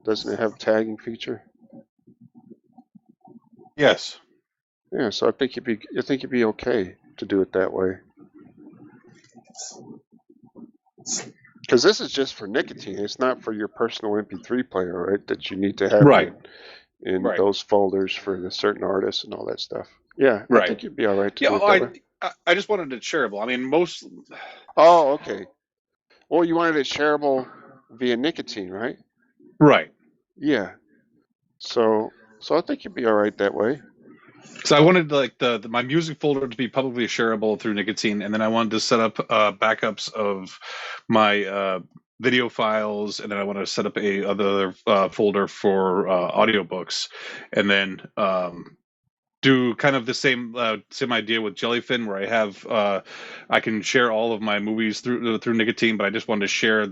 Doesn't it have a tagging feature? Yes. Yeah, so I think you'd be okay to do it that way. Because this is just for nicotine. It's not for your personal MP3 player, right? That you need to have in those folders for the certain artists and all that stuff. Yeah, I think you'd be all right to do it that way. I just wanted it shareable. I mean, most. Oh, okay. Well, you wanted it shareable via nicotine, right? Right. Yeah. So I think you'd be all right that way. So I wanted like my music folder to be publicly shareable through nicotine, and then I wanted to set up backups of my video files, and then I want to set up a other folder for audiobooks, and then do kind of the same idea with Jellyfin, where I have I can share all of my movies through nicotine, but I just wanted to share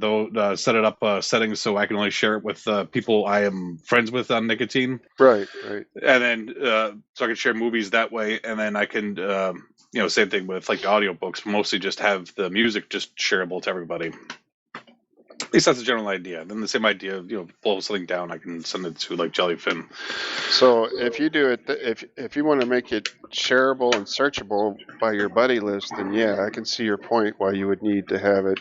set it up settings so I can only share it with people I am friends with on nicotine. Right. And then so I can share movies that way, and then I can same thing with like the audiobooks, mostly just have the music just shareable to everybody. At least that's the general idea. Then the same idea, blow something down, I can send it to like Jellyfin. So if you do it, if you want to make it shareable and searchable by your buddy list, then yeah, I can see your point why you would need to have it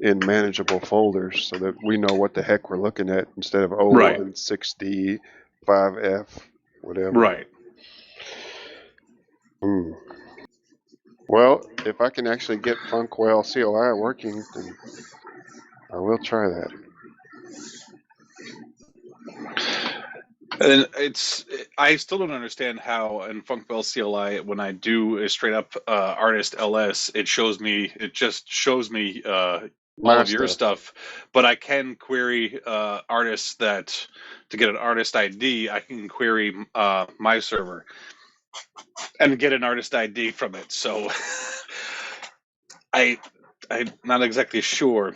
in manageable folders so that we know what the heck we're looking at instead of 01, 6D, 5F, whatever. Right. Well, if I can actually get Funkwhale CLI working, then I will try that. And I still don't understand how in Funkwhale CLI, when I do a straight up artist LS, it just shows me all of your stuff, but I can query artists to get an artist ID. I can query my server and get an artist ID from it. So I'm not exactly sure.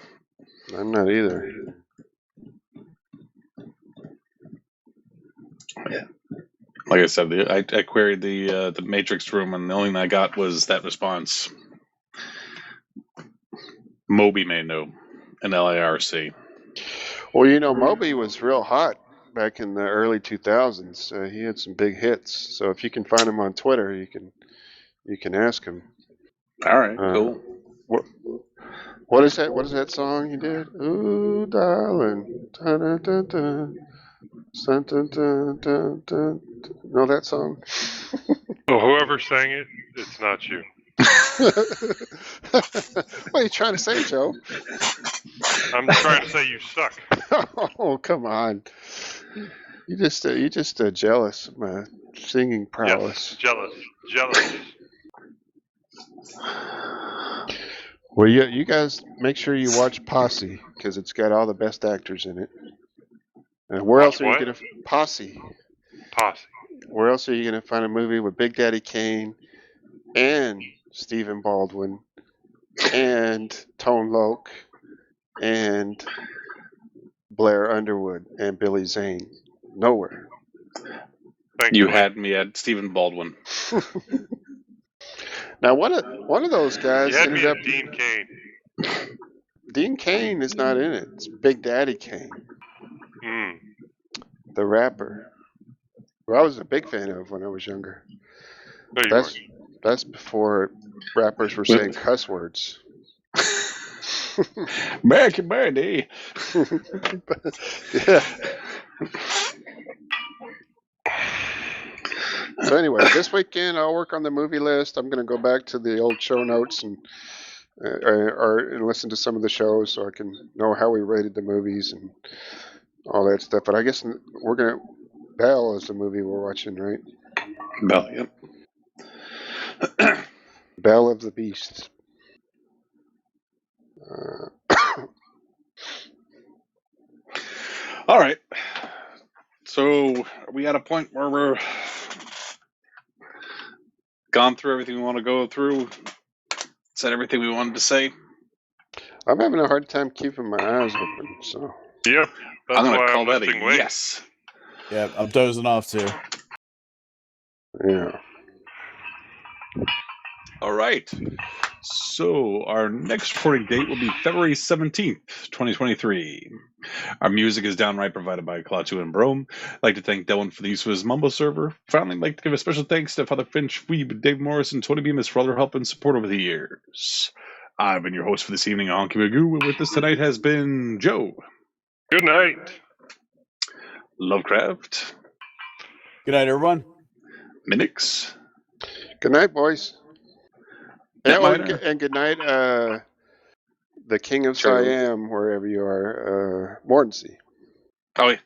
I'm not either. Yeah. Like I said, I queried the matrix room, and the only thing I got was that response. Moby may know, an LIRC. Well, Moby was real hot back in the early 2000s. He had some big hits. So if you can find him on Twitter, you can ask him. All right, cool. What is that? What is that song he did? Ooh, darling. Dun, dun, dun, dun. Dun, dun, dun, dun, dun. Know that song? Well, whoever sang it, it's not you. What are you trying to say, Joe? I'm trying to say you suck. Oh, come on. You just jealous of my singing prowess. Yes, jealous. Well, you guys make sure you watch Posse because it's got all the best actors in it. And where else are you gonna Posse? Where else are you gonna find a movie with Big Daddy Kane and Stephen Baldwin and Tone Loc and Blair Underwood and Billy Zane? Nowhere. You had me at Stephen Baldwin. Now, one of those guys ended up. Dean Cain. Dean Cain is not in it. It's Big Daddy Kane, the rapper, who I was a big fan of when I was younger. No, you That's weren't. that's before rappers were saying cuss words. American Birthday. Yeah. So anyway, this weekend I'll work on the movie list. I'm going to go back to the old show notes and and listen to some of the shows so I can know how we rated the movies and all that stuff. But I guess we're going to Belle is the movie we're watching, right? Belle, yep. Belle of the Beast. All right. So are we at a point where we're gone through everything we want to go through? Said everything we wanted to say? I'm having a hard time keeping my eyes open, so. Yep. That's I'm going why to call I'm that a lifting weights. yes. Yeah, I'm dozing off too. Yeah. All right. So our next recording date will be February 17th, 2023. Our music is Downright provided by Klaatu and Broam. I'd like to thank Delwin for the use of his mumble server. Finally, I'd like to give a special thanks to Fatherfinch, Fweeb, Dave Morris, and Tony Beemus for all their help and support over the years. I've been your host for this evening, Honkey, and with us tonight has been Joe. Good night. Lovecraft. Good night, everyone. Minnix. Good night, boys. Netminer. And good night, the King of Sure. Siam, wherever you are, Mortensey. Oh, yeah.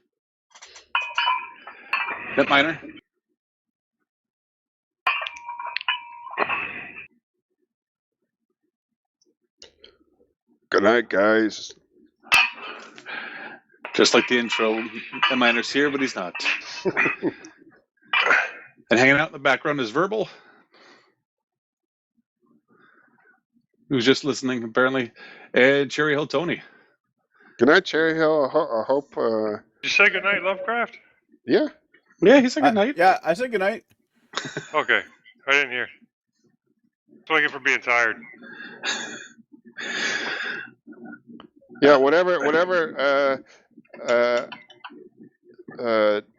Netminer. Good night, guys. Just like the intro, Netminer's here, but he's not. And hanging out in the background is Verbal, who's just listening, apparently, and Cherry Hill Tony. Good night, Cherry Hill. I hope. Did you say good night, Lovecraft? Yeah. Yeah, he said good night. Yeah, I said good night. Okay. I didn't hear. That's what I get for being tired. Yeah. Whatever.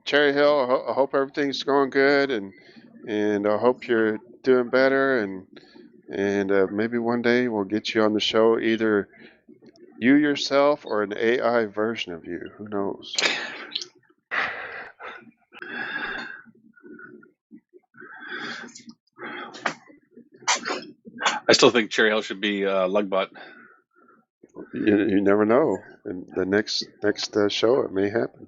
Cherry Hill. I hope everything's going good, and I hope you're doing better, and maybe one day we'll get you on the show, either you yourself or an AI version of you. Who knows? I still think Cherry Hill should be Lugbot. You never know. In the next show, it may happen.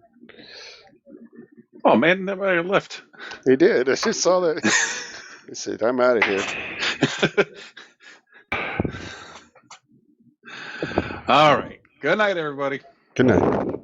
Oh man, that left. He did. I just saw that. He said, "I'm out of here." All right. Good night, everybody. Good night.